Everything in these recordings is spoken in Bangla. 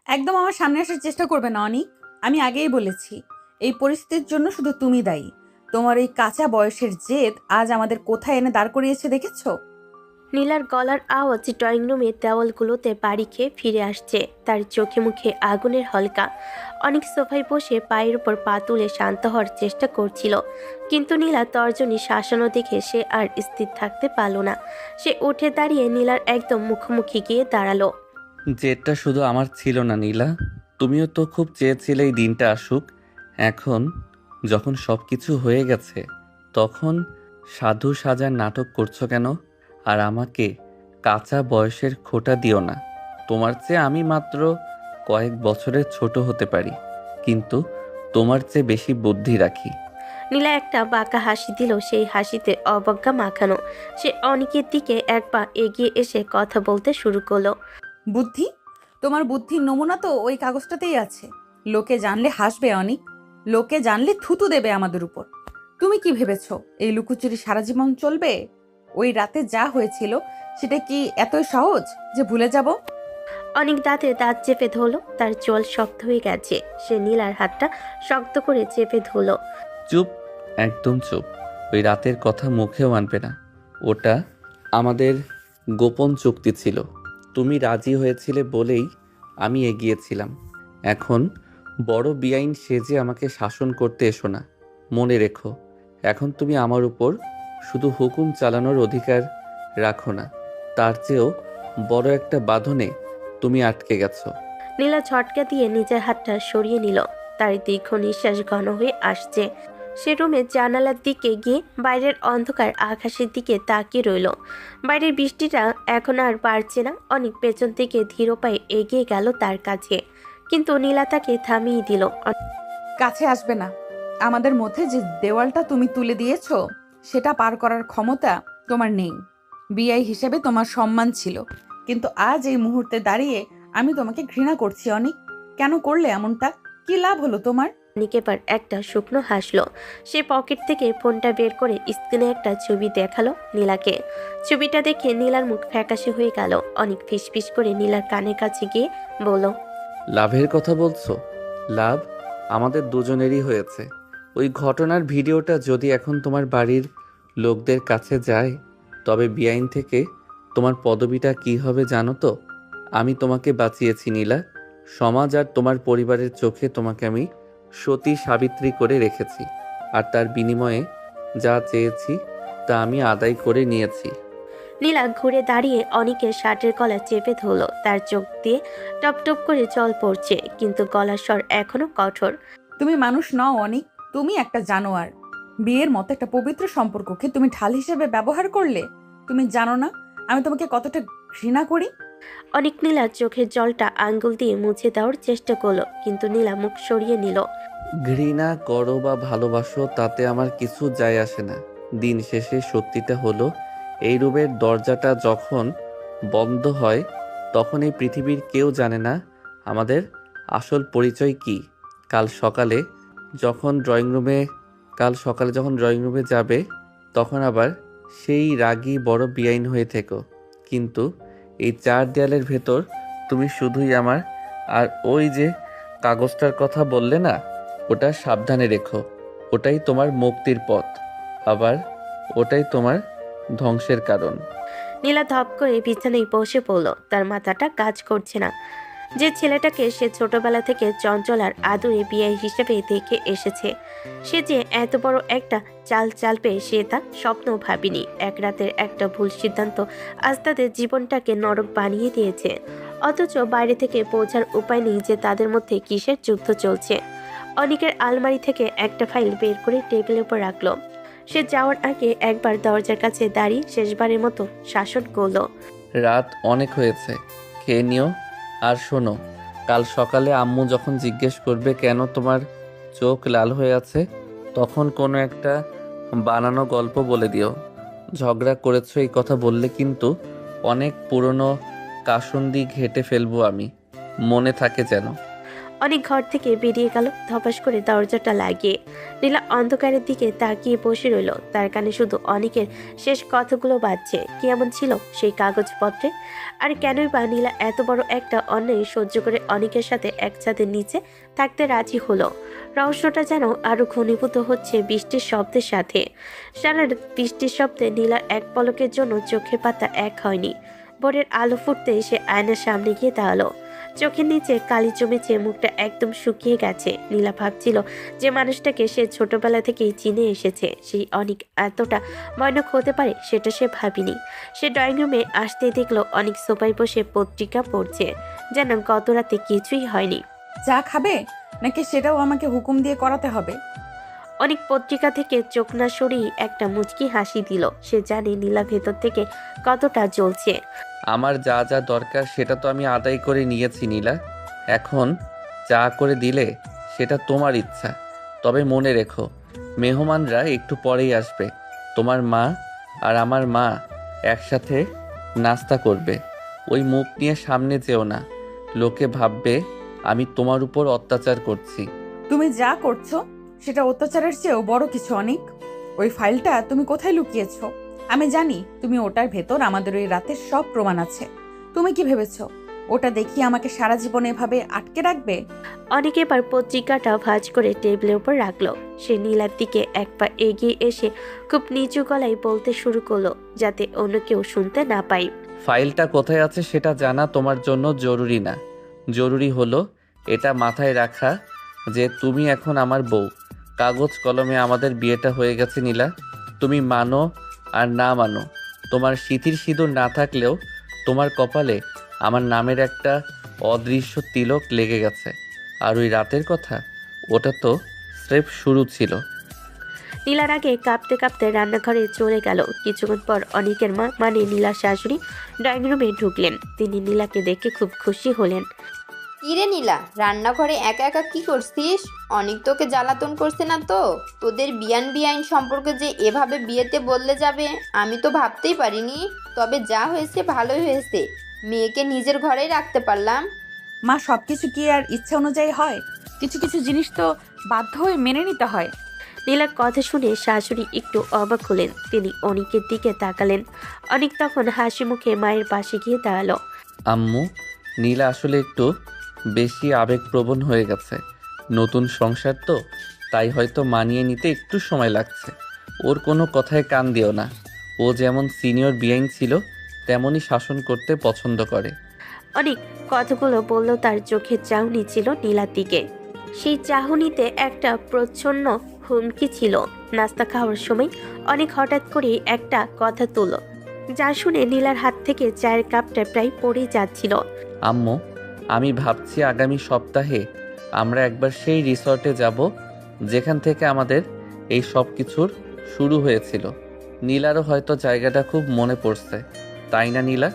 একদম আমার সামনে আসার চেষ্টা করবে না অনিক। আমি আগেই বলেছি, এই পরিস্থিতির জন্য শুধু তুমি দায়ী। তোমার এই কাঁচা বয়সের জেদ আজ আমাদের কোথায় এনে দাঁড় করিয়েছে দেখেছো? নীলার গলার আওয়াজ ড্রয়িং রুমের দেওয়ালগুলোতে বাড়ি খেয়ে ফিরে আসছে। তার চোখে মুখে আগুনের হলকা। অনেক সোফায় বসে পায়ের উপর পা তুলে শান্ত হওয়ার চেষ্টা করছিল, কিন্তু নীলা তর্জনী শাসানো দেখে সে আর স্থির থাকতে পারল না। সে উঠে দাঁড়িয়ে নীলার একদম মুখোমুখি গিয়ে দাঁড়ালো। জেদটা শুধু আমার ছিল না নীলা, তুমিও তো খুব চেয়েছিলে এই দিনটা আসুক। এখন যখন সব কিছু হয়ে গেছে, তখন সাধু সাজার নাটক করছো কেন? আর আমাকে কাঁচা বয়সের খোঁটা দিও না। তোমার চেয়ে আমি মাত্র কয়েক বছরের ছোট হতে পারি, কিন্তু তোমার চেয়ে বেশি বুদ্ধি রাখি। নীলা একটা বাঁকা হাসি দিল, সেই হাসিতে অবজ্ঞা মাখানো। সে অনেকের দিকে এক পা এগিয়ে এসে কথা বলতে শুরু করলো। বুদ্ধি? তোমার বুদ্ধির নমুনা তো ওই কাগজটাতেই আছে। লোকে জানলে হাসবে অনিক, লোকে জানলে থুতু দেবে আমাদের উপর। তুমি কি ভেবেছো এই লুকোচুরি সারা জীবন চলবে? ওই রাতে যা হয়েছিল সেটা কি এতই সহজ যে ভুলে যাব? অনেক দাঁতে দাঁত চেপে ধরলো, তার চোয়াল শক্ত হয়ে গেছে। সে নীলার হাতটা শক্ত করে চেপে ধরলো। চুপ, একদম চুপ। ওই রাতের কথা মুখেও আনবে না। ওটা আমাদের গোপন চুক্তি ছিল। তুমি রাজি হয়েছিলে বলেই আমি এগিয়েছিলাম। এখন বড় বেআইন সেজে আমাকে শাসন করতে এসো না। মনে রেখো, এখন তুমি আমার উপর শুধু হুকুম চালানোর অধিকার রাখো না, তার চেয়েও বড় একটা বাঁধনে তুমি আটকে গেছো। নীলা ঝটকা দিয়ে নিজের হাতটা সরিয়ে নিল। তার দীর্ঘ নিঃশ্বাস ঘন হয়ে আসছে। সে রুমের জানালার দিকে গিয়ে বাইরের অন্ধকার আকাশের দিকে তাকিয়ে রইল। বাইরের বৃষ্টিটা এখন আর বাড়ছে না। অনেক পেছন থেকে ধীর পায়ে এগিয়ে গেল তার কাছে, কিন্তু নীলা তাকে থামিয়ে দিল। কাছে আসবে না। আমাদের মধ্যে যে দেওয়ালটা তুমি তুলে দিয়েছো সেটা পার করার ক্ষমতা তোমার নেই। বিআই হিসেবে তোমার সম্মান ছিল, কিন্তু আজ এই মুহূর্তে দাঁড়িয়ে আমি তোমাকে ঘৃণা করছি অনিক। কেন করলে এমনটা? কি লাভ হলো তোমার? অনিক এবার একটা শুকনো হাসলো। সে পকেট থেকে ফোনটা বের করে স্ক্রিনে একটা ছবি দেখালো নীলাকে। ছবিটা দেখে নীলার মুখ ফ্যাকাশে হয়ে গেল। অনেক ফিসফিস করে নীলার কানের কাছে গিয়ে বলল, লাভের কথা বলছো? লাভ আমাদের দুজনেরই হয়েছে। ওই ঘটনার ভিডিওটা যদি এখন তোমার বাড়ির লোকদের কাছে যায়, তবে বেআইন থেকে তোমার পদবিটা কি হবে জানো তো? আমি তোমাকে বাঁচিয়েছি নীলা। সমাজ আর তোমার পরিবারের চোখে তোমাকে আমি সতী সাবিত্রী করে রেখেছি, আর তার বিনিময়ে যা চেয়েছি তা আমি আদায় করে নিয়েছি। নীলা ঘুরে দাঁড়িয়ে অনিকের শার্টের গলা চেপে ধরল। তার চোখ দিয়ে টপ টপ করে জল পড়ছে, কিন্তু গলার স্বর এখনো কঠোর। তুমি মানুষ নও অনিক, তুমি একটা জানোয়ার। বিয়ের মতো একটা পবিত্র সম্পর্ককে তুমি ঢাল হিসেবে ব্যবহার করলে। তুমি জানো না আমি তোমাকে কতটা ঘৃণা করি। অনিক নীলার চোখের জলটা আঙ্গুল দিয়ে মুছে দেওয়ার চেষ্টা করলো, কিন্তু নীলা মুখ সরিয়ে নিল। ঘৃণা করো বা ভালোবাসো তাতে আমার কিছু যায় আসে না। দিন শেষে সত্যিটা হলো, এই রুমের দরজাটা যখন বন্ধ হয়, তখন এই পৃথিবীর কেউ জানে না আমাদের আসল পরিচয় কি। কাল সকালে যখন ড্রয়িং রুমে কাল সকালে যখন ড্রয়িং রুমে যাবে, তখন আবার সেই রাগী বড় বেআইন হয়ে থেকো। কিন্তু এই চার দেয়ালের ভেতর তুমি শুধুই আমার। আর ওই যে কাগজটার কথা বললে না, ওটা সাবধানে রেখো। ওটাই তোমার মুক্তির পথ, আবার ওটাই তোমার ধ্বংসের কারণ। নীলা ধপ করে বিছানায় বসে পড়ল। তার মাথাটা কাজ করছে না। যে ছেলেটাকে সে ছোটবেলা থেকে চঞ্চল আর আদুরে বিয়ে হিসেবে দেখে এসেছে, সে যে এত বড় একটা চাল চালবে সে তা স্বপ্ন ভাবিনি। এক রাতের একটা ভুল সিদ্ধান্ত আজ তাদের জীবনটাকে নরক বানিয়ে দিয়েছে। অথচ বাইরে থেকে বোঝার উপায় নেই যে তাদের মধ্যে কিসের যুদ্ধ চলছে। অনিকের আলমারি থেকে একটা ফাইল বের করে টেবিলের উপর রাখলো। সে যাওয়ার আগে একবার দরজার কাছে দাঁড়িয়ে শেষবারের মতো শাসন করলো। রাত অনেক হয়েছে, খেয়ে নিও। আর শোনো, কাল সকালে আম্মু যখন জিজ্ঞেস করবে কেন তোমার চোখ লাল হয়ে আছে, তখন কোনো একটা বানানো গল্প বলে দিও। ঝগড়া করেছো এই কথা বললে কিন্তু অনেক পুরনো কাসুন্দি ঘেটে ফেলবো আমি, মনে থাকে যেন। অনেক ঘর থেকে বেরিয়ে গেল ধপাস করে দরজাটা লাগিয়ে। নীলা অন্ধকারের দিকে তাকিয়ে বসে রইল। তার কানে শুধু অনেকের শেষ কথাগুলো বাজছে। কি এমন ছিল সেই কাগজপত্রে? আর কেনই বা নীলা এত বড় একটা অন্যায় সহ্য করে অনেকের সাথে এক ছাদের নিচে থাকতে রাজি হলো? রহস্যটা যেন আরো ঘনীভূত হচ্ছে বৃষ্টির শব্দের সাথে। সারা বৃষ্টির শব্দে নীলার এক পলকের জন্য চোখের পাতা এক হয়নি। ভোরের আলো ফুটতে সে আয়নার সামনে গিয়ে দাঁড়ালো। চোখের নিচে কালি জমেছে, মুখটা একদম শুকিয়ে গেছে। নীলা ভাবছিল যে মানুষটাকে সে ছোটবেলা থেকেই চিনে এসেছে সেই অনেক এতটা ভয়ানক হতে পারে সেটা সে ভাবেনি। সে ড্রয়িং রুমে আসতেই দেখলো অনেক সোফায় বসে পত্রিকা পড়ছে, যেন গত রাতে কিছুই হয়নি। চা খাবে নাকি সেটাও আমাকে হুকুম দিয়ে করাতে হবে? অনেক পত্রিকা থেকে চোখ না সরিয়ে একটা মুচকি হাসি দিল। সে জানে নীলা ভেতর থেকে কতটা জ্বলছে। আমার যা যা দরকার সেটা তো আমি আদায় করে নিয়েছি নীলা। এখন চা করে দিলে সেটা তোমার ইচ্ছা। তবে মনে রেখো, মেহমানরা একটু পরেই আসবে। তোমার মা আর আমার মা একসাথে নাস্তা করবে। ওই মুখ নিয়ে সামনে যেও না, লোকে ভাববে আমি তোমার উপর অত্যাচার করছি। তুমি যা করছো সেটা অত্যাচারের চেয়েও বড় কিছু অনেক। ওই ফাইলটা তুমি কোথায় লুকিয়েছো? আমি জানি তুমি ওটার ভেতর আমাদের ওই রাতের সব প্রমাণ আছে। তুমি কি ভেবেছো ওটা দেখিয়ে আমাকে সারা জীবন এভাবে আটকে রাখবে? অনেক এবার পত্রিকাটা ভাঁজ করে টেবিলের উপর রাখলো। সে নীলার দিকে এক পা এগিয়ে এসে খুব নিচু গলায় বলতে শুরু করলো, যাতে অন্য কেউ শুনতে না পায়। ফাইলটা কোথায় আছে সেটা জানা তোমার জন্য জরুরি না। জরুরি হলো এটা মাথায় রাখা যে তুমি এখন আমার বউ। কাগজ কলমে আমাদের বিয়েটা হয়ে গেছে নীলা। তুমি মানো আর না মানো, তোমার সিঁথির সিঁদুর না থাকলেও তোমার কপালে আমার নামের একটা অদৃশ্য তিলক লেগে গেছে। আর ওই রাতের কথা, ওটা তো স্রেফ শুরু ছিল। নীলার আগে কাঁপতে কাঁপতে রান্নাঘরে চলে গেল। কিছুক্ষণ পর অনিকের মা মানে নীলার শাশুড়ি ড্রয়িং রুমে ঢুকলেন। তিনি নীলাকে দেখে খুব খুশি হলেন। কিরে নীলা, রান্নাঘরে একা একা কি করছিস? অনেক তোকে জ্বালাতন করছে না তো? তোদের বিয়ান বিয়াইন সম্পর্কে যে এভাবে বিয়েতে বললে যাবে আমি তো ভাবতেই পারিনি। তবে যা হয়েছে ভালোই হয়েছে, মেয়েকে নিজের ঘরেই রাখতে পারলাম। মা, সবকিছু কি আর ইচ্ছা অনুযায়ী হয়? কিছু কিছু জিনিস তো বাধ্য হয়ে মেনে নিতে হয়। নীলার কথা শুনে শাশুড়ি একটু অবাক হলেন। তিনি অনিকের দিকে তাকালেন। অনিক তখন হাসি মুখে মায়ের পাশে গিয়ে দাঁড়ালো। আম্মু, নীলা আসলে একটু বেশি আবেগপ্রবণ হয়ে গেছে। নতুন সংসার তো, তাই হয়তো মানিয়ে নিতে একটু সময় লাগছে। ওর কোনো কথায় কান দিও না। ও যেমন সিনিয়র বিয়াইন ছিল তেমনই শাসন করতে পছন্দ করে। অনেক কথাগুলো বলল, তার চোখের চাহনি ছিল নীলার দিকে। সেই চাহনিতে একটা প্রচ্ছন্ন হুমকি ছিল। নাস্তা খাওয়ার সময় অনেক হঠাৎ করে একটা কথা তুলল, যা শুনে নীলার হাত থেকে চায়ের কাপটা প্রায় পড়েই যাচ্ছিল। আম্মু, আমি ভাবছি আগামী সপ্তাহে আমরা একবার সেই রিসর্টে যাব যেখান থেকে আমাদের এই সব কিছুর শুরু হয়েছিল। নীলারও হয়তো জায়গাটা খুব মনে পড়ছে, তাই না নীলা?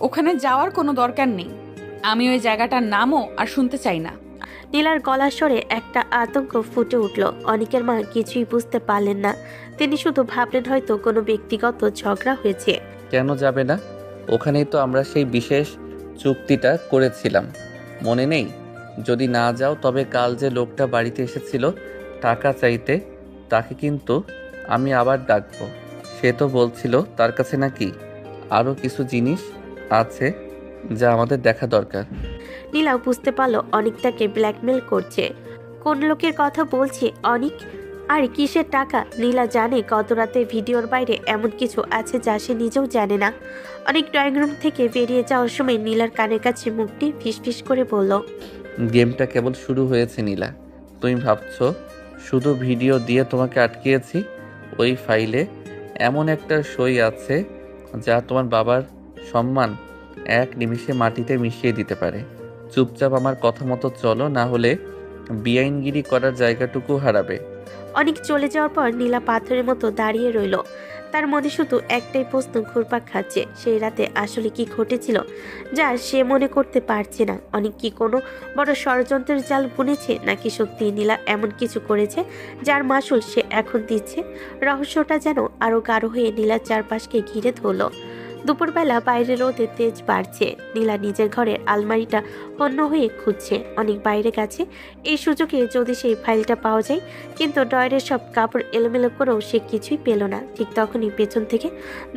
ওখানে যাওয়ার কোনো দরকার নেই। আমি ওই জায়গাটার নামও আর শুনতে চাই না। নীলার গলার স্বরে একটা আতঙ্ক ফুটে উঠল। অনিকের মা কিছুই বুঝতে পারলেন না। তিনি শুধু ভাবলেন হয়তো কোনো ব্যক্তিগত ঝগড়া হয়েছে। কেন যাবে না? ওখানেই তো আমরা সেই বিশেষ চুক্তিটা করেছিলাম, মনে নেই? যদি না যাও তবে কাল যে লোকটা বাড়িতে এসেছিল টাকা চাইতে, তাকে কিন্তু আমি আবার ডাকবো। সে তো বলছিল তার কাছে নাকি আরও কিছু জিনিস আছে যা আমাদের দেখা দরকার। নীলা বুঝতে পারলো অনিক তাকে ব্ল্যাকমেল করছে। কোন লোকের কথা বলছে অনিক? আর কিসের টাকা? নীলা জানে গত রাতে ভিডিওর বাইরে এমন কিছু আছে যা সে নিজেও জানে না। অনেক ড্রয়িং রুম থেকে বেরিয়ে যাওয়ার সময় নীলার কানের কাছে মুখটি ফিসফিস করে বলল, গেমটা কেবল শুরু হয়েছে নীলা। তুমি ভাবছো শুধু ভিডিও দিয়ে তোমাকে আটকিয়েছি? ওই ফাইলে এমন একটা সই আছে যা তোমার বাবার সম্মান এক নিমিষে মাটিতে মিশিয়ে দিতে পারে। চুপচাপ আমার কথা মতো চলো, না হলে বেআইনগিরি করার জায়গাটুকু হারাবে। অনেক চলে যাওয়ার পর নীলা পাথরের মতো দাঁড়িয়ে রইল। তার মনে শুধু একটাই প্রশ্ন ঘুরপাক খাচ্ছে, সেই রাতে আসলে কি ঘটেছিল যা সে মনে করতে পারছে না। অনেক কি কোনো বড় ষড়যন্ত্রের জাল বুনেছে, নাকি সত্যি নীলা এমন কিছু করেছে যার মাসুল সে এখন দিচ্ছে? রহস্যটা যেন আরো গাঢ় হয়ে নীলার চারপাশকে ঘিরে ধরল। দুপুরবেলা বাইরে রোদের তেজ বাড়ছে। নীলা নিজের ঘরের আলমারিটা অন্য হয়ে খুঁজছে। অনেক বাইরে গেছে, এই সুযোগে যদি সেই ফাইলটা পাওয়া যায়, কিন্তু ড্রয়ারের সব কাপড় এলোমেলো করেও সে কিছুই পেল না। ঠিক তখনই পেছন থেকে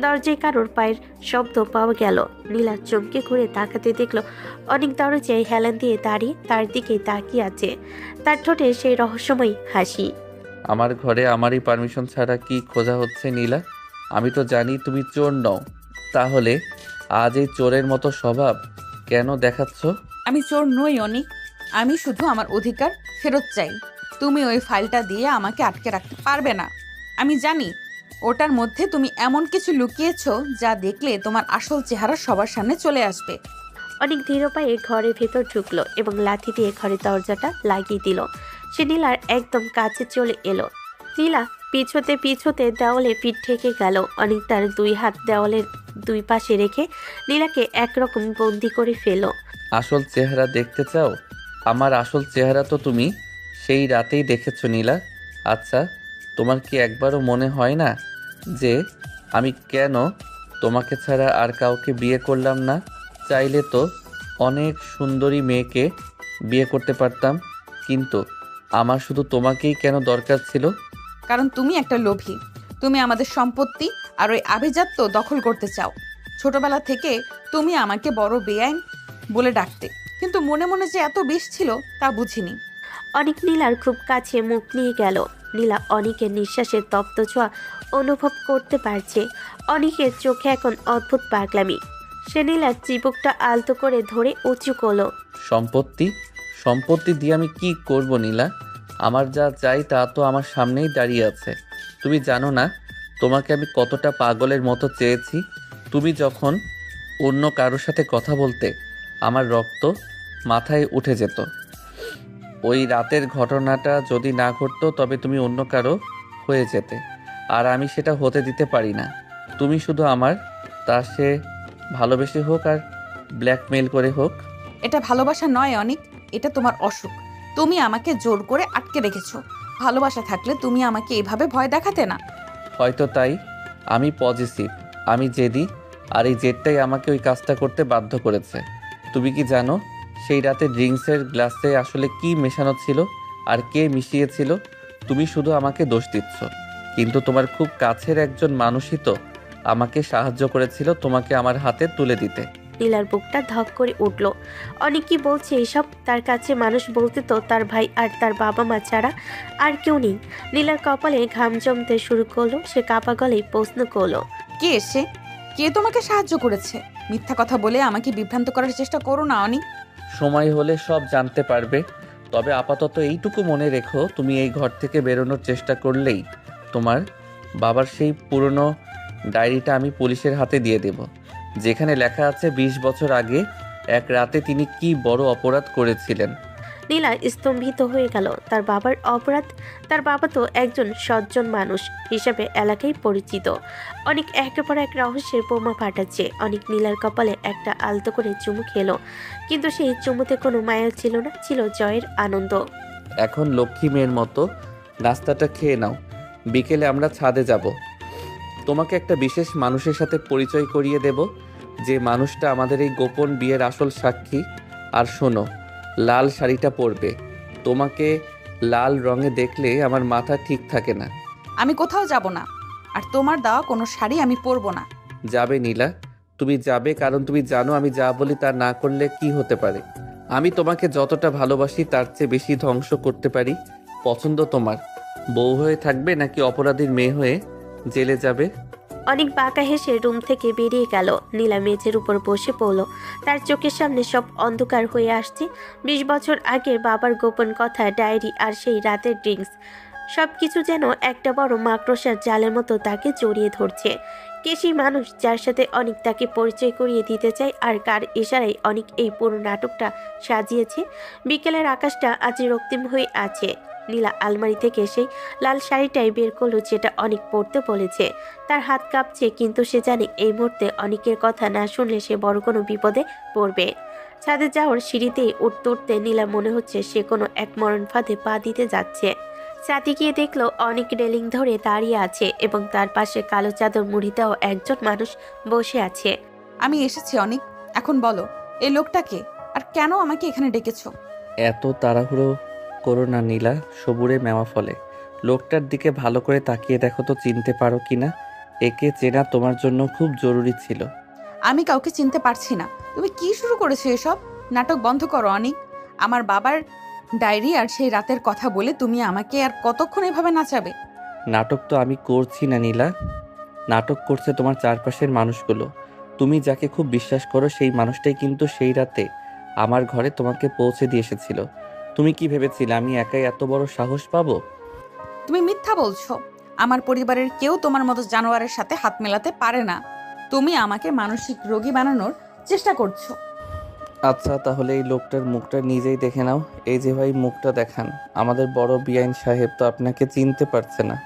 দরজায় কারোর পায়ের শব্দ পাওয়া গেল। নীলা চমকে ঘুরে তাকাতে দেখলো অনেক দরজায় হেলান দিয়ে দাঁড়িয়ে তার দিকেই তাকিয়ে আছে। তার ঠোঁটে সেই রহস্যময় হাসি। আমার ঘরে আমারই পারমিশন ছাড়া কি খোঁজা হচ্ছে নীলা? আমি তো জানি তুমি চোর নও, তাহলে আজ এই চোরের মতো স্বভাব কেন দেখাচ্ছ? আমি চোর নই অনিক, আমি শুধু আমার অধিকার ফেরত চাই। তুমি ওই ফাইলটা দিয়ে আমাকে আটকে রাখতে পারবে না। আমি জানি ওটার মধ্যে তুমি এমন কিছু লুকিয়েছো যা দেখলে তোমার আসল চেহারা সবার সামনে চলে আসবে। অনেক ধীর পায়ে ঘরের ভেতর ঢুকলো এবং লাথি দিয়ে ঘরের দরজাটা লাগিয়ে দিল। সে নীলার একদম কাছে চলে এলো। নীলা পিছোতে পিছোতে দেওয়ালে পিঠ ঠেকে গেল। অনেক তার দুই হাত দেওয়ালের দুই পাশে রেখে নীলাকে একরকম বন্দি করে ফেল। আসল চেহারা দেখতে চাও? আমার আসল চেহারা তো তুমি সেই রাতেই দেখেছো নীলা। আচ্ছা, তোমার কি একবারও মনে হয় না যে আমি কেন তোমাকে ছাড়া আর কাউকে বিয়ে করলাম না? চাইলে তো অনেক সুন্দরী মেয়েকে বিয়ে করতে পারতাম, কিন্তু আমার শুধু তোমাকেই কেন দরকার ছিল? কারণ তুমি একটা লোভী। তুমি আমাদের সম্পত্তি আর ওই আভিজাত্য দখল করতে চাও। ছোটবেলা থেকে তুমি আমাকে বড় বেআইন বলে ডাকতে, কিন্তু মনে মনে যে এত বিষ ছিল তা বুঝিনি। অনেক নীলার খুব কাছে মুখ নিয়ে গেল। নীলা অনেকের নিঃশ্বাসের তপ্ত ছোঁয়া অনুভব করতে পারছে। অনেকের চোখে এখন অদ্ভুত পাগলামি। সে নীলার চিবুকটা আলতো করে ধরে উঁচু করলো। সম্পত্তি? সম্পত্তি দিয়ে আমি কি করব নীলা? আমার যা চাই তা তো আমার সামনেই দাঁড়িয়ে আছে। তুমি জানো না তোমাকে আমি কতটা পাগলের মতো চেয়েছি। তুমি যখন অন্য কারোর সাথে কথা বলতে আমার রক্ত মাথায় উঠে যেত। ওই রাতের ঘটনাটা যদি না ঘটতো তবে তুমি অন্য কারো হয়ে যেতে, আর আমি সেটা হতে দিতে পারি না। তুমি শুধু আমার, তা সে ভালোবেসে হোক আর ব্ল্যাকমেল করে হোক। এটা ভালোবাসা নয় অনিক, এটা তোমার অসুখ। তুমি আমাকে জোর করে আটকে রেখেছো। ভালোবাসা থাকলে তুমি আমাকে এভাবে ভয় দেখাতে না। হয়তো তাই আমি পজিটিভ, আমি জেদি, আর এই জেদটাই আমাকে ওই কাজটা করতে বাধ্য করেছে। তুমি কি জানো সেই রাতে ড্রিঙ্কসের গ্লাসে আসলে কি মেশানো ছিল আর কে মিশিয়েছিল? তুমি শুধু আমাকে দোষ দিচ্ছ, কিন্তু তোমার খুব কাছের একজন মানুষই তো আমাকে সাহায্য করেছিল তোমাকে আমার হাতে তুলে দিতে। নীলার বুকটা ধক করে উঠল। অনেক কি বলছে এসব? তার কাছে মানুষ বলতে তো তার ভাই আর তার বাবা মা ছাড়া আর কেউ নেই। নীলার কপালে ঘাম জমতে শুরু করলো। সে কাপা গলায় প্রশ্ন করলো, কে এসে? কে তোমাকে সাহায্য করেছে? মিথ্যা কথা বলে আমাকে বিভ্রান্ত করার চেষ্টা করো না অনিক। সময় হলে সব জানতে পারবে। তবে আপাতত এইটুকু মনে রেখো, তুমি এই ঘর থেকে বেরোনোর চেষ্টা করলেই তোমার বাবার সেই পুরনো ডায়েরিটা আমি পুলিশের হাতে দিয়ে দেব, যেখানে লেখা আছে 20 বছর আগে এক রাতে তিনি কি বড় অপরাধ করেছিলেন। নীলা স্তম্ভিত হয়ে গেল। তার বাবার অপরাধ? তার বাবা তো একজন সজ্জন মানুষ হিসেবে এলাকায় পরিচিত। অনেক একের পর এক রহস্যের বোমা ফাটাচ্ছে। অনেক নীলার কপালে একটা আলতো করে চুমু খেলো, কিন্তু সেই চুমুতে কোনো মায়া ছিল না, ছিল জয়ের আনন্দ। এখন লক্ষ্মী মেয়ের মতো নাস্তাটা খেয়ে নাও, বিকেলে আমরা ছাদে যাব। তোমাকে একটা বিশেষ মানুষের সাথে পরিচয় করিয়ে দেব, যে মানুষটা আমাদের এই গোপন বিয়ের আসল সাক্ষী। আর শোনো, লাল শাড়িটা পরবে। তোমাকে লাল রঙে দেখলে আমার মাথা ঠিক থাকে না। আমি কোথাও যাব না, আর তোমার দেওয়া কোনো শাড়ি আমি পরবো না। যাবে নীলা, তুমি যাবে, কারণ তুমি জানো আমি যা বলি তা না করলে কি হতে পারে। আমি তোমাকে যতটা ভালোবাসি তার চেয়ে বেশি ধ্বংস করতে পারি। পছন্দ তোমার? বউ হয়ে থাকবে নাকি অপরাধীর মেয়ে হয়ে জেলে যাবে? অনেক বাঁকা হেসে রুম থেকে বেরিয়ে গেল। নীলা মেঝের উপর বসে পড়ল। তার চোখের সামনে সব অন্ধকার হয়ে আসছে। 20 বছর আগের বাবার গোপন কথা, ডায়েরি আর সেই রাতের ড্রিঙ্কস, সবকিছু যেন একটা বড় মাকড়সার জালের মতো তাকে জড়িয়ে ধরছে। কে সেই মানুষ যার সাথে অনেক তাকে পরিচয় করিয়ে দিতে চায়, আর কার ইশারায় অনেক এই পুরো নাটকটা সাজিয়েছে? বিকেলের আকাশটা আজ রক্তিম হয়ে আছে। নীলা আলমারি থেকে সেই লাল শাড়িটাই বের করলো, যেটা অনেক পরতে বলেছে। তার হাত কাঁপছে, কিন্তু সে জানে এই মুহূর্তে অনেকের কথা না শুনলে সে বড় কোনো বিপদে পড়বে। ছাদে যাওয়ার সিঁড়িতে উঠতে উঠতে নীলা মনে হচ্ছে সে কোনো এক মরণ ফাঁদে পা দিতে যাচ্ছে। ছাদে গিয়ে দেখলো অনেক রেলিং ধরে দাঁড়িয়ে আছে এবং তার পাশে কালো চাদর মুড়ি দেওয়া একজন মানুষ বসে আছে। আমি এসেছি অনেক। এখন বলো, এই লোকটাকে আর কেন আমাকে এখানে ডেকেছো? এত তাড়াহুড়ো করো না নীলা, সবুরে মেওয়া ফলে। লোকটার দিকে ভালো করে তাকিয়ে দেখো তো চিনতে পারো কিনা। একে চেনা তোমার জন্য খুব জরুরি ছিল। আমি কাউকে চিনতে পারছি না। তুমি কি শুরু করেছো এসব? নাটক বন্ধ করো অনিক। আমার বাবার ডায়েরি আর সেই রাতের কথা বলে তুমি আমাকে আর কতক্ষণ এভাবে নাচাবে? নাটক তো আমি করছি না নীলা, নাটক করছে তোমার চারপাশের মানুষগুলো। তুমি যাকে খুব বিশ্বাস করো সেই মানুষটাই কিন্তু সেই রাতে আমার ঘরে তোমাকে পৌঁছে দিয়ে এসেছিল। তুমি কি ভেবেছিলে আমি একাই এত বড় সাহস পাবো? তুমি মিথ্যা বলছো। আমার পরিবারের কেউ তোমার মতো জানোয়ারের সাথে হাত মেলাতে পারে না। তুমি আমাকে মানসিক রোগী বানানোর চেষ্টা করছো। আচ্ছা তাহলে এই লোকটার মুখটা নিজেই দেখে নাও। এই যে ভাই মুখটা দেখান, আমাদের বড় বিআইন সাহেব তো আপনাকে চিনতে পারছে না।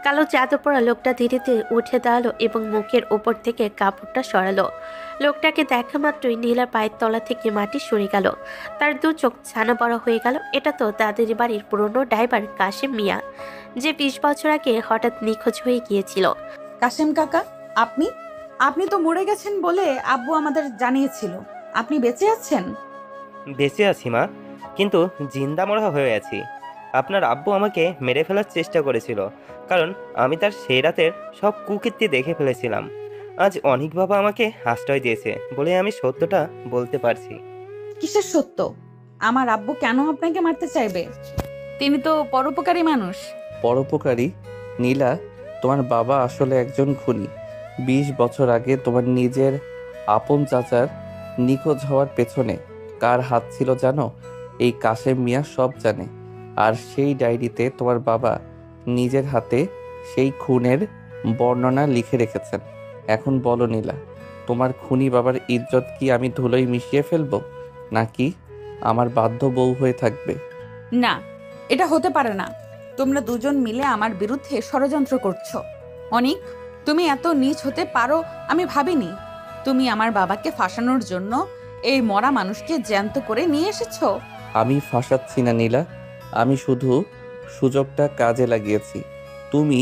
কালো চাদর পরা লোকটা ধীরে ধীরে উঠে দাঁড়ালো এবং মুখের ওপর থেকে কাপড়টা সরালো। লোকটাকে দেখা মাত্রই নীলার পায়ের তলা থেকে মাটি সরে গেল। তার দু চোখ ছানা বড় হয়ে গেল। এটা তো তাদের বাড়ির পুরনো ড্রাইভার কাশেম মিয়া, যে 20 বছর আগে হঠাৎ নিখোঁজ হয়ে গিয়েছিল। কাশেম কাকা, আপনি আপনি তো মরে গেছেন বলে আব্বু আমাদের জানিয়েছিল। আপনি বেঁচে আছেন? বেঁচে আছি মা, কিন্তু জিন্দা মরা হয়ে আছি। আপনার আব্বু আমাকে মেরে ফেলার চেষ্টা করেছিল, কারণ আমি তার সেই রাতের সব কুকীর্তি দেখে ফেলেছিলাম। আজ অনেক বাবা আমাকে আশ্রয় দিয়েছে বলে আমি সত্যটা বলতে পারছি। কিসের সত্য? আমার আব্বু কেন আপনাকে মারতে চাইবে? তিনি তো পরোপকারী মানুষ। পরোপকারী? নীলা, তোমার বাবা আসলে একজন খুনি। 20 বছর আগে তোমার নিজের আপন চাচার নিখোঁজ হওয়ার পেছনে কার হাত ছিল জানো? এই কাশেম মিয়া সব জানে। আর সেই ডায়েরিতে তোমার বাবা নিজের হাতে সেই খুনের বর্ণনা লিখে রেখেছেন। এখন বলো নীলা, তোমার খুনি বাবার ইজ্জত কি আমি ধুলোয় মিশিয়ে ফেলবো, নাকি আমার বাধ্য বউ হয়ে থাকবে? না, এটা হতে পারে না। তোমরা দুজন মিলে আমার বিরুদ্ধে ষড়যন্ত্র করছো। অনিক, তুমি এত নীচ হতে পারো আমি ভাবিনি। তুমি আমার বাবাকে ফাঁসানোর জন্য এই মরা মানুষকে জ্যান্ত করে নিয়ে এসেছো। আমি ফাঁসাচ্ছি না নীলা, আমি শুধু সুযোগটা কাজে লাগিয়েছি। তুমি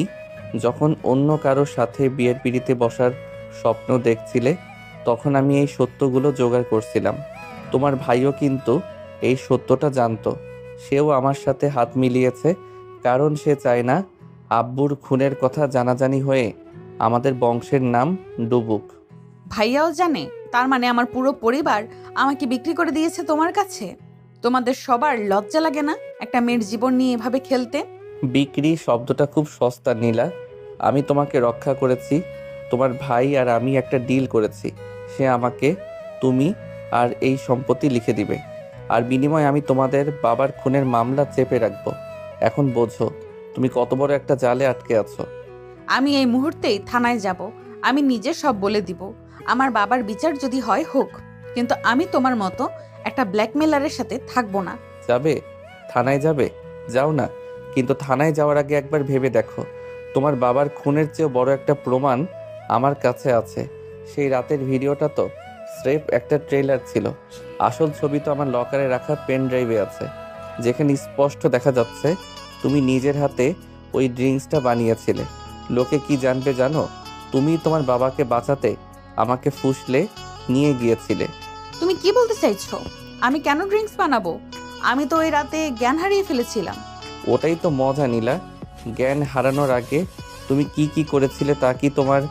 যখন অন্য কারোর সাথে বিয়ের পিড়িতে বসার স্বপ্ন দেখছিলে, তখন আমি এই সত্যগুলো জোগাড় করছিলাম। তোমার ভাইও কিন্তু এই সত্যটা জানতো। সেও আমার সাথে হাত মিলিয়েছে, কারণ সে চায় না আব্বুর খুনের কথা জানাজানি হয়ে আমাদের বংশের নাম ডুবুক। ভাইয়াও জানে? তার মানে আমার পুরো পরিবার আমাকে বিক্রি করে দিয়েছে তোমার কাছে। তোমাদের সবার লজ্জা লাগে না একটা মেয়ের জীবন নিয়ে এভাবে খেলতে? বিক্রি শব্দটা খুব সস্তা নীলা। আমি তোমাকে রক্ষা করেছি। তোমার ভাই আর আমি একটা ডিল করেছি। সে আমাকে তুমি আর এই সম্পত্তি লিখে দিবে, আর বিনিময়ে আমি তোমাদের বাবার খুনের মামলা চেপে রাখবো। এখন বোঝো তুমি কত বড় একটা জালে আটকে আছো। আমি এই মুহূর্তেই থানায় যাব। আমি নিজে সব বলে দিব। আমার বাবার বিচার যদি হয় হোক, কিন্তু আমি তোমার মতো একটা ব্ল্যাকমেলারের সাথে থাকবো না। যাবে? থানায় যাবে? যাও না, কিন্তু থানায় যাওয়ার আগে একবার ভেবে দেখো, তোমার বাবার খুনের চেয়েও বড় একটা প্রমাণ আমার কাছে আছে। সেই রাতের ভিডিওটা তো স্রেফ একটা ট্রেলার ছিল। আসল ছবি তো আমার লকারে রাখা পেন ড্রাইভে আছে, যেখানে স্পষ্ট দেখা যাচ্ছে তুমি নিজের হাতে ওই ড্রিঙ্কসটা বানিয়েছিলে। লোকে কি জানবে জানো? তুমি তোমার বাবাকে বাঁচাতে আমাকে ফুসলে নিয়ে গিয়েছিলে। তুমি কি বলতে চাইছো? আমি কেন ড্রিঙ্কস বানাবো? আমি তো ওই রাতে জ্ঞান হারিয়ে ফেলেছিলাম। ওটাই তো মজা নীলা। জ্ঞান হারানোর আগে তুমি কি কি করেছিলে তা কি তোমার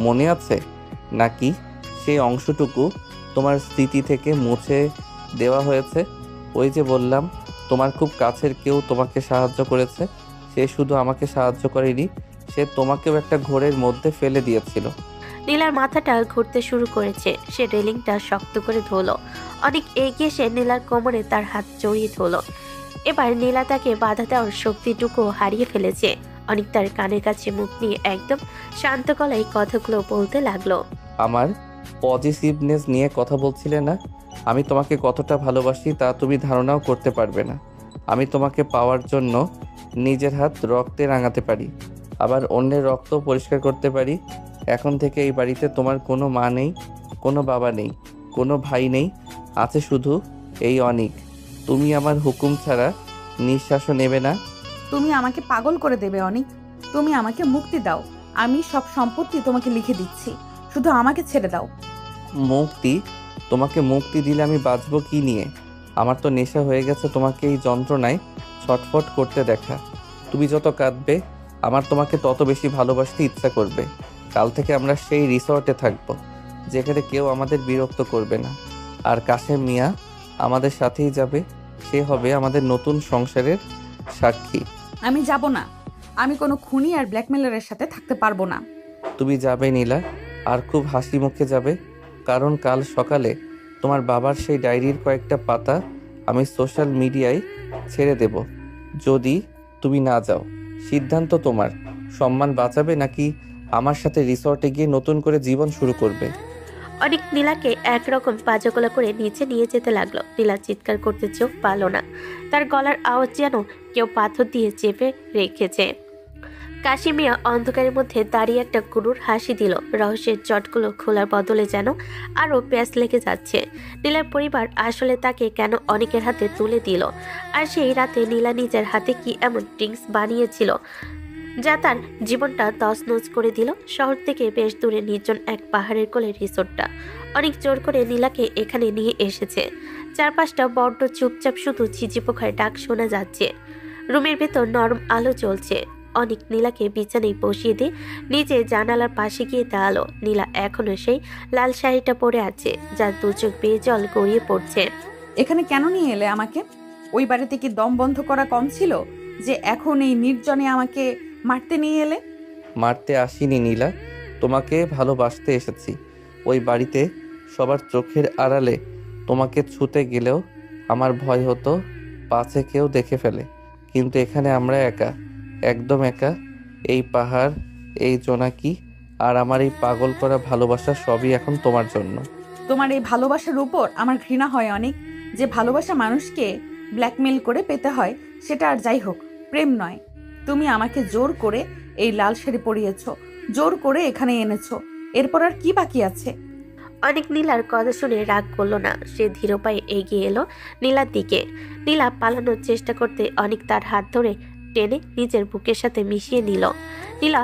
মনে আছে, নাকি সেই অংশটুকু তোমার স্মৃতি থেকে মুছে দেওয়া হয়েছে? ওই যে বললাম, তোমার খুব কাছের কেউ তোমাকে সাহায্য করেছে। সে শুধু আমাকে সাহায্য করেনি, সে তোমাকেও একটা ঘোরের মধ্যে ফেলে দিয়েছিল। নীলার মাথাটা ঘুরতে শুরু করেছে। সে রেলিংটা শক্ত করে ধরল। অনেক এগিয়ে সে নীলার কোমরে তার হাত জড়িয়ে ধরল। এবার নীলা তাকে বাধা দেওয়ার শক্তিটুকু হারিয়ে ফেলেছে। অনেক তার কানের কাছে মুখ নিয়ে একদম শান্ত গলায় কথাগুলো বলতে লাগলো। আমার পজিটিভনেস নিয়ে কথা বলছিলে না? আমি তোমাকে কতটা ভালোবাসি তা তুমি ধারণাও করতে পারবে না। আমি তোমাকে পাওয়ার জন্য নিজের হাত রক্তে রাঙাতে পারি, আবার অন্যের রক্ত পরিষ্কার করতে পারি। এখন থেকে এই বাড়িতে তোমার কোনো মা নেই, কোনো বাবা নেই, কোনো ভাই নেই, আছে শুধু এই অনিক। তুমি আমার হুকুম ছাড়া নিঃশ্বাসও নেবে না। তুমি আমাকে পাগল করে দেবে অনিক। তুমি আমাকে মুক্তি দাও, আমি সব সম্পত্তি তোমাকে লিখে দিচ্ছি, শুধু আমাকে ছেড়ে দাও। মুক্তি? তোমাকে মুক্তি দিলে আমি বাঁচবো কি নিয়ে? আমার তো নেশা হয়ে গেছে তোমাকে এই যন্ত্রণায় ছটফট করতে দেখা। তুমি যত কাঁদবে আমার তোমাকে তত বেশি ভালোবাসতে ইচ্ছা করবে। কাল থেকে আমরা সেই রিসর্টে থাকবো যেখানে কেউ আমাদের বিরক্ত করবে না। আর কাশেম মিয়া আমাদের সাথেই যাবে, সে হবে আমাদের নতুন সংসারের সাক্ষী। আমি যাব না, আমি কোনো খুনি আর ব্ল্যাকমেলারের সাথে থাকতে পারবো না। তুমি যাবে নীলা, আর খুব হাসি মুখে যাবে, কারণ কাল সকালে তোমার বাবার সেই ডায়েরির কয়েকটা পাতা আমি সোশ্যাল মিডিয়ায় ছেড়ে দেব। যদি তুমি না যাও, সিদ্ধান্ত তোমার। সম্মান বাঁচাবে নাকি আমার সাথে রিসর্টে গিয়ে নতুন করে জীবন শুরু করবে? অনেক নীলাকে একরকম পাজাগোলা করে নিচে নিয়ে যেতে লাগলো। নীলা চিৎকার করতে চোখ পাল না, তার গলার আওয়াজ যেন কেউ পাথর দিয়ে চেপে রেখেছে। কাশিমিয়া অন্ধকারের মধ্যে দাঁড়িয়ে একটা গুরুর হাসি দিল। রহস্যের জটগুলো খোলার বদলে যেন আরও প্যাঁচ লেগে যাচ্ছে। নীলার পরিবার আসলে তাকে কেন অনেকের হাতে তুলে দিল? আর সেই রাতে নীলা নিজের হাতে কি এমন ড্রিঙ্কস বানিয়েছিল যা তার জীবনটা তছনছ করে দিল? শহর থেকে বেশ দূরে নির্জন এক পাহাড়ের কোলে রিসোর্টটা। অনেক জোর করে নীলাকে এখানে নিয়ে এসেছে। চারপাশটা বড্ড চুপচাপ, শুধু ঝিঝি পোকার ডাক শোনা যাচ্ছে। রুমের ভেতর নরম আলো জ্বলছে। অনেক নীলাকে বিছানায় বসিয়ে দিয়ে নিজে জানালার পাশে গিয়ে দাঁড়ালো। নীলা এখনো সেই লাল শাড়িটা পরে আছে, যার দু চোখ বেয়ে জল গড়িয়ে পড়ছে। এখানে কেন নিয়ে এলে আমাকে? ওই বাড়িতে কি দম বন্ধ করা কম ছিল যে এখন এই নির্জনে আমাকে মারতে নিয়ে এলে? মারতে আসিনি নীলা, তোমাকে ভালোবাসতে এসেছি। ওই বাড়িতে সবার চোখের আড়ালে তোমাকে ছুতে গেলেও আমার ভয় হতো পাছে কেউ দেখে ফেলে। কিন্তু এখানে আমরা একা, একদম একা। এই পাহাড়, এই জোনাকি আর আমার এই পাগল করা ভালোবাসা সবই এখন তোমার জন্য। তোমার এই ভালোবাসার উপর আমার ঘৃণা হয় অনেক। যে ভালোবাসা মানুষকে ব্ল্যাকমেল করে পেতে হয়, সেটা আর যাই হোক, প্রেম নয়। তুমি আমাকে জোর করে এই লাল শাড়ি পরিয়েছো, জোর করে এখানে এনেছো, এরপর আর কি বাকি আছে? অনেক নীলার কথা শুনে রাগ করলো না। সে ধীর পায়ে এগিয়ে এলো নীলার দিকে। নীলা পালানোর চেষ্টা করতে অনেক তার হাত ধরে টেনে নিজের বুকের সাথে মিশিয়ে নিল। নীলা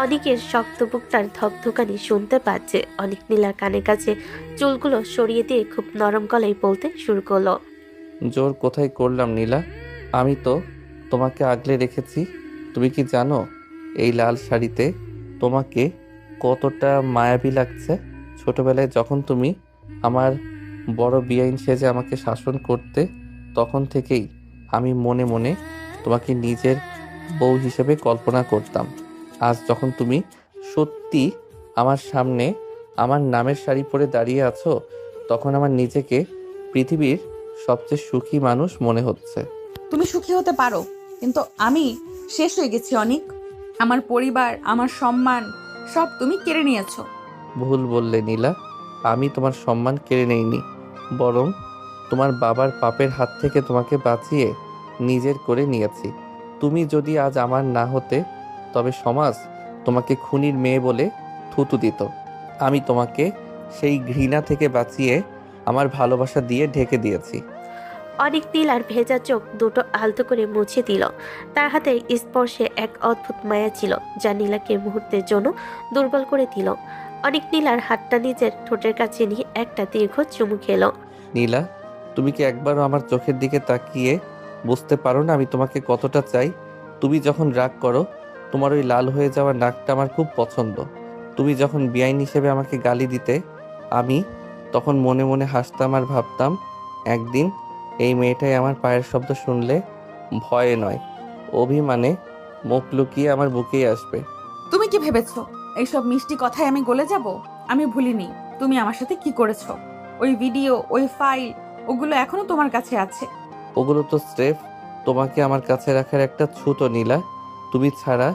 অনেকের শক্ত বুকটার ধকধকানি শুনতে পাচ্ছে। অনেক নীলার কানের কাছে চুলগুলো সরিয়ে দিয়ে খুব নরম গলায় বলতে শুরু করলো। জোর কোথায় করলাম নীলা? আমি তো তোমাকে আগলে রেখেছি। তুমি কি জানো এই লাল শাড়িতে তোমাকে কতটা মায়াবী লাগছে? ছোটবেলায় যখন তুমি আমার বড় বেআইন সেজে আমাকে শাসন করতে, তখন থেকেই আমি মনে মনে তোমাকে নিজের বউ হিসেবে কল্পনা করতাম। আজ যখন তুমি সত্যি আমার সামনে আমার নামের শাড়ি পরে দাঁড়িয়ে আছো, তখন আমার নিজেকে পৃথিবীর সবচেয়ে সুখী মানুষ মনে হচ্ছে। তুমি সুখী হতে পারো, কিন্তু আমি শেষ হয়ে গেছি অনেক। আমার পরিবার, আমার সম্মান সব তুমি কেড়ে নিয়েছো। ভুল বললে নীলা, আমি তোমার সম্মান কেড়ে নেইনি, বরং তোমার বাবার পাপের হাত থেকে তোমাকে বাঁচিয়ে নিজের করে নিয়েছি। তুমি যদি আজ আমার না হতে, তবে সমাজ তোমাকে খুনির মেয়ে বলে থুতু দিত। আমি তোমাকে সেই ঘৃণা থেকে বাঁচিয়ে আমার ভালোবাসা দিয়ে ঢেকে দিয়েছি। অনেক নীলার ভেজা চোখ দুটো আলতো করে মুছে দিল। তার হাতের স্পর্শে এক অদ্ভুত মায়া ছিল, যা নীলাকে মুহূর্তের জন্য দুর্বল করে দিল। অনেক নীলার হাতটা নিজের ঠোঁটের কাছে নিয়ে একটা দীর্ঘ চুমু খেলো। নীলা, তুমি কি একবারও আমার চোখের দিকে তাকিয়ে বুঝতে পারো না আমি তোমাকে কতটা চাই? তুমি যখন রাগ করো, তোমার ওই লাল হয়ে যাওয়া নাকটা আমার খুব পছন্দ। তুমি যখন বেআইন হিসেবে আমাকে গালি দিতে, আমি তখন মনে মনে হাসতাম আর ভাবতাম, একদিন এই মেয়েটাই আমার পায়ের শব্দ শুনলে ভয়ে নয়, অভিমানে মুখ লুকিয়ে আমার বুকেই আসবে। তুমি কি ভেবেছো এইসব মিষ্টি কথায় আমি গলে যাব? আমি ভুলিনি তুমি আমার সাথে কি করেছো। ওই ভিডিও, ওই ফাইল, ওগুলো এখনো তোমার কাছে আছে। ওগুলো তো স্রেফ তোমাকে আমার কাছে রাখার একটা ছুতো নীলা। তুমি ছাড়া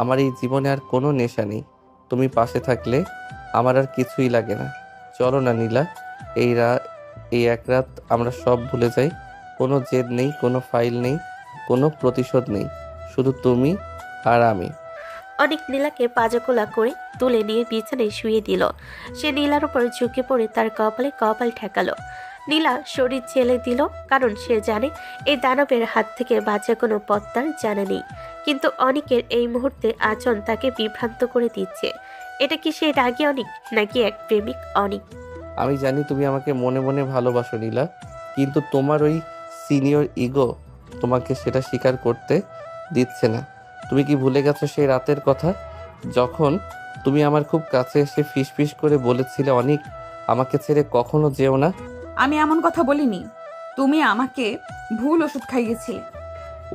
আমার এই জীবনে আর কোনো নেশা নেই। তুমি পাশে থাকলে আমার আর কিছুই লাগে না। চলো না নীলা, এই এক রাত আমরা সব ভুলে যাই। কোনো জেদ নেই, কোনো ফাইল নেই, কোনো প্রতিশোধ নেই, শুধু তুমি আর আমি। অনেক নীলাকে পাজাকোলা করে তুলে নিয়ে বিছানায় শুয়ে দিল। সে নীলার উপর ঝুঁকে পড়ে তার কপালে কপাল ঠেকালো। নীলা শরীর ছেড়ে দিল, কারণ সে জানে এই দানবের হাত থেকে বাঁচার কোনো পথ তার জানা নেই। কিন্তু অনিকের এই মুহূর্তে আচরণ তাকে বিভ্রান্ত করে দিচ্ছে। এটা কি সে রাগী অনিক, নাকি এক প্রেমিক অনিক? আমি জানি তুমি আমাকে মনে মনে ভালোবাসো নীলা, কিন্তু তোমার ওই সিনিয়র ইগো তোমাকে সেটা স্বীকার করতে দিচ্ছে না। তুমি কি ভুলে গেছো সেই রাতের কথা, যখন তুমি আমার খুব কাছে এসে ফিসফিস করে বলেছিলে অনিক আমাকে ছেড়ে কখনো যেও না? আমি এমন কথা বলিনি, তুমি আমাকে ভুল ওষুধ খাইয়েছিলে।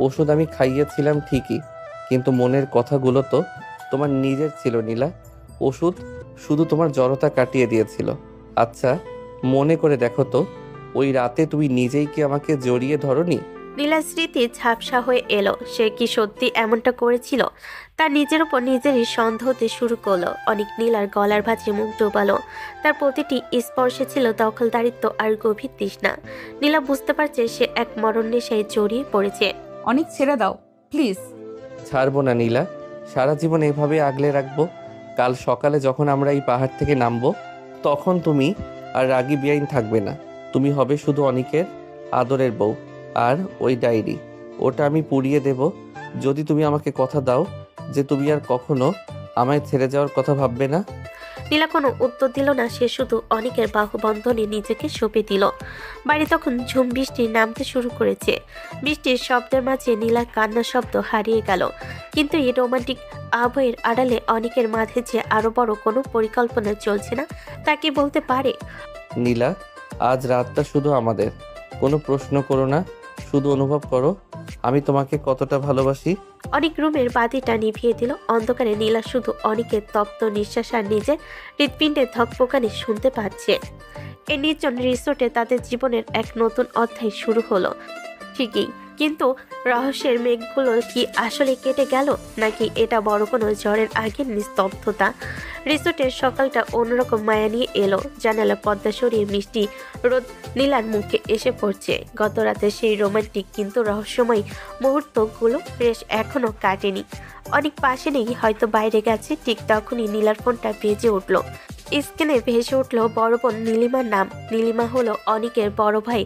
ওষুধ আমি খাইয়েছিলাম ঠিকই, কিন্তু মনের কথাগুলো তো তোমার নিজের ছিল নীলা। ওষুধ শুধু তোমার জড়তা কাটিয়ে দিয়েছিল। আচ্ছা মনে করে দেখো তো, ওই রাতে তুমি নিজেই কি আমাকে জড়িয়ে ধরনি? নীলার স্মৃতি ঝাপসা হয়ে এলো। সে কি সত্যি এমনটা করেছিল? তার নিজের উপর নিজেরই সন্দেহ হতে শুরু করলো। অনেক নীলার গলার ভাঁজে মুখ ডোবালো। তার প্রতিটি স্পর্শে ছিল দখলদারিত্ব আর গভীর তৃষ্ণা। নীলা বুঝতে পারছে সে এক মরণ নেশায় জড়িয়ে পড়েছে। অনেক ছেড়ে দাও প্লিজ। ছাড়বো না নীলা, সারা জীবন এভাবে আগলে রাখবো। কাল সকালে যখন আমরা এই পাহাড় থেকে নামবো, তখন তুমি আর রাগী বেআইন থাকবে না। তুমি হবে শুধু অনিকের আদরের বউ। আর ওই ডায়েরি, ওটা আমি পুড়িয়ে দেব যদি তুমি আমাকে কথা দাও যে তুমি আর কখনো আমায় ছেড়ে যাওয়ার কথা ভাববে না। নীলা কোনো উত্তর দিল না। সে শুধু অনেকের বাহুবন্ধনে নিজেকে সঁপে দিল। বাড়ি তখন ঝুম বৃষ্টি নামতে শুরু করেছে। বৃষ্টির শব্দের মাঝে নীলার কান্নার শব্দ হারিয়ে গেল। কিন্তু এই রোমান্টিক আবহের আড়ালে অনেকের মাঝে যে আরো বড় কোনো পরিকল্পনা চলছে না, তা কি বলতে পারে? নীলা, আজ রাতটা শুধু আমাদের। কোনো প্রশ্ন করো না, শুধু অনুভব করো আমি তোমাকে কতটা ভালোবাসি। অনেক রুমের বাতিটা নিভিয়ে দিল। অন্ধকারে নীলা শুধু অনেকের তপ্ত নিঃশ্বাস আর নিজের হৃৎপিণ্ডের ধকপকানি শুনতে পাচ্ছে। এই নির্জন রিসোর্টে তাদের জীবনের এক নতুন অধ্যায় শুরু হলো ঠিকই, কিন্তু রহস্যের মেঘগুলো কি আসলে কেটে গেল, নাকি এটা বড় কোনো ঝড়ের আগের নিস্তব্ধতা? রিসোর্টের সকালটা অন্যরকম মায়া নিয়ে এলো। জানালা পর্দা সরিয়ে মিষ্টি রোদ নীলার মুখে এসে পড়ছে। গত রাতে সেই রোমান্টিক কিন্তু রহস্যময় মুহূর্তগুলো রেশ এখনো কাটেনি। অনেক পাশে নেই, হয়তো বাইরে গেছে। ঠিক তখনই নীলার ফোনটা বেজে উঠল। স্ক্রিনে ভেসে উঠল বড় বোন নীলিমার নাম। নীলিমা হলো অনিকের বড় ভাই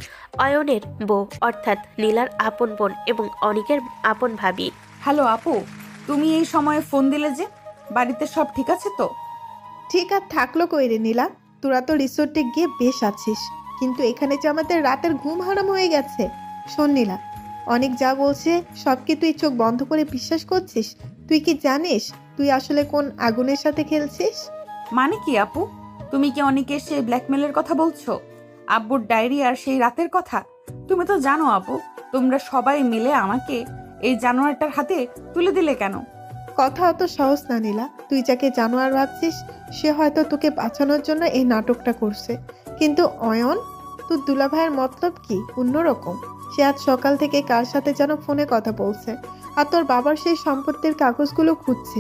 অয়নের বউ, অর্থাৎ নীলার আপন বোন এবং অনিকের আপন ভাবি। হ্যালো আপু, তুমি এই সময়ে ফোন দিলে যে? বাড়িতে সব ঠিক আছে তো? ঠিক আর থাকলো কই রে নীলা, তোরা তো রিসোর্টে গিয়ে বেশ আছিস, কিন্তু এখানে যে আমাদের রাতের ঘুম হারাম হয়ে গেছে। শোন নীলা, অনেক যা বলছে সব কি তুই চোখ বন্ধ করে বিশ্বাস করছিস? তুই কি জানিস তুই আসলে কোন আগুনের সাথে খেলছিস? মানে কি আপু, তুমি কি অনেকের সেই ব্ল্যাকমেলের কথা বলছো? আব্বুর ডায়েরি আর সেই রাতের কথা? তুমি তো জানো আপু, তোমরা সবাই মিলে আমাকে এই জানোয়ারটার হাতে তুলে দিলে কেন? কথা অত সহজ না নীলা। তুই যাকে জানোয়ার ভাবছিস সে হয়তো তোকে বাঁচানোর জন্য এই নাটকটা করছে, কিন্তু অয়ন, তোর দুলাভাইয়ের মতলব কি অন্যরকম। সে আজ সকাল থেকে কার সাথে যেন ফোনে কথা বলছে, আর তোর বাবার সেই সম্পত্তির কাগজগুলো খুঁজছে।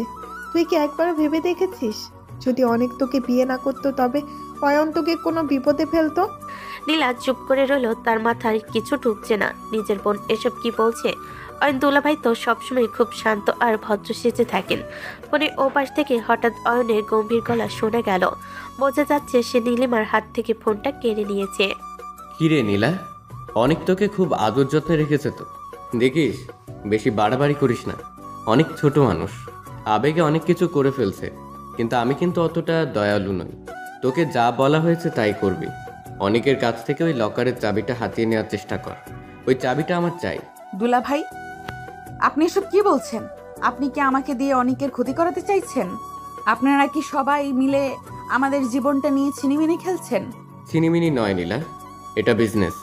তুই কি একবারও ভেবে দেখেছিস যদি অনেক তোকে বিয়ে না করতো, তবে অয়ন তোকে কোনো বিপদে ফেলতো? নীলা চুপ করে রইল। তার মাথায় কিছু ঢুকছে না। নিজের বোন এসব কি বলছে? অয়ন দুলাভাই তো সবসময় খুব শান্ত আর ভদ্র সেজে থাকেন। ফোনে ওপাশ থেকে হঠাৎ অয়নের গম্ভীর গলা শোনা গেল। বোঝা যাচ্ছে সে নীলিমার হাত থেকে ফোনটা কেড়ে নিয়েছে। কিরে নীলা, অনেক তোকে খুব আদর যত্নে রেখেছে তো। দেখিস, বেশি বাড়াবাড়ি করিস না। অনেক ছোট মানুষ, আবেগে অনেক কিছু করে ফেলছে, কিন্তু আমি কিন্তু অতটা দয়ালু নই। তোকে যা বলা হয়েছে তাই করবি। অনেকের কাছ থেকে ওই লকারের চাবিটা হাতিয়ে নেওয়ার চেষ্টা কর। ওই চাবিটা আমার চাই। দুলা ভাই, আপনি এসব কি বলছেন? আপনি কি আমাকে দিয়ে অনেকের ক্ষতি করাতে চাইছেন? আপনারা কি সবাই মিলে আমাদের জীবনটা নিয়ে ছিনিমিনি খেলছেন? ছিনিমিনি নয় নীলা, এটা বিজনেস।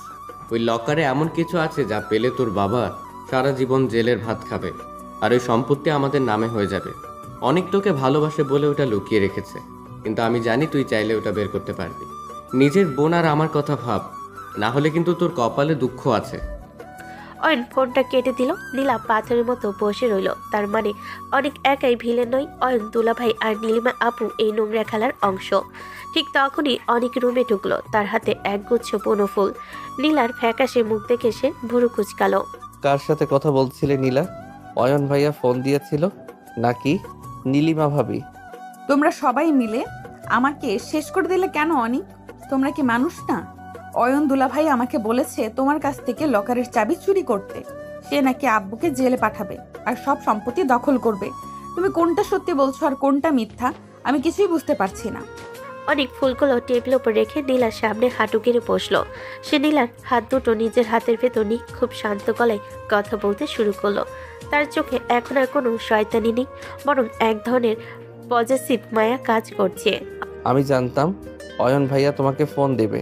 ওই লকারে এমন কিছু আছে যা পেলে তোর বাবা সারা জীবন জেলের ভাত খাবে, আর ওই সম্পত্তি আমাদের নামে হয়ে যাবে। অনেক তোকে ভালোবাসে বলে ওটা লুকিয়ে রেখেছে, কিন্তু আমি জানি তুই চাইলে ওটা বের করতে পারবি। নিজের বোন আর আমার কথা ভাব, না হলে কিন্তু তোর কপালে দুঃখ আছে। অয়ন ফোনটা কেটে দিল। নীলা পাথরের মতো বসে রইল। তার মানে অনেক একাই ভিলেন নয়। অয়ন দুলাভাই আর নীলিমা আপু এই নোংরা খেলার অংশ। ঠিক তখনই অনেক রুমে ঢুকলো। তার হাতে একগুচ্ছ বনফুল। নীলার ফ্যাকাশে মুখ দেখে সে ভুরু কুচকালো। কার সাথে কথা বলছিলে নীলা? অয়ন ভাইয়া ফোন দিয়েছিল নাকি নীলিমা ভাবি? তোমরা সবাই মিলে আমাকে শেষ করে দিলে কেন অনিক? তোমরা কি মানুষ না? অয়ন দুলাভাই আমাকে বলেছে তোমার কাছ থেকে লকারের চাবি চুরি করতে। সে নাকি আব্বুকে জেলে পাঠাবে আর সব সম্পত্তি দখল করবে। তুমি কোনটা সত্যি বলছো আর কোনটা মিথ্যা আমি কিছুই বুঝতে পারছি না। অনেক ফুলগুলো টেবিল উপর রেখে নীলার সামনে হাঁটু গেড়ে বসলো। সে নীলার হাত দুটো নিজের হাতের ভেতর নিয়ে খুব শান্ত গলায় কথা বলতে শুরু করলো। তার চোখে এখন আর কোনো শয়তানি নেই, বরং এক ধরনের পজেসিভ মায়া কাজ করছে। আমি জানতাম অয়ন ভাইয়া তোমাকে ফোন দেবে।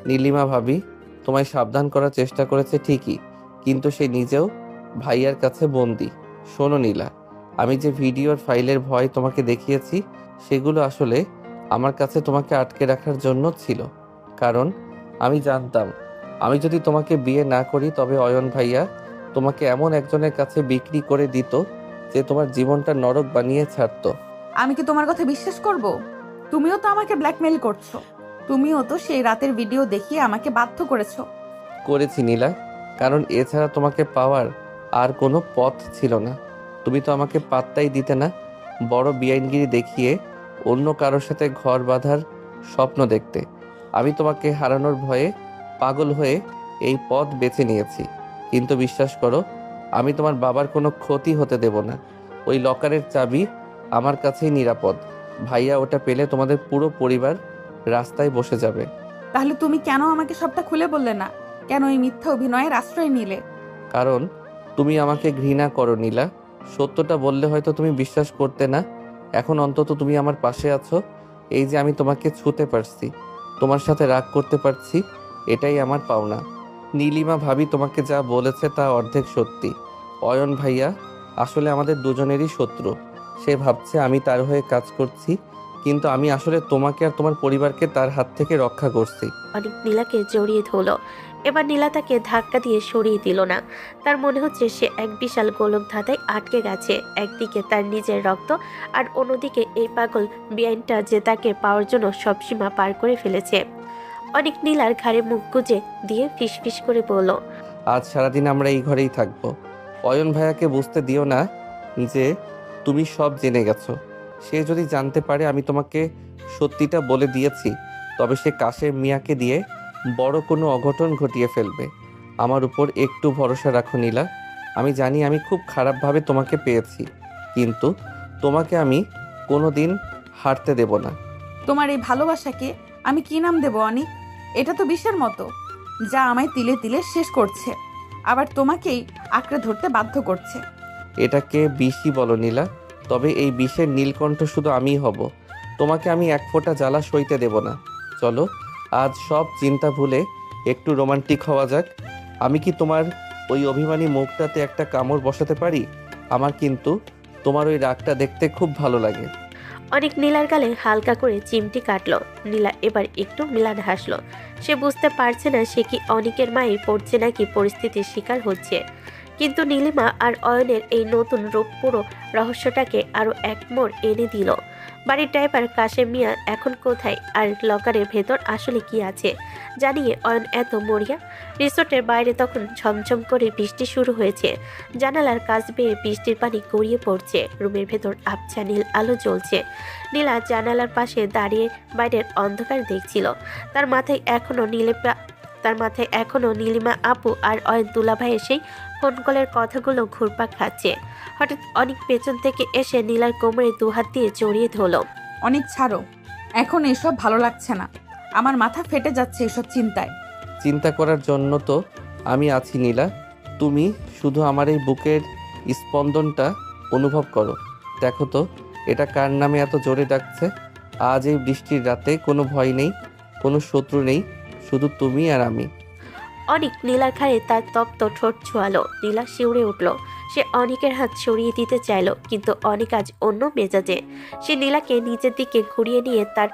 নীলিমা ভাবি তোমায় সাবধান করার চেষ্টা করেছে ঠিকই, কিন্তু সে নিজেও ভাইয়ার কাছে বন্দি। শোনো নীলা, আমি যে ভিডিওর ফাইলের ভয় তোমাকে দেখিয়েছি সেগুলো আসলে আমার কাছে তোমাকে আটকে রাখার জন্য ছিল। কারণ আমি জানতাম আমি যদি তোমাকে বিয়ে না করি তবে অয়ন ভাইয়া তোমাকে এমন একজনের কাছে বিক্রি করে দিত যে তোমার জীবনটা নরক বানিয়ে ছাড়তো। আমি কি তোমার কথা বিশ্বাস করব? তুমিও তো আমাকে ব্ল্যাকমেল করছো। তুমিও তো সেই রাতের ভিডিও দেখিয়ে আমাকে বাধ্য করেছো। করেছি নীলা, কারণ এছাড়া তোমাকে পাওয়ার আর কোনো পথ ছিল না। তুমি তো আমাকে পাত্তাই দিতে না, বড় বেআইনগিরি দেখিয়ে অন্য কারোর সাথে ঘর বাঁধার স্বপ্ন দেখতে। আমি তোমাকে হারানোর ভয়ে পাগল হয়ে এই পথ বেছে নিয়েছি। কিন্তু বিশ্বাস করো, আমি তোমার বাবার কোনো ক্ষতি হতে দেব না। ওই লকারের চাবি আমার কাছেই নিরাপদ। ভাইয়া ওটা পেলে তোমাদের পুরো পরিবার রাস্তায় বসে যাবে। তাহলে তুমি কেন আমাকে সবটা খুলে বললে না? কেন এই মিথ্যা অভিনয়ের আশ্রয় নিলে? কারণ তুমি আমাকে ঘৃণা করো নীলা। সত্যটা বললে হয়তো তুমি বিশ্বাস করতে না। এখন অন্তত তুমি আমার পাশে আছো। এই যে আমি তোমাকে ছুতে পারছি, তোমার সাথে রাগ করতে পারছি, এটাই আমার পাওনা। নীলিমা ভাবি তোমাকে যা বলেছে তা অর্ধেক সত্যি। অয়ন ভাইয়া আসলে আমাদের দুজনেরই শত্রু। সে ভাবছে আমি তার হয়ে কাজ করছি, কিন্তু আমি আসলে তোমাকে আর তোমার পরিবারকে তার হাত থেকে রক্ষা করছি। অনেক নীলাকে জড়িয়ে ধরল। এবার নীলা তাকে ধাক্কা দিয়ে সরিয়ে দিল না। তার মনে হচ্ছে সে এক বিশাল গোলক ধাঁধায় আটকে গেছে। একদিকে তার নিজের রক্ত, আর অন্যদিকে এই পাগল বেআইনটা যে তাকে পাওয়ার জন্য সব সীমা পার করে ফেলেছে। অনেক নীলার ঘাড়ে মুখ গুজে দিয়ে ফিসফিস করে বলল, আজ সারাদিন আমরা এই ঘরেই থাকবো। অয়ন ভাইয়াকে বুঝতে দিও না যে তুমি সব জেনে গেছো। সে যদি জানতে পারে আমি তোমাকে সত্যিটা বলে দিয়েছি, তবে সে কাশেম মিয়াকে দিয়ে বড় কোনো অঘটন ঘটিয়ে ফেলবে। আমার উপর একটু ভরসা রাখো নীলা। আমি জানি আমি খুব খারাপভাবে তোমাকে পেয়েছি, কিন্তু তোমাকে আমি কোনো দিন হারতে দেব না। তোমার এই ভালোবাসাকে আমি কি নাম দেব অনিক? এটা তো বিষের মতো, যা আমায় তিলে তিলে শেষ করছে, আবার তোমাকেই আঁকড়ে ধরতে বাধ্য করছে। এটাকে বিষই বলো নীলা, তবে এই বিষের নীলকণ্ঠ শুধু আমিই হব। তোমাকে আমি এক ফোঁটা জ্বালা সইতে দেব না। চলো আজ সব চিন্তা ভুলে একটু রোমান্টিক হওয়া যাক। আমি কি তোমার ওই অভিমানী মুখটাতে একটা কামড় বসাতে পারি? আমার কিন্তু তোমার ওই রাগটা দেখতে খুব ভালো লাগে। অনেক নীলার গালে হালকা করে চিমটি কাটলো। নীলা এবার একটু ম্লান হাসলো। সে বুঝতে পারছে না সে কি অনিকের মায়ে পড়ছে নাকি পরিস্থিতির শিকার হচ্ছে। কিন্তু নীলিমা আর অয়নের এই নতুন রূপ পুরো রহস্যটাকে আরো এক মোড় এনে দিল। বাড়ির ড্রাইভার কাশেম মিয়া এখন কোথায়, আর লকারের ভেতর আসলে কি আছে জানিয়ে অয়ন এত মরিয়া। রিসোর্টের বাইরে তখন ঝমঝম করে বৃষ্টি শুরু হয়েছে। জানালার কাছ বেয়ে বৃষ্টির পানি গড়িয়ে পড়ছে। রুমের ভেতর আবছা নীল আলো জ্বলছে। নীলা জানালার পাশে দাঁড়িয়ে বাইরের অন্ধকার দেখছিল। তার মাথায় এখনো নীলিমা আপু আর অয়ন দুলাভাইয়ের সেই ফোন কলের কথাগুলো ঘুরপাক খাচ্ছে। হঠাৎ অনেক পেছন থেকে এসে নীলার কোমরে দুহাত দিয়ে জড়িয়ে ধরল। অনেক ছাড়ো, এখন এসব ভালো লাগছে না। আমার মাথা ফেটে যাচ্ছে এসব চিন্তায়। চিন্তা করার জন্য তো আমি আছি নীলা। তুমি শুধু আমার এই বুকের স্পন্দনটা অনুভব করো। দেখো তো এটা কার নামে এত জোরে ডাকছে। আজ এই বৃষ্টির রাতে কোনো ভয় নেই, কোনো শত্রু নেই, শুধু তুমি আর আমি। অনেক নীলার ঘাড়ে তার তপ্ত ঠোঁট ছোঁয়ালো। নীলা শিউরে উঠল। সে অনিকের হাত সরিয়ে দিতে চাইল, কিন্তু অনিক আজ অন্য মেজাজে। সে নীলাকে নিজের দিকে ঘুরিয়ে নিয়ে তার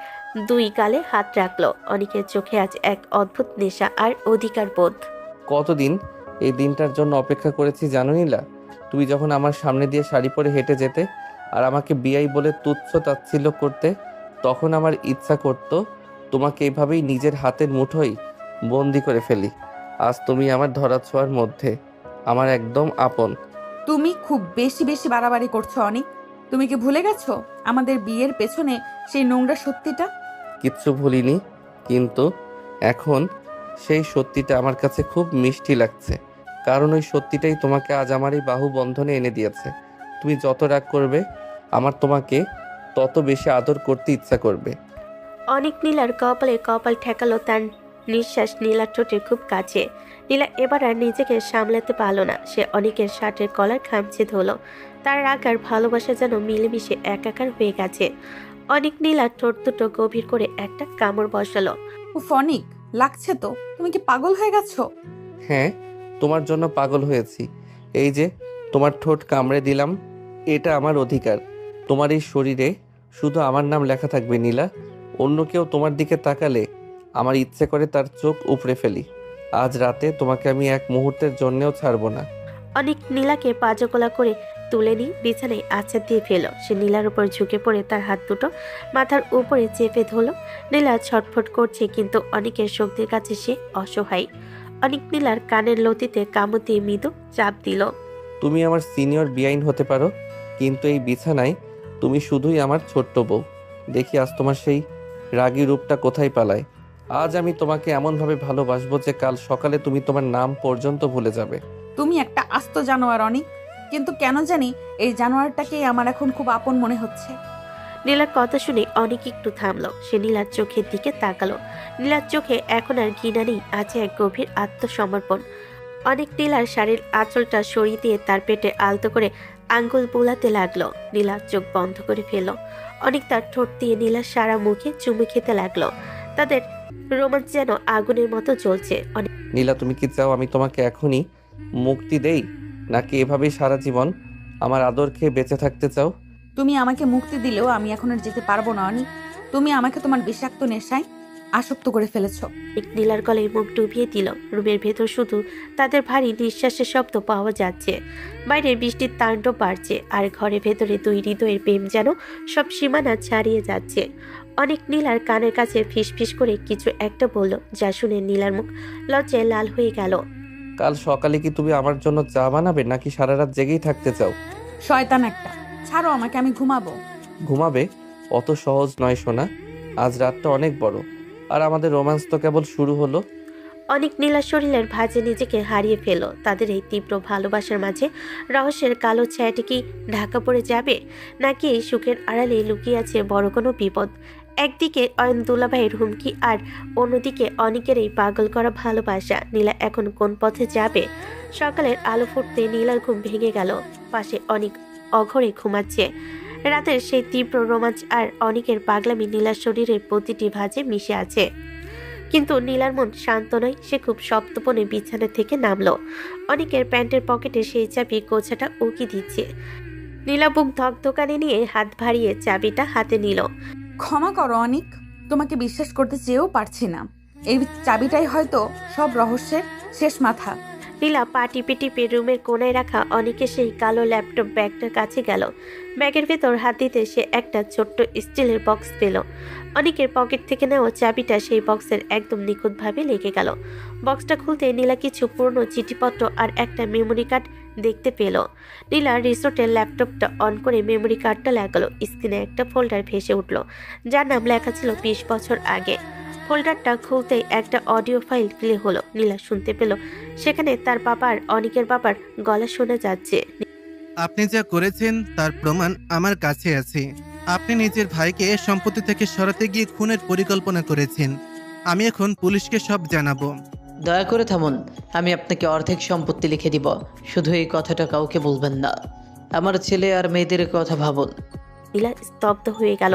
দুই গালে হাত রাখলো। অনিকের চোখে আজ এক অদ্ভুত নেশা আর অধিকার বোধ। কতদিন এই দিনটার জন্য অপেক্ষা করেছি জানো নীলা? তুমি যখন আমার সামনে দিয়ে শাড়ি পরে হেঁটে যেতে আর আমাকে বিয়াই বলে তুচ্ছ তাচ্ছিল্য করতে, তখন আমার ইচ্ছা করতো তোমাকে এইভাবেই নিজের হাতের মুঠোয় বন্দি করে ফেলি। আজ তুমি আমার ধরাছোঁয়ার মধ্যে, আমার একদম আপন। তুমি খুব বেশি বেশি বাড়াবাড়ি করছো অনিক। তুমি কি ভুলে গেছো আমাদের বিয়ের পেছনে সেই নোংরা সত্যিটা? কিচ্ছু ভুলিনি, কিন্তু এখন সেই সত্যিটা আমার কাছে খুব মিষ্টি লাগছে, কারণ ওই সত্যিটাই তোমাকে আজ আমার এই বাহু বন্ধনে এনে দিয়েছে। তুমি যত রাগ করবে আমার তোমাকে তত বেশি আদর করতে ইচ্ছা করবে। অনেক নীলার কপালে কপাল ঠেকালো, তার নিঃশ্বাস নীলার ঠোঁটের খুব কাছে। নীলা এবার আর নিজেকে সামলাতে পারল না, সে অনেকের শার্টের কলার খামচে ধরল। তার রাগ আর ভালোবাসা যেন মিলেমিশে একাকার হয়ে গেছে। অনেক নীলার ঠোঁট দুটো গভীর করে একটা কামড় বসালো। উফ অনিক, লাগছে তো। তুমি কি পাগল হয়ে গেছো? হ্যাঁ, তোমার জন্য পাগল হয়েছি। এই যে তোমার ঠোঁট কামড়ে দিলাম, এটা আমার অধিকার। তোমার এই শরীরে শুধু আমার নাম লেখা থাকবে নীলা। অন্য কেউ তোমার দিকে তাকালে আমার ইচ্ছে করে তার চোখ উপড়ে ফেলি। আজ রাতে তোমাকে আমি এক মুহূর্তের জন্যেও ছাড়বো না। অনেক নীলাকে পাজকোলা করে তুলে নিয়ে বিছানায় আছাড় দিয়ে ফেলো। সে নীলার উপর ঝুঁকে পড়ে তার হাত দুটো মাথার উপরে চেপে ধরলো। নীলা ছটফট করছে, কিন্তু অনেকের শক্তির কাছে সে অসহায়। অনেক নীলার কানের লতিতে কামড় দিয়ে মৃদু চাপ দিল। তুমি আমার সিনিয়র বেআইন হতে পারো, কিন্তু এই বিছানায় তুমি শুধুই আমার ছোট্ট বউ। দেখি আজ তোমার সেই রাগী রূপটা কোথায় পালায়। আজ আমি তোমাকে এমনভাবে ভালোবাসবো যে কাল সকালে তুমি তোমার নাম পর্যন্ত ভুলে যাবে। তুমি একটা আস্ত জানোয়ার অনিক, কিন্তু কেন জানি এই জানোয়ারটাকেই আমার এখন খুব আপন মনে হচ্ছে। নীলার কথা শুনে অনেক একটু থামলো। সে নীলার চোখের দিকে তাকালো। নীলার চোখে এখন আর ঘৃণা নেই, আছে এক গভীর আত্মসমর্পণ। অনেক নীলার শাড়ির আঁচলটা সরিয়ে দিয়ে তার পেটে আলতো করে আঙ্গুল বোলাতে লাগলো। নীলা চোখ বন্ধ করে ফেলল। অনেক তার ঠোঁট দিয়ে নীলার সারা মুখে চুমু খেতে লাগলো। তাদের রোমাঞ্চ যেন আগুনের মতো জ্বলছে। নীলা, তুমি কি চাও আমি তোমাকে এখনই মুক্তি দেই, নাকি এভাবেই সারা জীবন আমার আদর খেয়ে বেঁচে থাকতে চাও? তুমি আমাকে মুক্তি দিলেও আমি এখন আর যেতে পারবো না অনিক। তুমি আমাকে তোমার বিষাক্ত নেশায় আসক্ত করে ফেলেছো। নীলার গলায় মুখ ডুবিয়ে দিল। রুমের ভেতর শুধু তাদের ভারী নিঃশ্বাসের শব্দ পাওয়া যাচ্ছে। বাইরে বৃষ্টির তাণ্ডব বাড়ছে, আর ঘরের ভেতরে দুই হৃদয়ের প্রেম যেন সব সীমানা ছাড়িয়ে যাচ্ছে। অনেক নীলার কানের কাছে ফিসফিস করে কিছু একটা বলল, যা শুনে নীলার মুখ লজ্জায় লাল হয়ে গেল। কাল সকালে কি তুমি আমার জন্য চা বানাবে, নাকি সারা রাত জেগেই থাকতে চাও? শয়তান একটা, ছাড়ো আমাকে, আমি ঘুমাবো। ঘুমাবে? অত সহজ নয় সোনা। আজ রাতটা অনেক বড়, আর আমাদের রোম্যান্স তো কেবল শুরু হলো। অনেক নীলা শরীরের ভাঁজে নিজেকে হারিয়ে ফেল। তাদের এই তীব্র ভালোবাসার মাঝে রহস্যের কালো ছায়াটি কি ঢাকা পড়ে যাবে, নাকি এই সুখের আড়ালে লুকিয়ে আছে বড় কোনো বিপদ? একদিকে অয়ন দুলাভাইয়ের হুমকি, আর অন্যদিকে অনেকের এই পাগল করা ভালোবাসা। নীলা এখন কোন পথে যাবে? সকালের আলো ফুটতে নীলার ঘুম ভেঙে গেল। পাশে অনেক অঘরে ঘুমাচ্ছে। রাতের সেই তীব্র রোমাঞ্চ আর অনেকের পাগলামি নীলার শরীরের প্রতিটি ভাঁজে মিশে আছে। কিন্তু নীলার মন শান্ত নয়। সে খুব সপ্তপনে বিছানা থেকে নামলো। অনেকের প্যান্টের পকেটে সেই চাবি গোছাটা উকি দিচ্ছে। নীলা বুক ধকধকানি নিয়ে হাত ভারিয়ে চাবিটা হাতে নিল। ক্ষমা করো অনিক, তোমাকে বিশ্বাস করতে চেয়েও পারছি না। এই চাবিটাই হয়তো সব রহস্যের শেষ মাথা। নীলা পা টিপে টিপে রুমের কোনায় রাখা অনেকের সেই কালো ল্যাপটপ ব্যাগটার কাছে গেল। ব্যাগের ভেতর হাত দিতে সে একটা ছোট্ট স্টিলের বক্স পেল। অনেকের পকেট থেকে নেওয়া চাবিটা সেই বক্সের একদম নিখুঁতভাবে লেগে গেল। বক্সটা খুলতে নীলা কিছু পুরনো চিঠিপত্র আর একটা মেমোরি কার্ড দেখতে পেল। নীলা রিসোর্টের ল্যাপটপটা অন করে মেমোরি কার্ডটা লাগালো। স্ক্রিনে একটা ফোল্ডার ভেসে উঠল, যার নাম লেখা ছিল 20 বছর আগে। ফোল্ডারটা খুলতেই একটা অডিও ফাইল প্লে হলো। নীলা শুনতে পেল সেখানে তার বাবার, অনেকের বাবার গলা শোনা যাচ্ছে। আপনি যা করেছেন তার প্রমাণ আমার কাছে আছে। আপনি নিজের ভাইকে সম্পত্তি থেকে সরাতে গিয়ে খুনের পরিকল্পনা করেছেন। আমি এখন পুলিশকে সব জানাবো। দয়া করে থামুন, আমি আপনাকে অর্ধেক সম্পত্তি লিখে দিব। শুধু এই কথাটা কাউকে বলবেন না। আমার ছেলে আর মেয়েদের কথা ভাবুন। নীলা স্তব্ধ হয়ে গেল।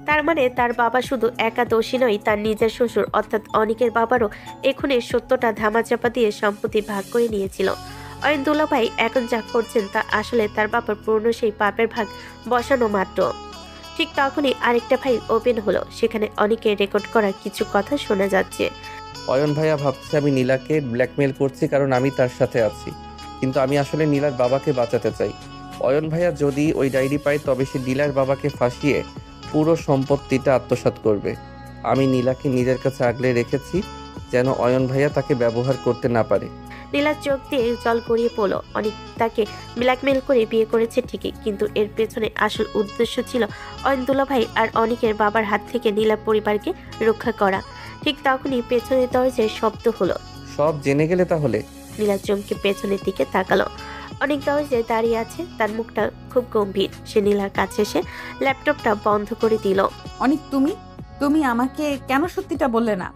তার মানে তার বাবা শুধু একা দোষী নয়, তার নিজের শ্বশুর অর্থাৎ অনিকের বাবারও এখনের সত্যটা ধামাচাপা দিয়ে সম্পত্তি ভাগ করে নিয়েছিল। অয়ন দুলাভাই এখন যা করছেন তা আসলে তার বাবার পুরনো সেই পাপের ভাগ বসানো মাত্র। ঠিক তখনই আরেকটা ফাইল ওপেন হলো। সেখানে অনেকের রেকর্ড করা কিছু কথা শোনা যাচ্ছে। অয়ন ভাইয়া ভাবছে আমি নীলাকে ব্ল্যাকমেল করছি কারণ আমি তার সাথে আছি, কিন্তু আমি আসলে নীলার বাবাকে বাঁচাতে চাই। অয়ন ভাইয়া যদি ওই ডায়েরি পায় তবে সে নীলার বাবাকে ফাঁসিয়ে পুরো সম্পত্তিটা আত্মসাৎ করবে। আমি নীলাকে নিজের কাছে আগলে রেখেছি যেন অয়ন ভাইয়া তাকে ব্যবহার করতে না পারে। নীলার চোখ দিয়ে জল গড়িয়ে পড়ল। অনেক তাকে ব্ল্যাকমেল করে বিয়ে করেছে ঠিকই, কিন্তু এর পেছনে আসল উদ্দেশ্য ছিল অয়ন দুলাভাই আর অনেকের বাবার হাত থেকে নীলা পরিবারকে রক্ষা করা। ঠিক তখনই পেছনের দরজায় শব্দ হলো। সব জেনে গেলে তাহলে? নীলা চমকে পেছনের দিকে তাকালো। অনেক দরজায় দাঁড়িয়ে আছে, তার মুখটা খুব গম্ভীর। সে নীলার কাছে এসে ল্যাপটপটা বন্ধ করে দিল। অনেক তুমি তুমি আমাকে কেন সত্যিটা বললে না?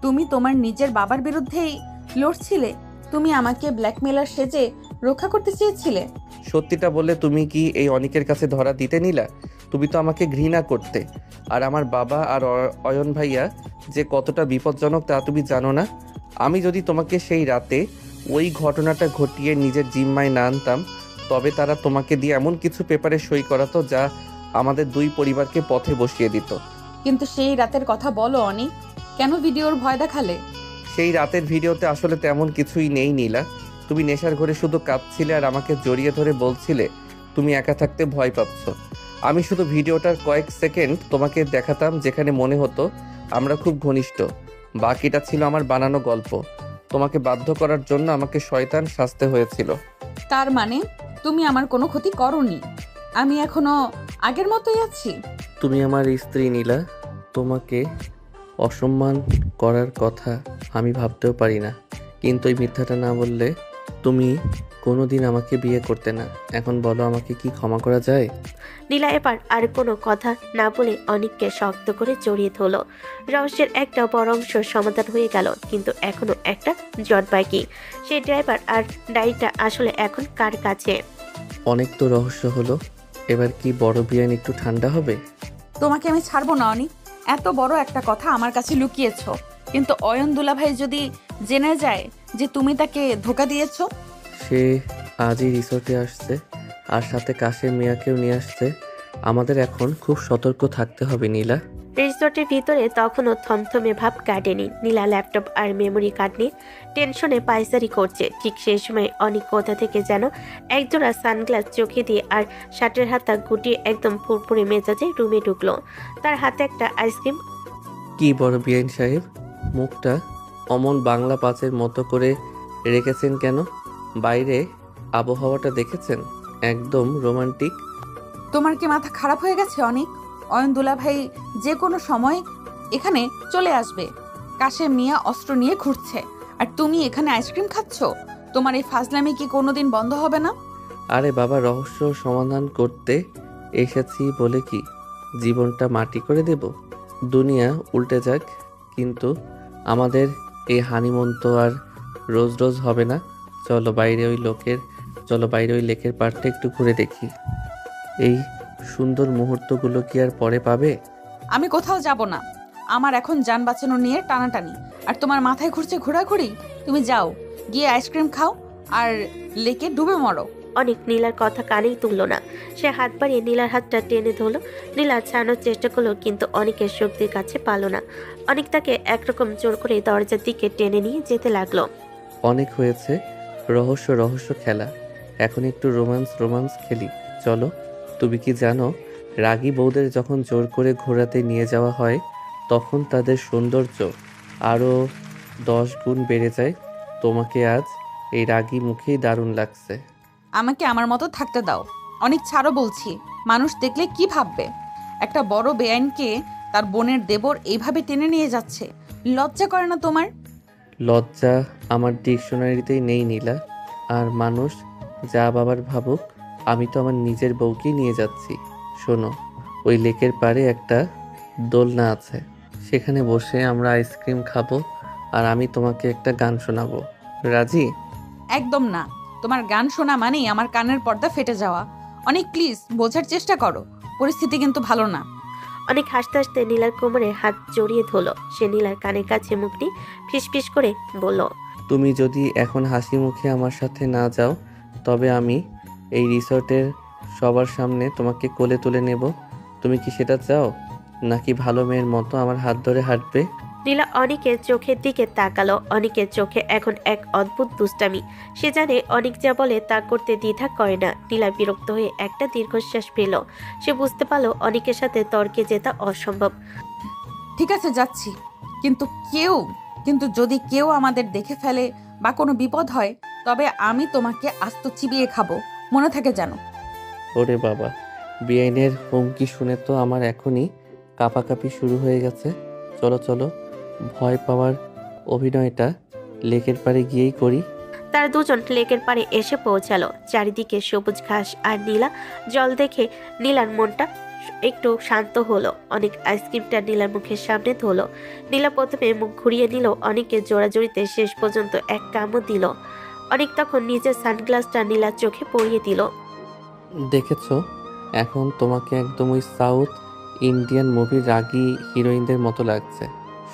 তুমি তোমার নিজের বাবার বিরুদ্ধেই লড়ছিলে। তুমি আমাকে ব্ল্যাকমেলার সেজে রক্ষা করতে চেয়েছিলে। সত্যিটা বললে তুমি কি এই অনিকের কাছে ধরা দিতে নিলা? তুমি তো আমাকে ঘৃণা করতে। আর আমার বাবা আর অয়ন ভাইয়া যে কতটা বিপজ্জনক তা তুমি জানো না? আমি যদি তোমাকে সেই রাতে ওই ঘটনাটা ঘটিয়ে নিজের জিম্মায় না আনতাম, তবে তারা তোমাকে দিয়ে এমন কিছু পেপারে সই করাতো যা আমাদের দুই পরিবারকে পথে বসিয়ে দিত। কিন্তু সেই রাতের কথা বলো অনিক, কেন ভিডিওর ভয় দেখালে? সেই রাতের ভিডিওতে আসলে তেমন কিছুই নেই নীলা। তুমি নেশার ঘরে শুধু কাঁদছিলে আর আমাকে জড়িয়ে ধরে বলছিলে তুমি একা থাকতে ভয় পাচ্ছ। আমি শুধু ভিডিওটার কয়েক সেকেন্ড তোমাকে দেখাতাম যেখানে মনে হতো আমরা খুব ঘনিষ্ঠ। বাকিটা ছিল আমার বানানো গল্প। তোমাকে বাধ্য করার জন্য আমাকে শয়তান সাজতে হয়েছিল। তার মানে তুমি আমার কোনো ক্ষতি করোনি? আমি এখনো আগের মতোই আছি? তুমি আমার স্ত্রী নীলা, তোমাকে অসম্মান করার কথা আমি ভাবতেও পারি না। কিন্তু এই মিথ্যাটা না বললে তুমি কোনোদিন আমাকে বিয়ে করতে না। এখন বলো, আমাকে কি ক্ষমা করা যায়? নীলা এবার আর কোনো কথা না বলে অনিককে শক্ত করে জড়িয়ে ধরল। রহস্যের একটা বড় অংশ সমাধান হয়ে গেল, কিন্তু এখনো একটা জট বাকি। সেই ড্রাইভার আর ডায়েরিটা আসলে এখন কার কাছে? অনেক তো রহস্য হলো, এবার কি বড় বিয়ান একটু ঠান্ডা হবে? তোমাকে আমি ছাড়বো না অনিক। এত বড় একটা কথা আমার কাছে লুকিয়েছো, কিন্তু অয়ন দুলাভাই যদি জেনে যায় যে তুমি তাকে ধোকা দিয়েছো? সে আজই রিসোর্টে আসছে আর সাথে কাশেম মিয়াকেও নিয়ে আসছে। আমাদের এখন খুব সতর্ক থাকতে হবে নীলা। রিসোর্টের ভিতরে তখনও থমথমে ভাব কাটেনি। নীলা ল্যাপটপ আর মেমোরি কার্ড নিয়ে টেনশনে পায়চারি করছে। ঠিক সেই সময় অনেক কোথা থেকে যেন একজোড়া সানগ্লাস চোখে দিয়ে আর শার্টের হাতা গুটিয়ে একদম ফুরফুরে মেজাজে রুমে ঢুকলো। তার হাতে একটা আইসক্রিম। কি বড় বিয়ান সাহেব, মুখটা অমন বাংলা পাঁচের মতো করে রেখেছেন কেন? বাইরে আবহাওয়াটা দেখেছেন? একদম রোমান্টিক। তোমার কি মাথা খারাপ হয়ে গেছে অনিক? অয়ন দুলাভাই যে কোনো সময় এখানে চলে আসবে। কাশেম মিয়া অস্ত্র নিয়ে ঘুরছে, আর তুমি এখানে আইসক্রিম খাচ্ছ। তোমার এই ফাজলামি কি কোনোদিন বন্ধ হবে না? আরে বাবা, রহস্য সমাধান করতে এসেছি বলে কি জীবনটা মাটি করে দেব? দুনিয়া উল্টে যাক, কিন্তু আমাদের এই হানিমুন তো আর রোজ রোজ হবে না। চলো বাইরে ওই লেকের পাড়টা একটু ঘুরে দেখি। এই সুন্দর মুহূর্তগুলো কি আর পরে পাবে? আমি কোথাও যাব না। আমার এখন যান বাঁচানো নিয়ে টানাটানি, আর তোমার মাথায় ঘুরছে ঘোরাঘুরি। তুমি যাও, গিয়ে আইসক্রিম খাও আর লেকে ডুবে মরো। অনেক নীলার কথা কানেই তুললো না। সে হাত বাড়িয়ে নীলার হাতটা টেনে ধরলো। নীলা ছাড়ানোর চেষ্টা করলো, কিন্তু অনেকের শক্তির কাছে পালো না। অনেক তাকে একরকম জোর করে দরজার দিকে টেনে নিয়ে যেতে লাগলো। অনেক হয়েছে রহস্য খেলা, এখন একটু রোমান্স খেলি। চলো। তুমি কি জানো, রাগী বউদের যখন জোর করে ঘোরাতে নিয়ে যাওয়া হয় তখন তাদের সৌন্দর্য আরও 10 গুণ বেড়ে যায়। তোমাকে আজ এই রাগী মুখেই দারুণ লাগছে। আমাকে আমার মতো থাকতে দাও। অনেক ছাড়ো বলছি। মানুষ দেখলে কি ভাববে? একটা বড় বেআইনকে তার বোনের দেবর এইভাবে টেনে নিয়ে যাচ্ছে। লজ্জা করে না তোমার? লজ্জা আমার ডিকশনারিতেই নেই নীলা। আর মানুষ যা বাবার ভাবুক, আমি তো আমার নিজের বউকেই নিয়ে যাচ্ছি। শোনো, ওই লেকের পাড়ে একটা দোলনা আছে, সেখানে বসে আমরা আইসক্রিম খাবো আর আমি তোমাকে একটা গান শোনাবো। রাজি? একদম না। তোমার গান শোনা মানেই আমার কানের পর্দা ফেটে যাওয়া। অনেক প্লিজ বোঝার চেষ্টা করো, পরিস্থিতি কিন্তু ভালো না। অনেক হাসতে হাসতে নীলার কোমরে হাত জড়িয়ে ধরলো। সে নীলার কানের কাছে মুখটি ফিসফিস করে বলল, তুমি যদি এখন হাসি মুখে আমার সাথে না যাও, তবে আমি এই রিসর্টের সবার সামনে তোমাকে কোলে তুলে নেব। তুমি কি সেটা চাও, নাকি ভালো মেয়ের মতো আমার হাত ধরে হাঁটবে? নীলা অনিকের চোখের দিকে তাকালো। অনিকের চোখে এখন এক অদ্ভুত দুষ্টামি। সে জানে অনিক যা বলে তা করতে দ্বিধা করে না। নীলা বিরক্ত হয়ে একটা দীর্ঘশ্বাস পেল। সে বুঝতে পারলো অনিকের সাথে তর্কে জেতা অসম্ভব। ঠিক আছে, যাচ্ছি। কিন্তু যদি কেউ আমাদের দেখে ফেলে বা কোনো বিপদ হয়, তবে আমি তোমাকে আস্ত চিবিয়ে খাবো, মনে থাকে যেন। ওরে বাবা, বেআইনের হুমকি শুনে তো আমার এখনই কাঁপাকাঁপি শুরু হয়ে গেছে। চলো, ভয় পাওয়ার অভিনয়টা লেকের পাড়ে গিয়েই করি। তারা দুজন লেকের পাড়ে এসে পৌঁছালো। চারিদিকে সবুজ ঘাস আর নীলা জল দেখে নীলার মনটা একটু শান্ত হলো। অনেক আইসক্রিমটা নীলার মুখের সামনে ধরলো। নীলা প্রথমে মুখ ঘুরিয়ে নিল, অনেককে জোড়াজোড়িতে শেষ পর্যন্ত এক কামড় দিল। অনেক তখন নিজের সানগ্লাসটা নীলার চোখে পরিয়ে দিল। দেখেছো, এখন তোমাকে একদম ওই সাউথ ইন্ডিয়ান মুভির রাগী হিরোইনদের মতো লাগছে।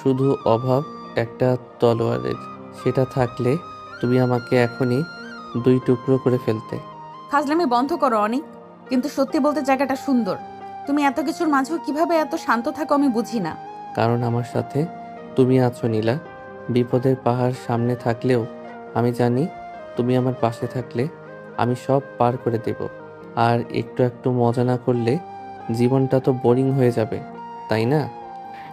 শুধু অভাব একটা তলোয়ারের, সেটা থাকলে তুমি আমাকে এখনই 2 টুকরো করে ফেলতে। ফাজলামি বন্ধ করো অনেক। কিন্তু সত্যি বলতে জায়গাটা সুন্দর। তুমি এত কিছুর মাঝেও কিভাবে এত শান্ত থাকো আমি বুঝি না। কারণ আমার সাথে তুমি আছো নীলা। বিপদের পাহাড় সামনে থাকলেও আমি জানি তুমি আমার পাশে থাকলে আমি সব পার করে দেব। আর একটু একটু মজা না করলে জীবনটা তো বোরিং হয়ে যাবে, তাই না?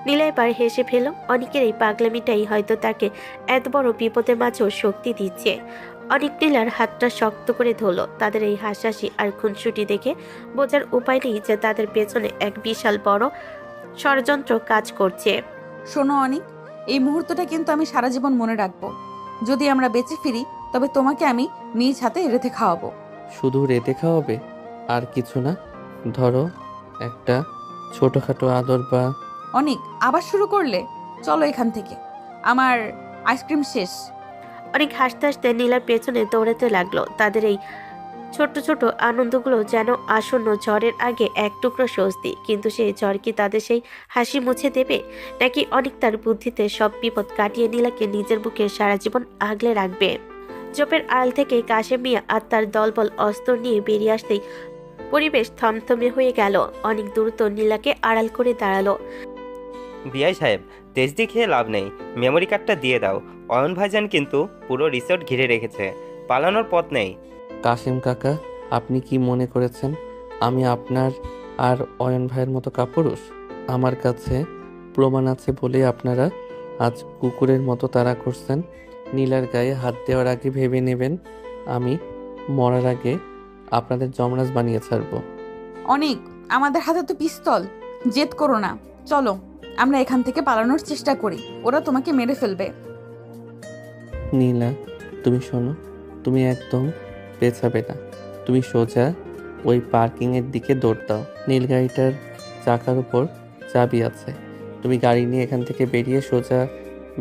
নীলা এবার হেসে ফেল। অনেকের এই পাগলামিটাই হয়তো তাকে এত বড় বিপদের মাঝেও শক্তি দিচ্ছে। অনেক নীলার হাতটা শক্ত করে ধরলো। তাদের এই হাসাহাসি আর খুনসুটি দেখে বোঝার উপায় নেই যে তাদের পেছনে এক বিশাল বড় ষড়যন্ত্র কাজ করছে। শোনো অনেক, এই মুহূর্তটা কিন্তু আমি সারা জীবন মনে রাখবো। যদি আমরা বেঁচে ফিরি তবে তোমাকে আমি নিজ হাতে রেঁধে খাওয়াবো। শুধু রেতে খাওয়াবে, আর কিছু না? ধরো একটা ছোটোখাটো আদর বা... অনেক, আবার শুরু করলে? চলো এখান থেকে, আমার আইসক্রিম শেষ। অনেক হাসতে হাসতে নীলার পেছনে দৌড়াতে লাগলো। তাদের এই ছোট ছোট আনন্দগুলো যেন আসন্ন ঝড়ের আগে এক টুকরো স্বস্তি। কিন্তু সেই ঝড় কি তাদের সেই হাসি মুছে দেবে, নাকি অনেক তার বুদ্ধিতে সব বিপদ কাটিয়ে নীলাকে নিজের বুকে সারা জীবন আগলে রাখবে? জোপের আড়াল থেকে কাশেম মিয়া আর তার দলবল অস্ত্র নিয়ে বেরিয়ে আসতেই পরিবেশ থমথমে হয়ে গেল। অনেক দ্রুত নীলাকে আড়াল করে দাঁড়ালো। বিআই সাহেব, তেজদি খেয়ে লাভ নেই, মেমোরি কার্ডটা দিয়ে দাও। অয়ন ভাইজান কিন্তু পুরো রিসোর্ট ঘিরে রেখেছে, পালানোর পথ নেই। কাশেম কাকা, আপনি কি মনে করেছেন আমি আপনার আর অয়ন ভাইয়ের মতো কাপুরুষ? আমার কাছে প্রমাণ আছে বলে আপনারা আজ কুকুরের মতো তাড়া করছেন। নীলার গায়ে হাত দেওয়ার আগে ভেবে নেবেন আমি মরার আগে আপনাদের যমরাজ বানিয়ে ছাড়বো। অনেক, আমাদের হাতে তো পিস্তল। জেদ করো না, চলো আমরা এখান থেকে পালানোর চেষ্টা করি, ওরা তোমাকে মেরে ফেলবে। নীলা, তুমি শোনো, তুমি একদম পেছাবে না। তুমি সোজা ওই পার্কিংয়ের দিকে দৌড় দাও। নীল গাড়িটার চাকার উপর চাবি আছে। তুমি গাড়ি নিয়ে এখান থেকে বেরিয়ে সোজা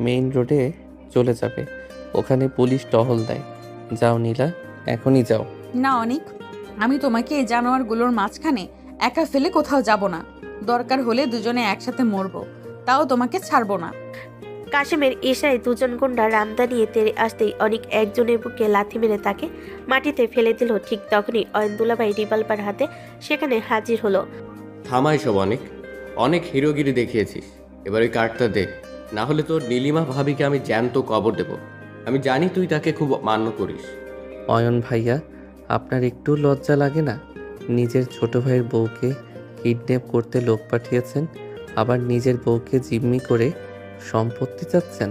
মেইন রোডে চলে যাবে। ওখানে পুলিশ টহল দেয়। যাও নীলা, এখনই যাও। না অনেক, আমি তোমাকে এই জানোয়ারগুলোর মাঝখানে একা ফেলে কোথাও যাব না। দরকার হলে দুজনে একসাথে মরবো, তাও তোমাকে ছাড়বো না। কাশেমের ইশারায় দুজন গুন্ডা রামদা নিয়ে তেড়ে আসতেই অনেক একজনের বুকে লাথি মেরে তাকে মাটিতে ফেলে দিল। ঠিক তখনই অয়ন দুলাভাই রিভলভার হাতে সেখানে হাজির হলো। থামাই সব, অনেক অনেক হিরোগিরি দেখিয়েছিস, এবার ওই কার্ডটা দে, না হলে তোর নীলিমা ভাবিকে আমি জ্যান্ত কবর দেব। আমি জানি তুই তাকে খুব মান্য করিস। অয়ন ভাইয়া, আপনার একটু লজ্জা লাগে না? নিজের ছোট ভাইয়ের বউকে কিডন্যাপ করতে লোক পাঠিয়েছেন, আবার নিজের বউকে জিম্মি করে সম্পত্তি চাচ্ছেন।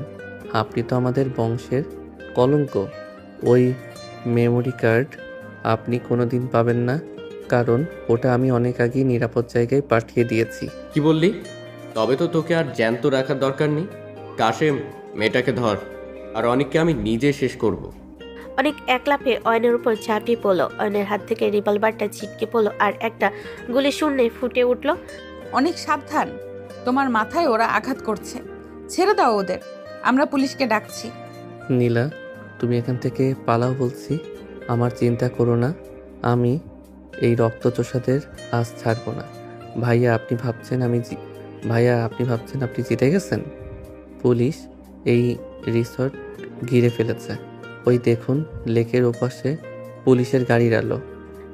আপনি তো আমাদের বংশের কলঙ্ক। ওই মেমোরি কার্ড আপনি কোনোদিন পাবেন না, কারণ ওটা আমি অনেক আগেই নিরাপদ জায়গায় পাঠিয়ে দিয়েছি। কি বললি? তবে তো তোকে আর জ্যান্ত রাখার দরকার নেই। কাশেম, মেয়েটাকে ধর, আর অনেককে আমি নিজে শেষ করব। অনেক এক লাফে অয়নের উপর ঝাঁপিয়ে পড়লো। অয়নের হাত থেকে রিভলভারটা ছিটকে পড়লো আর একটা গুলি শূন্যে ফুটে উঠলো। অনেক সাবধান, তোমার মাথায় ওরা আঘাত করছে। ছেড়ে দাও ওদের, আমরা পুলিশকে ডাকছি। নীলা, তুমি এখান থেকে পালাও বলছি। আমার চিন্তা করো না, আমি এই রক্তচোষাদের আজ ছাড়বো না। ভাইয়া আপনি ভাবছেন আপনি জিতে গেছেন? পুলিশ এই রিসর্ট ঘিরে ফেলেছে। ওই দেখুন লেকের ওপাশে পুলিশের গাড়ির আলো।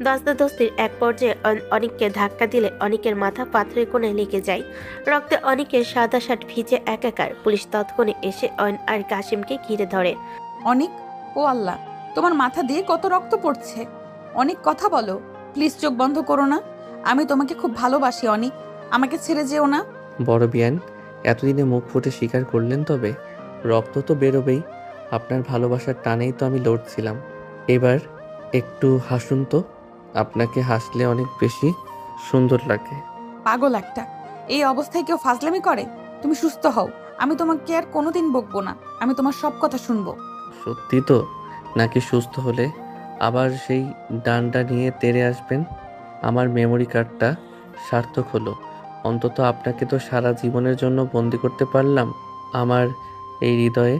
দস্তাদস্তির এক পর্যায়ে অনেককে ধাক্কা দিলে অনেকের মাথা পাথরের কোণে লেগে যায়। রক্তে অনেকের সাদা শার্ট ভিজে একাকার। পুলিশ তৎক্ষণে এসে অয়ন আর কাশিমকে ঘিরে ধরে। অনেক, ও আল্লাহ, তোমার মাথা দিয়ে কত রক্ত পড়ছে। অনেক কথা বলো, প্লিজ চোখ বন্ধ করো না। আমি তোমাকে খুব ভালোবাসি অনেক, আমাকে ছেড়ে যেও না। বড় বিয়ান, এতদিনে মুখ ফুটে স্বীকার করলেন, তবে রক্ত তো বেরোবেই। আপনার ভালোবাসার টানেই তো আমি লড়ছিলাম। এবার একটু হাসুন তো, আপনাকে হাসলে অনেক বেশি সুন্দর লাগে। পাগল একটা, এই অবস্থায় কেউ ফাজলামি করে? তুমি সুস্থ হও, আমি তোমাকে আর কোনোদিন বকবো না, আমি তোমার সব কথা শুনবো। সত্যি তো? নাকি সুস্থ হলে আবার সেই ডান্ডা নিয়ে তেড়ে আসবেন? আমার মেমোরি কার্ডটা সার্থক হলো। অন্তত আপনাকে তো সারা জীবনের জন্য বন্দি করতে পারলাম আমার এই হৃদয়ে।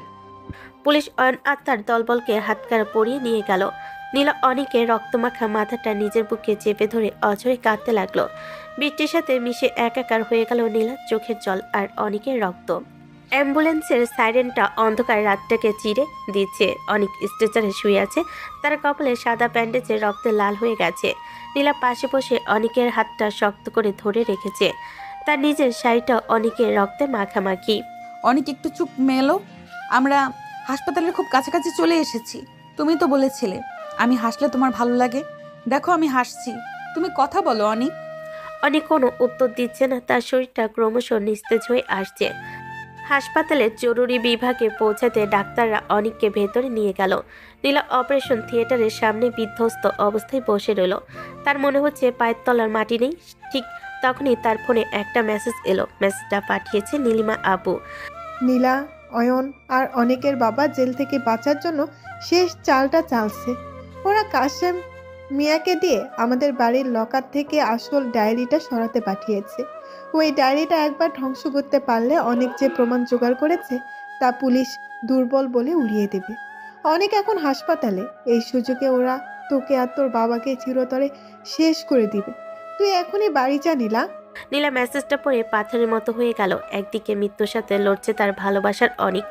পুলিশ অয়ন আত্মার দলবলকে হাতকারা পরিয়ে নিয়ে গেল। নীলা অনিকের রক্তমাখা মাথাটা নিজের বুকে চেপে ধরে অঝরে কাঁদতে লাগলো। বৃষ্টির সাথে মিশে একাকার হয়ে গেল নীলার চোখের জল আর অনিকের রক্ত। অ্যাম্বুলেন্সের সাইরেনটা অন্ধকার রাতটাকে চিরে দিচ্ছে। অনেক স্ট্রেচারে শুয়ে আছে, তার কপালে সাদা ব্যান্ডেজে রক্তে লাল হয়ে গেছে। নীলা পাশে বসে অনিকের হাতটা শক্ত করে ধরে রেখেছে। তার নিজের শাড়িটা অনিকের রক্তে মাখামাখি। অনেক একটু চুপ মেলো, আমরা হাসপাতালের খুব কাছাকাছি চলে এসেছি। তুমি তো বলেছিলে আমি হাসলে তোমার ভালো লাগে, দেখো আমি হাসছি, তুমি কথা বলো অনিক। অনেক কোনো উত্তর দিচ্ছে না, তার শরীরটা ক্রমশ নিস্তেজ হয়ে আসছে। হাসপাতালের জরুরি বিভাগে পৌঁছাতে ডাক্তাররা অনিককে ভেতরে নিয়ে গেল। নীলা অপারেশন থিয়েটারের সামনে বিধ্বস্ত অবস্থায় বসে রইল। তার মনে হচ্ছে পায়ের তলার মাটি নেই। ঠিক তখনই তার ফোনে একটা মেসেজ এলো। মেসেজটা পাঠিয়েছে নীলিমা আপু। নীলা, অয়ন আর অনেকের বাবা জেল থেকে বাঁচার জন্য শেষ চালটা চালছে। ওরা কাশেম মিয়াকে দিয়ে আমাদের বাড়ির লকার থেকে আসল ডায়েরিটা সরাতে পাঠিয়েছে। ওই ডায়েরিটা একবার ধ্বংস করতে পারলে অনেক যে প্রমাণ জোগাড় করেছে তা পুলিশ দুর্বল বলে উড়িয়ে দেবে। অনেক এখন হাসপাতালে, এই সুযোগে ওরা তোকে আর তোর বাবাকে চিরতরে শেষ করে দিবে। তুই এখনই বাড়ি যা নীলা। নীলা মেসেজটা পড়ে পাথরের মতো হয়ে গেল। একদিকে মৃত্যুর সাথে লড়ছে তার ভালোবাসার অনিক,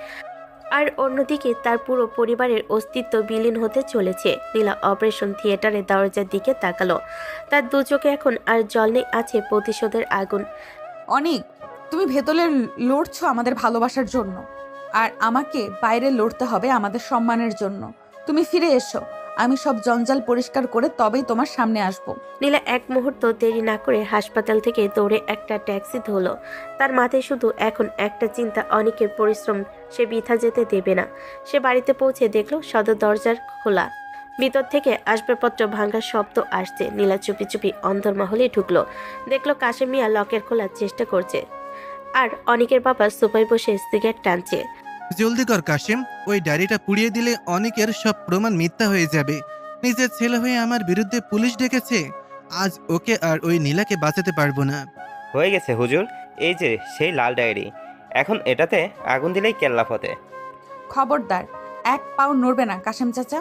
আর অন্যদিকে তার পুরো পরিবারের অস্তিত্ব বিলীন হতে চলেছে। নীলা অপারেশন থিয়েটারের দরজার দিকে তাকালো। তার দু চোখে এখন আর জল নেই, আছে প্রতিশোধের আগুন। অনিক, তুমি ভেতরে লড়ছো আমাদের ভালোবাসার জন্য, আর আমাকে বাইরে লড়তে হবে আমাদের সম্মানের জন্য। তুমি ফিরে এসো, আমি সব জঞ্জাল পরিষ্কার করে তবেই তোমার সামনে আসবো। নীলা এক মুহূর্ত দেরি না করে হাসপাতাল থেকে দৌড়ে একটা ট্যাক্সি ধরল। তার মাথায় শুধু এখন একটা চিন্তা, অনেকের পরিশ্রম সে বৃথা যেতে দেবে না। সে বাড়িতে পৌঁছে দেখলো সদর দরজার খোলা, ভিতর থেকে আসবাবপত্র ভাঙার শব্দ আসছে। নীলা চুপি চুপি অন্তর্মহলে ঢুকলো। দেখলো কাশেম মিয়া লকের খোলার চেষ্টা করছে, আর অনেকের বাবা সোফায় বসে সিগারেট টানছে। জলদি কর কাশিম, ওই ডায়েরিটা পুড়িয়ে দিলে অনেকের সব প্রমাণ মিথ্যা হয়ে যাবে। নিজের ছেলে হয়ে আমার বিরুদ্ধে পুলিশ ডেকেছে, আজ ওকে আর ওই নীলাকে বাঁচাতে পারবো না। হয়ে গেছে হুজুর, এই যে সেই লাল ডায়েরি, এখন এটাতে আগুন দিলেই কেল্লা ফতে। খবরদার, এক পাও নড়বে না কাশেম চাচা।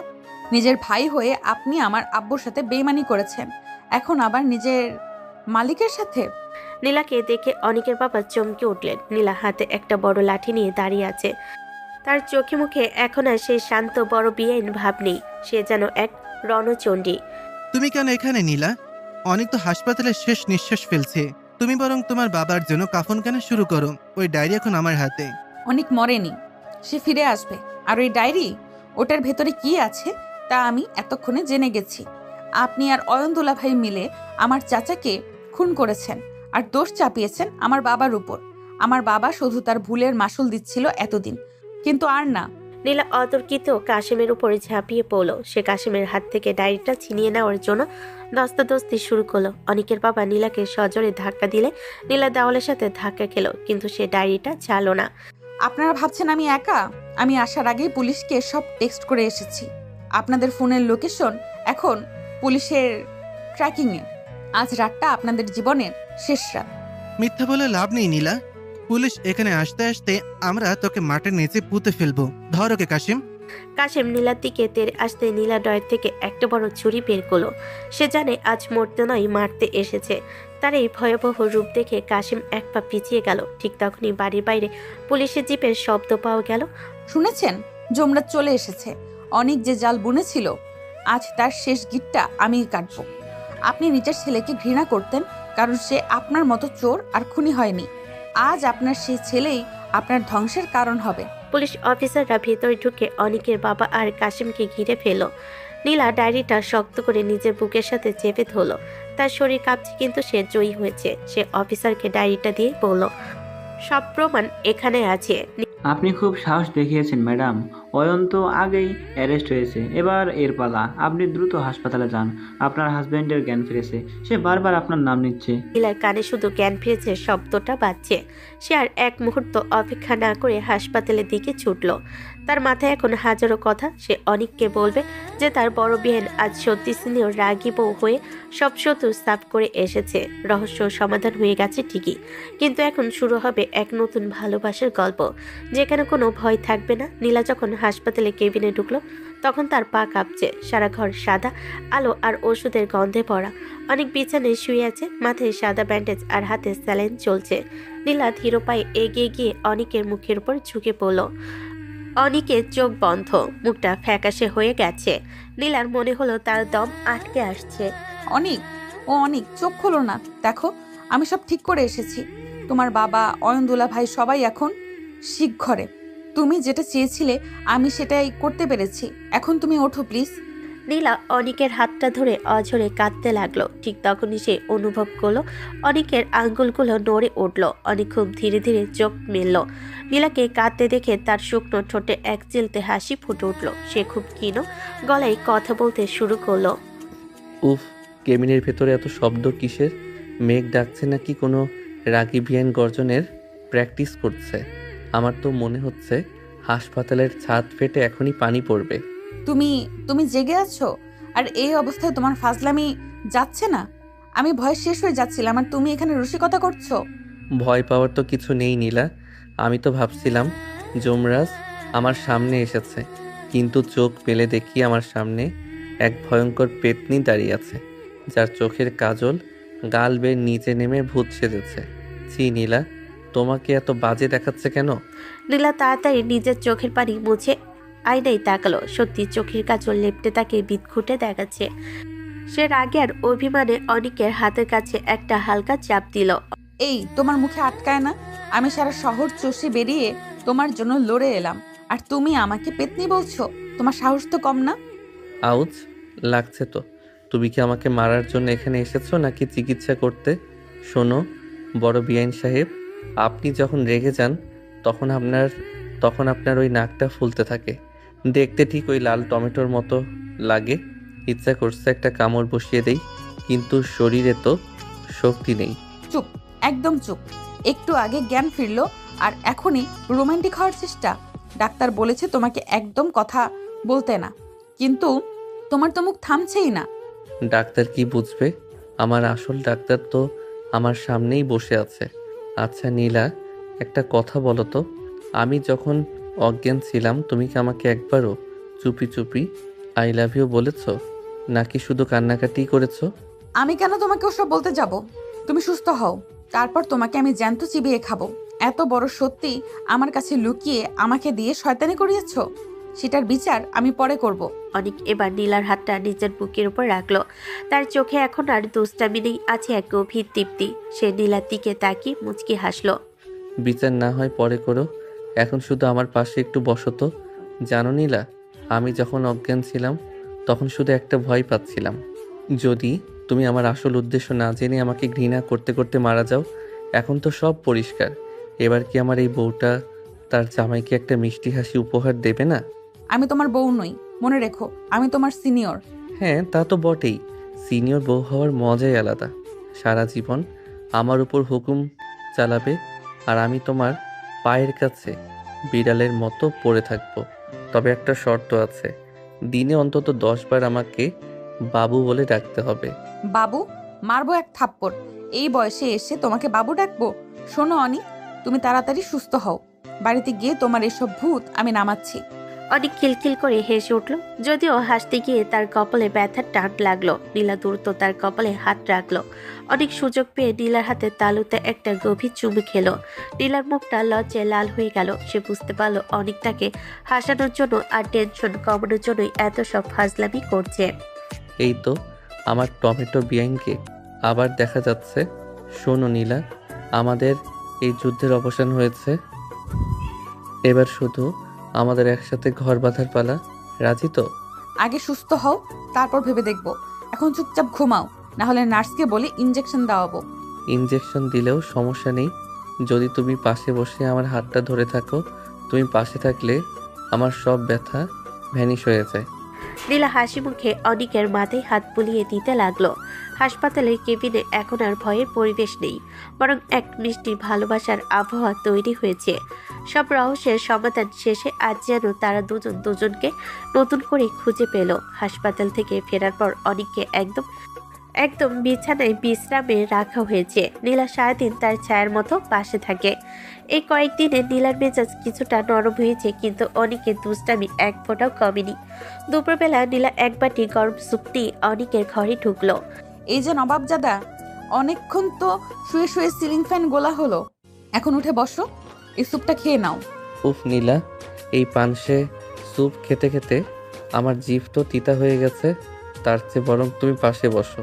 নিজের ভাই হয়ে আপনি আমার আব্বুর সাথে বেইমানি করেছেন, এখন আবার নিজের মালিকের সাথে। নীলাকে দেখে অনেকের বাবা চমকে উঠলেন। নীলা হাতে একটা বড় লাঠি নিয়ে দাঁড়িয়ে আছে। তার চোখে মুখে এখন আর সেই শান্ত বড় বেআইন ভাব নেই, সে যেন এক রণচণ্ডী। তুমি কেন এখানে নীলা? অনেক তো হাসপাতালে শেষ নিঃশ্বাস ফেলছে। তুমি বরং তোমার বাবার জন্য কাফন কেনা শুরু করো। ওই ডায়েরি এখন আমার হাতে। অনেক মরেনি, সে ফিরে আসবে। আর ওই ডায়েরি, ওটার ভেতরে কি আছে তা আমি এতক্ষণে জেনে গেছি। আপনি আর অয়নদুলা ভাই মিলে আমার চাচাকে খুন করেছেন, আর দোষ চাপিয়েছেন আমার বাবার উপর। আমার বাবা শুধু তার ভুলের মাসুল দিচ্ছিল এতদিন, কিন্তু আর না। নীলা অতর্কিত কাশেমের উপরে ঝাঁপিয়ে পড়ল। সে কাশেমের হাত থেকে ডায়েরিটা ছিনিয়ে নেওয়ার জন্য দস্তাদস্তি শুরু করলো। অনেকের বাবা নীলাকে সজোরে ধাক্কা দিলে নীলা দেওয়ালের সাথে ধাক্কা খেলো, কিন্তু সে ডায়েরিটা চালো না। আপনারা ভাবছেন আমি একা? আমি আসার আগেই পুলিশকে সব টেক্সট করে এসেছি। আপনাদের ফোনের লোকেশন এখন পুলিশের ট্র্যাকিংয়ে। আজ রাতটা আপনাদের জীবনের শেষ রাত। মিথ্যা বলে লাভ নেই নীলা। পুলিশ এখানে আসতে আসতে আমরা তোকে মাটির নিচে পুঁতে ফেলবো। ধর ওকে কাশিম। কাশেম নীলার দিকে তেড়ে আসতে নীলা ডয়ের থেকে একটা বড় ছুরি বের করলো। সে জানে আজ মরতে নয় মারতে এসেছে। তার এই ভয়াবহ রূপ দেখে কাশেম এক পা পিছিয়ে গেল। ঠিক তখনই বাড়ির বাইরে পুলিশের জিপের শব্দ পাওয়া গেল। শুনেছেন, জমরাত চলে এসেছে। অনেক যে জাল বুনেছিল, আজ তার শেষ গিটটা আমিই কাটবো। আপনি নিজের ছেলেকে ঘৃণা করতেন, কারণ সে আপনার মতো চোর আর খুনি হয়নি। আজ আপনার সেই ছেলেই আপনার ধ্বংসের কারণ হবে। পুলিশ অফিসাররা ভেতরে ঢুকে অনিকের বাবা আর কাশিমকে ঘিরে ফেলল। নীলা ডায়েরিটা শক্ত করে নিজের বুকের সাথে চেপে ধরল। তার শরীর কাঁপছে, কিন্তু সে জয়ী হয়েছে। সে অফিসারকে ডায়েরিটা দিয়ে বলল, সব প্রমাণ এখানে আছে। আপনি খুব সাহস দেখিয়েছেন ম্যাডাম। অয়ন তো আগেই অ্যারেস্ট হয়েছে, এবার এর পালা। আপনি দ্রুত হাসপাতালে যান, আপনার হাজব্যান্ডের জ্ঞান ফিরেছে, সে বারবার আপনার নাম নিচ্ছে। নীলার কানে শুধু জ্ঞান ফিরেছে শব্দটা বাজছে। সে আর এক মুহূর্ত অপেক্ষা না করে হাসপাতালের দিকে ছুটল। তার মাথায় এখন হাজারো কথা। সে অনিককে বলবে যে তার বড় বিহেন আজ সত্যি সিনিয়র রাগী বউ হয়ে সব শত্রু সাফ করে এসেছে। রহস্য সমাধান হয়ে গেছে ঠিকই, কিন্তু এখন শুরু হবে এক নতুন ভালোবাসার গল্প, যেখানে কোনো ভয় থাকবে না। নীলা যখন হাসপাতালে কেবিনে ঢুকলো তখন তার পা কাঁপছে। সারা ঘর সাদা আলো আর ওষুধের গন্ধে ভরা। অনেক বিছানায় শুয়ে আছে, মাথায় সাদা ব্যান্ডেজ আর হাতে স্যালাইন চলছে। নীলা ধীর পায়ে এগিয়ে গিয়ে অনিকের মুখের উপর ঝুঁকে পড়ল। অনিকের চোখ বন্ধ, মুখটা ফ্যাকাশে হয়ে গেছে। নীলার মনে হলো তার দম আটকে আসছে। অনিক, ও অনিক, চোখ খোলো না। দেখো, আমি সব ঠিক করে এসেছি। তোমার বাবা, অয়নদুলা ভাই সবাই এখন শিগঘরে। তুমি যেটা চেয়েছিলে আমি সেটাই করতে পেরেছি। এখন তুমি ওঠো প্লিজ। নীলা অনিকের হাতটা ধরে অঝরে কাঁদতে লাগলো। ঠিক তখনই সে অনুভব করলো অনিকের আঙ্গুলগুলো নড়ে উঠল। অনিক খুব ধীরে ধীরে চোখ মেলল। নীলাকে কাঁদতে দেখে তার শুকনো ঠোঁটে এক চিলতে হাসি ফুটে উঠল। সে খুব ক্ষীণ গলায় কথা বলতে শুরু করলো। উফ, কেবিনের ভেতরে এত শব্দ কিসের? মেঘ ডাকছে নাকি কোনো রাগী বিয়ান গর্জনের প্র্যাকটিস করছে? আমার তো মনে হচ্ছে হাসপাতালের ছাদ ফেটে এখনই পানি পড়বে। তুমি তুমি জেগে আছো আর এই অবস্থায় তোমার ফাজলামি যাচ্ছে না? আমি ভয় শেষ হয়ে যাচ্ছিলাম আর তুমি এখানে রসিকতা করছো। ভয় পাওয়ার তো কিছু নেই নীলা। আমি তো ভাবছিলাম যমরাজ আমার সামনে এসেছে, কিন্তু চোখ মেলে দেখি আমার সামনে এক ভয়ঙ্কর পেতনি দাঁড়িয়ে আছে, যার চোখের কাজল গাল বেয়ে নিচে নেমে ভূত সেজেছে। ছি নীলা, তোমাকে এত বাজে দেখাচ্ছে কেন? নীলা তাড়াতাড়ি নিজের চোখের পানি মুছে আয়নায় তাকালো। সত্যি চোখের কাজল লেপটে তাকে বিদঘুটে দেখাচ্ছে। সে রাগে আর অভিমানে অনিকের হাতের কাছে একটা হালকা চাপ দিল। এই, তোমার মুখে আটকায় না? আমি সারা শহর চষে বেরিয়ে তোমার জন্য লড়ে এলাম আর তুমি আমাকে পেতনি বলছো? তোমার সাহস তো কম না? আউচ লাগছে তো। তুমি কি আমাকে মারার জন্য এখানে এসেছো নাকি চিকিৎসা করতে? শোনো বড় বিআইন সাহেব, আপনি যখন রেগে যান তখন আপনার ওই নাকটা ফুলতে থাকে। দেখতে ঠিক ওই লাল টমেটোর মতো লাগে। ইচ্ছা করছে একটা কামড় বসিয়ে দেই, কিন্তু শরীরে তো শক্তি নেই। চুপ, একদম চুপ। একটু আগে জ্ঞান ফিরলো আর এখনই রোমান্টিক হওয়ার চেষ্টা। ডাক্তার বলেছে তোমাকে একদম কথা বলতে না, কিন্তু তোমার তো মুখ থামছেই না। ডাক্তার কি বুঝবে? আমার আসল ডাক্তার তো আমার সামনেই বসে আছে। আচ্ছা নীলা, একটা কথা বলো তো, আমি যখন অজ্ঞান ছিলাম তুমি কি আমাকে একবারও চুপি চুপি আই লাভ ইউ বলেছো, নাকি শুধু কান্নাকাটি করেছো? আমি কেন তোমাকে ওসব বলতে যাব? তুমি সুস্থ হও, তারপর তোমাকে আমি জ্যান্ত চিবিয়ে খাবো। এত বড় সত্যি আমার কাছে লুকিয়ে আমাকে দিয়ে শয়তানি করিয়েছো, সেটার বিচার আমি পরে করব। অনিক এবার নীলার হাতটা নিজের বুকের উপর রাখলো। তার চোখে এখন আর দুষ্টামি নেই, আছে এক গভীর তৃপ্তি। সে নীলার দিকে তাকিয়ে মুচকি হাসলো। বিচার না হয় পরে করো, এখন শুধু আমার পাশে একটু বসো তো। জানো নীলা, আমি যখন অজ্ঞান ছিলাম তখন শুধু একটা ভয় পাচ্ছিলাম, যদি তুমি আমার আসল উদ্দেশ্য না জেনে আমাকে ঘৃণা করতে করতে মারা যাও। এখন তো সব পরিষ্কার। এবার কি আমার এই বউটা তার জামাইকে একটা মিষ্টি হাসি উপহার দেবে না? আমি তোমার বউ নই, মনে রেখো। আমি তোমার সিনিয়র। হ্যাঁ, তা তো বটেই। সিনিয়র বউ হওয়ার মজাই আলাদা। সারা জীবন আমার উপর হুকুম চালাবে আর আমি তোমার পায়ের কাছে বিড়ালের মতো পড়ে থাকবো। তবে একটা শর্ত আছে, দিনে অন্তত 10 বার আমাকে বাবু বলে ডাকতে হবে। বাবু? মারবো এক থাপ্পড়। এই বয়সে এসে তোমাকে বাবু ডাকবো? শোনো অনি, তুমি তাড়াতাড়ি সুস্থ হও। বাড়িতে গিয়ে তোমার এসব ভূত আমি নামাচ্ছি। অনেক খিলখিল করে হেসে উঠল, যদিও হাসতে গিয়ে তার কপালে ব্যথার টান লাগলো। নীলা দ্রুত তার কপালে হাত রাখলো। অনেক সুযোগ পেয়ে নীলার হাতে তালুতে একটা গভীর চুমু খেলো। নীলার মুখটা লজ্জায় লাল হয়ে গেল। সে বুঝতে পারলো অনেক তাকে হাসানোর জন্য আর টেনশন কমানোর জন্যই এত সব ফাজলামি করছে। এই তো আমার টমেটো বিয়াইনকে আবার দেখা যাচ্ছে। শোনো নীলা, আমাদের এই যুদ্ধের অবসান হয়েছে। এবার শুধু আমাদের একসাথে ঘর বাঁধার পালা। রাজি তো? আগে সুস্থ হও, তারপর ভেবে দেখবো। এখন চুপচাপ ঘুমাও, না হলে নার্সকে বলে ইনজেকশন দেওয়াবো। ইনজেকশন দিলেও সমস্যা নেই, যদি তুমি পাশে বসে আমার হাতটা ধরে থাকো। তুমি পাশে থাকলে আমার সব ব্যথা ভ্যানিশ হয়ে যায়। নীলা হাসি মুখে অনিকের মাথায় হাত বুলিয়ে দিতে লাগলো। হাসপাতালের কেবিনে এখন আর ভয়ের পরিবেশ নেই, বরং এক মিষ্টি ভালোবাসার আবহাওয়া তৈরি হয়েছে। সব রহস্যের সমাধান শেষে আজ যেন তারা দুজন দুজনকে নতুন করে খুঁজে পেল। হাসপাতাল থেকে ফেরার পর অনিককে একদম বিছানায় বিশ্রামে রাখা হয়েছে। নীলা সারাদিন তার ছায়ার মতো পাশে থাকে। এই কয়েকদিনে নীলার মেজাজ কিছুটা নরম হয়েছে, কিন্তু অনিকের দুষ্টামি এক ফোঁটাও কমেনি। দুপুরবেলা নীলা এক বাটি গরম স্যুপ নিয়ে অনিকের ঘরে ঢুকলো। এই যে নবাবজাদা, অনেকক্ষণ তো শুয়ে শুয়ে সিলিং ফ্যান গোলা হলো, এখন উঠে বসো, এই স্যুপটা খেয়ে নাও। উফ নীলা, এই পানসে স্যুপ খেতে খেতে আমার জিভ তো তিতা হয়ে গেছে। তার চেয়ে বরং তুমি পাশে বসো।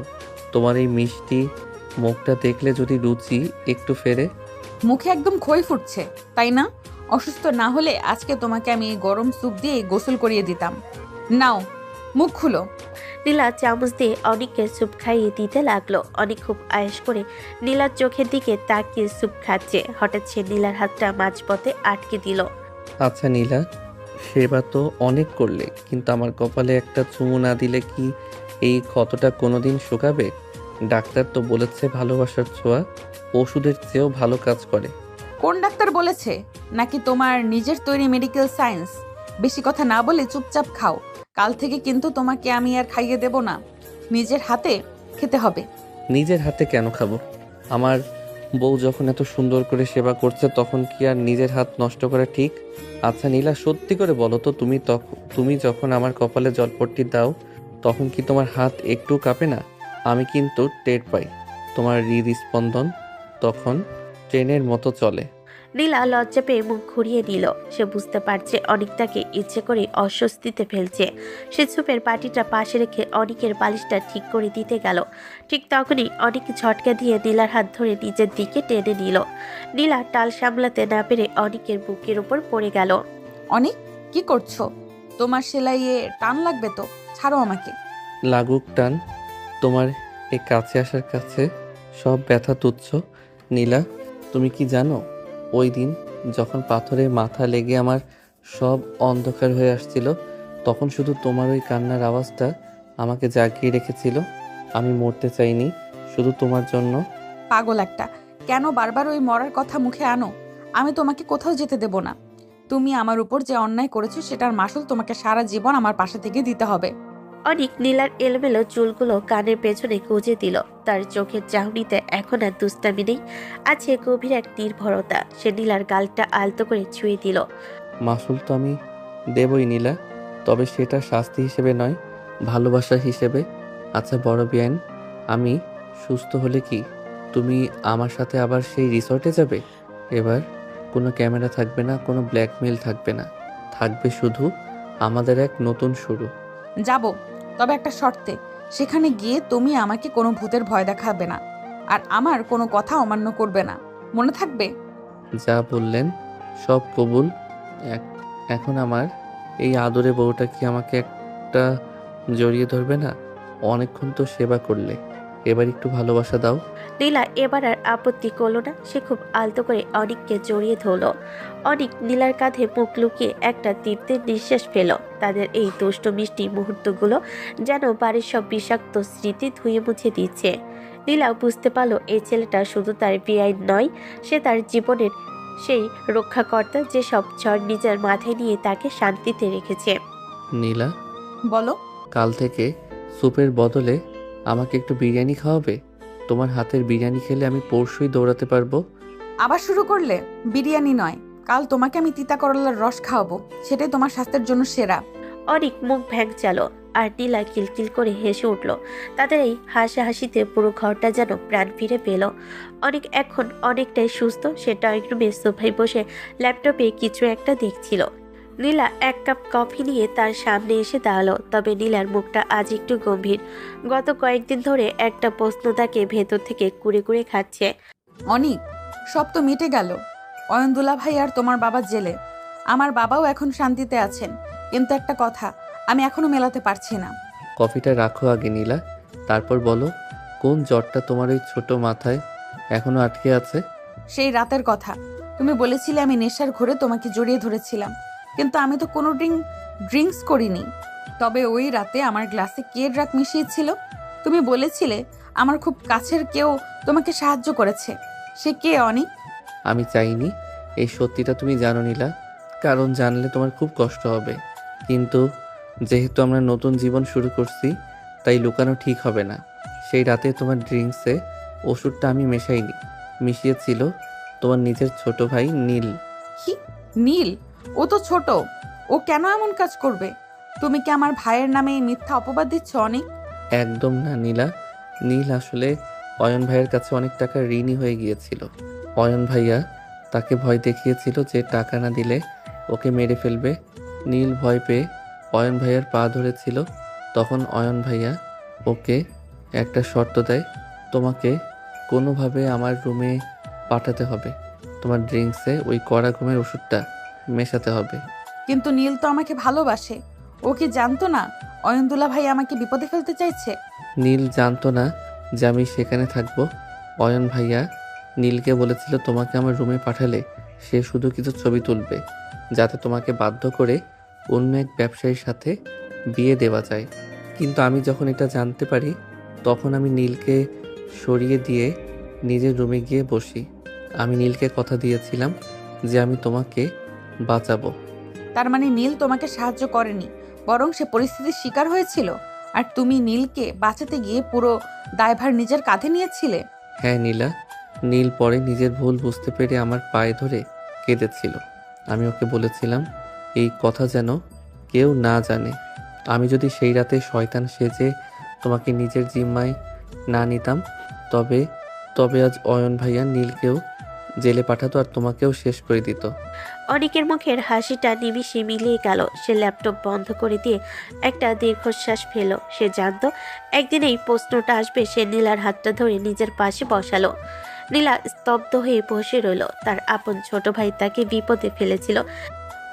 তোমার এই মিষ্টি মুখটা দেখলে যদি রুচি একটু ফেরে। মুখে একদম খই ফুটছে, তাই না? অসুস্থ না হলে আজকে তোমাকে আমি এই গরম স্যুপ দিয়ে গোসল করিয়ে দিতাম। নাও, মুখ খুলো। নীলা চামচ দিয়ে অনিককে স্যুপ খাইয়ে দিতে লাগলো। অনিক খুব আয়েশ করে নীলার চোখের দিকে তাকিয়ে স্যুপ খাচ্ছে। হঠাৎ সে নীলার হাতটা মাঝপথে আটকে দিল। আচ্ছা নীলা, সেবা তো অনেক করলে, কিন্তু আমার কপালে একটা চুমু না দিলে কি এই ক্ষতটা কোনোদিন শুকাবে? ডাক্তার তো বলেছে ভালোবাসার ছোঁয়া ওষুধের চেয়েও ভালো কাজ করে। কোন ডাক্তার বলেছে? নাকি তোমার নিজের তৈরি মেডিকেল সায়েন্স? বেশি কথা না বলে চুপচাপ খাও। কাল থেকে কিন্তু তোমাকে আমি আর খাইয়ে দেব না, নিজের হাতে খেতে হবে। নিজের হাতে কেন খাবো? আমার বউ যখন এত সুন্দর করে সেবা করছে, তখন কি আর নিজের হাত নষ্ট করা ঠিক? আচ্ছা নীলা, সত্যি করে বলো তো, তুমি যখন আমার কপালে জলপট্টি দাও, তখন কি তোমার হাত একটু কাঁপে না? আমি কিন্তু টের পাই তোমার হৃদস্পন্দন তখন ট্রেনের মতো চলে। নীলা লজ্জা পেয়ে মুখ ঘুরিয়ে নিল। সে বুঝতে পারছে অনিক তাকে ইচ্ছে করে অস্বস্তিতে ফেলছে। সে সুপের পাটিটা পাশে রেখে অনিকের বালিশটা ঠিক করে দিতে গেল। ঠিক তখনই অনিক ঝটকা দিয়ে নীলার হাত ধরে নিজের দিকে টেনে নিল। নীলা টাল সামলাতে না পেরে অনিকের বুকের উপর পড়ে গেল। অনেক, কি করছো? তোমার সেলাইয়ে টান লাগবে তো, ছাড়ো আমাকে। লাগুক টান, তোমার এই কাছে আসার কাছে সব ব্যথা তুচ্ছ। নীলা, তুমি কি জানো, ওই দিন যখন পাথরে মাথা লেগে আমার সব অন্ধকার হয়ে আসছিল, তখন শুধু তোমার ওই কান্নার আওয়াজটা আমাকে জাগিয়ে রেখেছিল। আমি মরতে চাইনি শুধু তোমার জন্য। পাগল একটা, কেন বারবার ওই মরার কথা মুখে আনো? আমি তোমাকে কোথাও যেতে দেব না। তুমি আমার উপর যে অন্যায় করেছো সেটার মাসুল তোমাকে সারা জীবন আমার পাশে থেকে দিতে হবে। অনিক নীলার এলোমেলো চুলগুলো কানের পেছনে গুজে দিল। তার চোখের চাহনিতে এখন আর দুষ্টামি নেই, আছে গভীর এক নির্ভরতা। সে নীলার গালটা আলতো করে ছুঁয়ে দিল। মাসুল তো আমি দেবই নীলা, তবে সেটা শাস্তি হিসেবে নয়, ভালোবাসা হিসেবে। আচ্ছা বড় বিয়ান, আমি সুস্থ হলে কি তুমি আমার সাথে আবার সেই রিসর্টে যাবে? এবার কোনো ক্যামেরা থাকবে না, কোনো ব্ল্যাকমেল থাকবে না, থাকবে শুধু আমাদের এক নতুন শুরু। যাব, তবে একটা শর্তে। সেখানে গিয়ে তুমি আমাকে কোনো ভূতের ভয় দেখাবে না, আর আমার কোনো কথা অমান্য করবে না, মনে থাকবে? যা বললেন সব কবুল। এখন আমার এই আদরে বউটা কি আমাকে একটা জড়িয়ে ধরবে না? অনেকক্ষণ তো সেবা করলে, এবার একটু ভালোবাসা দাও। নীলা এবার আর আপত্তি করল না। সে খুব আলতো করে অনিককে জড়িয়ে ধরল। অনিক নীলার কাঁধে মুখ লুকিয়ে একটা তৃপ্তির নিঃশ্বাস ফেল। তাদের এই দুষ্ট মিষ্টি মুহূর্তগুলো যেন বাড়ির সব বিষাক্ত স্মৃতি ধুয়ে মুছে দিচ্ছে। নীলা বুঝতে পারল এই ছেলেটা শুধু তার বেআইন নয়, সে তার জীবনের সেই রক্ষাকর্তা, যে সব ঝড় নিজের মাথায় নিয়ে তাকে শান্তিতে রেখেছে। নীলা, বলো। কাল থেকে স্যুপের বদলে আমাকে একটু বিরিয়ানি খাওয়াবে? তোমার হাতের বিরিয়ানি খেলে আমি পরশুই দৌড়াতে পারবো। আবার শুরু করলে? বিরিয়ানি নয়, কাল তোমাকে আমি তিতা করলার রস খাওয়াবো, সেটাই তোমার স্বাস্থ্যের জন্য সেরা। অনেক মুখ ভ্যাংচালো আর নীলা কিলকিল করে হেসে উঠল। তাদের এই হাসাহাসিতে পুরো ঘরটা যেন প্রাণ ফিরে পেল। অনেক এখন অনেকটাই সুস্থ। সে ড্রয়িং রুমে সোফায় বসে ল্যাপটপে কিছু একটা দেখছিল। নীলা এক কাপ কফি নিয়ে তার সামনে এসে দাঁড়ালো। তবে নীলার মুখটা আজ একটু গম্ভীর। গত কয়েকদিন ধরে একটা প্রশ্ন তাকে ভেতর থেকে কুড়ে কুড়ে খাচ্ছে। অনিক, সব তো মিটে গেল। অয়নদুলা ভাই আর তোমার বাবা জেলে, আমার বাবাও এখন শান্তিতে আছেন, কিন্তু একটা কথা আমি এখনো মেলাতে পারছি না। কফিটা রাখো আগে নীলা, তারপর বলো কোন জ্বরটা তোমার ওই ছোট মাথায় এখনো আটকে আছে? সেই রাতের কথা, তুমি বলেছিলে আমি নেশার ঘোরে তোমাকে জড়িয়ে ধরেছিলাম, কিন্তু আমি তো কোনো ড্রিঙ্কস করিনি। তবে ওই রাতে আমার গ্লাসে কে ড্রাগ মিশিয়েছিল? তুমি বলেছিলে আমার খুব কাছের কেউ তোমাকে সাহায্য করেছে। সে কে অনিক? আমি চাইনি এই সত্যিটা তুমি জানো নীলা, কারণ জানলে তোমার খুব কষ্ট হবে। কিন্তু যেহেতু আমরা নতুন জীবন শুরু করছি, তাই লুকানো ঠিক হবে না। সেই রাতে তোমার ড্রিঙ্কসে ওষুধটা আমি মেশাইনি, মিশিয়েছিল তোমার নিজের ছোট ভাই নীল। কি? নীল? ও তো ছোট, ও কেন এমন কাজ করবে? তুমি কি আমার ভাইয়ের নামে এই মিথ্যা অপবাদ দিচ্ছ অনিক? একদম না নীলা, নীল আসলে অয়ন ভাইয়ের কাছে অনেক টাকা ঋণী হয়ে গিয়েছিল। অয়ন ভাইয়া তাকে ভয় দেখিয়েছিল যে টাকা না দিলে ওকে মেরে ফেলবে। নীল ভয় পেয়ে অয়ন ভাইয়ার পা ধরেছিল। তখন অয়ন ভাইয়া ওকে একটা শর্ত দেয়, তোমাকে কোনোভাবে আমার রুমে পাঠাতে হবে, তোমার ড্রিঙ্কসে ওই কড়া ঘুমের ওষুধটা মেশাতে হবে। কিন্তু নীল তো আমাকে ভালোবাসে। ও কি জানতো না অয়নদুলা ভাই আমাকে বিপদে ফেলতে চাইছে? নীল জানতো না যে আমি সেখানে থাকবো। অয়ন ভাইয়া নীলকে বলেছিল তোমাকে আমার রুমে পাঠালে সে শুধু কিছু ছবি তুলবে, যাতে তোমাকে বাধ্য করে অন্য এক ব্যবসায়ীর সাথে বিয়ে দেওয়া যায়। কিন্তু আমি যখন এটা জানতে পারি, তখন আমি নীলকে সরিয়ে দিয়ে নিজের রুমে গিয়ে বসি। আমি নীলকে কথা দিয়েছিলাম যে আমি তোমাকে বাঁচাবো। তার মানে নীল তোমাকে সাহায্য করেনি, বরং সে পরিস্থিতির শিকার হয়েছিল। আর তুমি নীলকে বাঁচাতে গিয়ে পুরো দায়ভার নিজের কাঁধে নিয়েছিলে। হ্যাঁ নীলা, নীল পরে নিজের ভুল বুঝতে পেরে আমার পায়ে ধরে কেঁদেছিল। আমি ওকে বলেছিলাম এই কথা যেন কেউ না জানে। আমি যদি সেই রাতে শয়তান সেজে তোমাকে নিজের জিম্মায় না নিতাম, তবে তবে আজ অয়ন ভাইয়া নীলকেও জেলে পাঠাতো আর তোমাকেও শেষ করে দিত। অনিকের মুখের হাসিটা নিমিষে মিলিয়ে গেল। সে ল্যাপটপ বন্ধ করে দিয়ে একটা দীর্ঘশ্বাস ফেল। সে জানতো একদিন এই প্রশ্নটা আসবে। সে নীলার হাতটা ধরে নিজের পাশে বসালো। নীলা স্তব্ধ হয়ে বসে রইল। তার আপন ছোট ভাই তাকে বিপদে ফেলেছিল,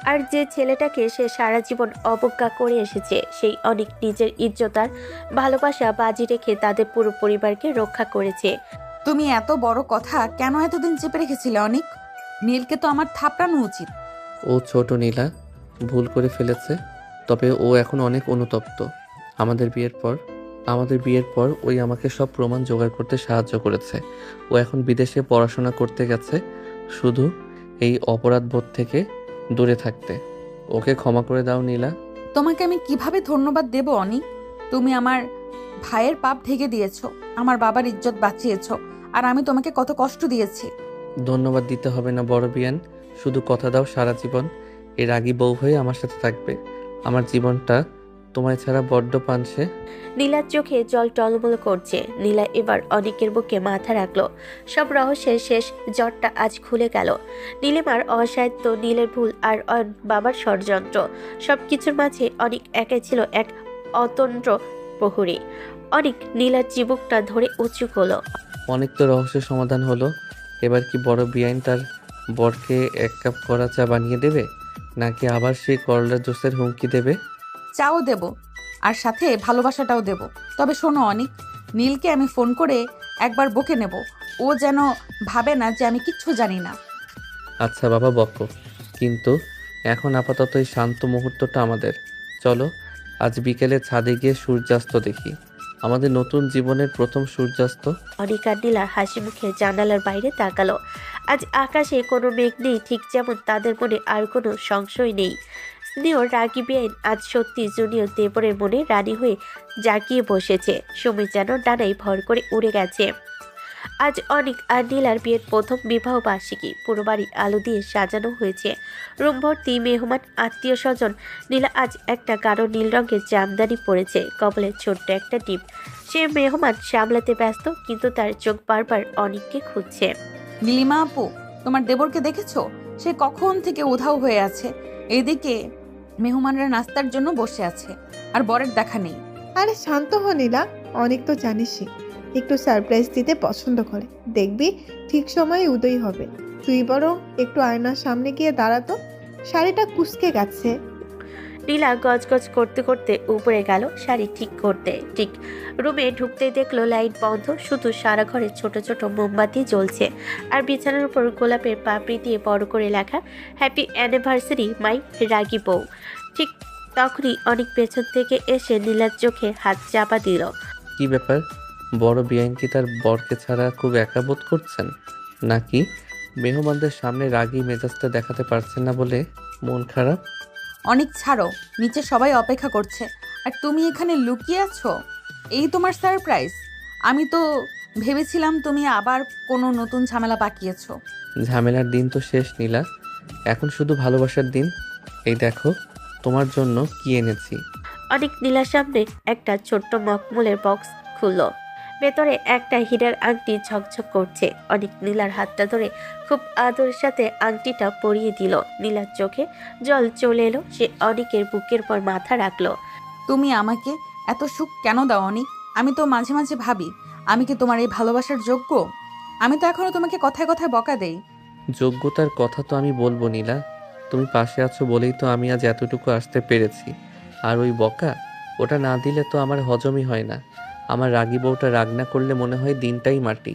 আর যে ছেলেটাকে সে সারা জীবন অবজ্ঞা করে এসেছে, সেই অনেক নিজের ইজ্জত আর ভালোবাসা বাজি রেখে তাদের পুরো পরিবারকে রক্ষা করেছে। তুমি এত বড় কথা কেন এতদিন চেপে রেখেছিলে অনিক? নীলকে তো আমার থাপড়ানো উচিত। ও ছোট নীলা, ভুল করে ফেলেছে। তবে ও এখন অনেক অনুতপ্ত। আমাদের বিয়ের পর ওই আমাকে সব প্রমাণ জোগাড় করতে সাহায্য করেছে। ও এখন বিদেশে পড়াশোনা করতে গেছে, শুধু এই অপরাধ বোধ থেকে দূরে থাকতে। ওকে ক্ষমা করে দাও নীলা। তোমাকে আমি কিভাবে ধন্যবাদ দেব অনিক? তুমি আমার ভাইয়ের পাপ ঢেকে দিয়েছো, আমার বাবার ইজ্জত বাঁচিয়েছো, আর আমি তোমাকে কত কষ্ট দিয়েছি। ধন্যবাদ দিতে হবে না বড় বিয়ান, শুধু কথা দাও সারা জীবন এর আগেই বউ হয়ে আমার সাথে থাকবে। আমার জীবনটা তোমায় ছাড়া বড্ড পানছে। নীলার চোখে জল টলমল করছে। নীলা এবার অনেকের বুকে মাথা রাখলো। সব রহস্যের শেষ জটটা আজ খুলে গেল। নীলিমার অসাহিত্য, নীলের ভুল আর বাবার ষড়যন্ত্র, সবকিছুর মাঝে অনেক একাই ছিল এক অতন্ত্র প্রহরী। অনেক নীলার চিবুকটা ধরে উঁচু হলো। অনেক তো রহস্যের সমাধান হলো। এবার কি বড় বিয়ান তার বরকে এক কাপ কড়া চা বানিয়ে দেবে, নাকি আবার সেই করলার জোসের হুমকি দেবে? চাও দেব, আর সাথে ভালোবাসাটাও দেব। তবে শোনো অনিক, নীলকে আমি ফোন করে একবার বকে নেব। ও যেন ভাবে না যে আমি কিচ্ছু জানি না। আচ্ছা বাবা বকো, কিন্তু এখন আপাতত এই শান্ত মুহূর্তটা আমাদের। চলো আজ বিকেলে ছাদে গিয়ে সূর্যাস্ত দেখি, আমাদের নতুন জীবনের প্রথম সূর্যাস্ত। অনিক আর নীলা হাসি মুখে জানালার বাইরে তাকালো। আজ আকাশে কোনো মেঘ নেই, ঠিক যেমন তাদের মনে আর কোনো সংশয় নেই। স্নেহ রাগী বেআইন আজ সত্যি জুনিয়র দেবরের মনে রানী হয়ে জাগিয়ে বসেছে। সময় যেন ডানায় ভর করে উড়ে গেছে। আজ অনিক আর নীলার বিয়ের প্রথম বিবাহ বার্ষিকী। পুরো বাড়ি আলো দিয়ে সাজানো হয়েছে। রুম ভর্তি মেহমান, আত্মীয় স্বজন। নীলা আজ একটা গাঢ় নীল রঙের জামদানি পরেছে, কপালে ছোট্ট একটা টিপ। সে মেহমান সামলাতে ব্যস্ত, কিন্তু তার চোখ বারবার অনিককে খুঁজছে। নীলিমা আপু, তোমার দেবরকে দেখেছো? সে কখন থেকে উধাও হয়ে আছে। এদিকে মেহমানরা নাস্তার জন্য বসে আছে, আর বরের দেখা নেই। আরে শান্ত হ নীলা, অনেক তো জানিসই একটু সারপ্রাইজ দিতে পছন্দ করে। দেখবি ঠিক সময়ে উদয় হবে। তুই বরং একটু আয়নার সামনে গিয়ে দাঁড়াতো, শাড়িটা কুঁচকে গেছে। নীলা গজগজ করতে করতে উপরে গেল শাড়ি ঠিক করতে। ঠিক রুমে ঢুকতে দেখলো লাইট বন্ধ, শুধু সারা ঘরে ছোট ছোট মোমবাতি জ্বলছে আর বিছানার উপর গোলাপের পাপড়ি দিয়ে বড় করে লেখা হ্যাপি অ্যানিভার্সারি মাই রাগী বউ। ঠিক তখনই অনেক পেছন থেকে এসে নীলার চোখে হাত চাপা দিল। কি ব্যাপার, বড় বিআইন কি তার বরকে ছাড়া খুব একা বোধ করছেন, নাকি মেহমানদের সামনে রাগী মেজাজটা দেখাতে পারছেন না বলে মন খারাপ? অনেক ছাড়ো, নিচে সবাই অপেক্ষা করছে আর তুমি এখানে লুকিয়ে আছো। এই তোমার সারপ্রাইজ? আমি তো ভেবেছিলাম তুমি আবার কোনো নতুন ঝামেলা পাকিয়েছো। ঝামেলার দিন তো শেষ নীলা, এখন শুধু ভালোবাসার দিন। এই দেখো তোমার জন্য কি এনেছি। অনেক নীলার সামনে একটা ছোট্ট মখমলের বক্স খুলল। ভেতরে একটা হীরার আংটি ঝকঝক করছে। অনেক নীলার হাতটা ধরে খুব আদরের সাথে আংটিটা পরিয়ে দিল। নীলার চোখে জল চলে এলো। সে অনেকের বুকের পর মাথা রাখলো। তুমি আমাকে এত সুখ কেন দাও অনিক? আমি তো মাঝে মাঝে ভাবি আমি কি তোমার এই ভালোবাসার যোগ্য? আমি তো এখনো তোমাকে কথায় কথায় বকা দেই। যোগ্যতার কথা তো আমি বলবো নীলা, তুমি পাশে আছো বলেই তো আমি আজ এতটুকু আসতে পেরেছি। আর ওই বকা, ওটা না দিলে তো আমার হজমই হয় না। আমার রাগী বউটা রাগ না করলে মনে হয় দিনটাই মাটি।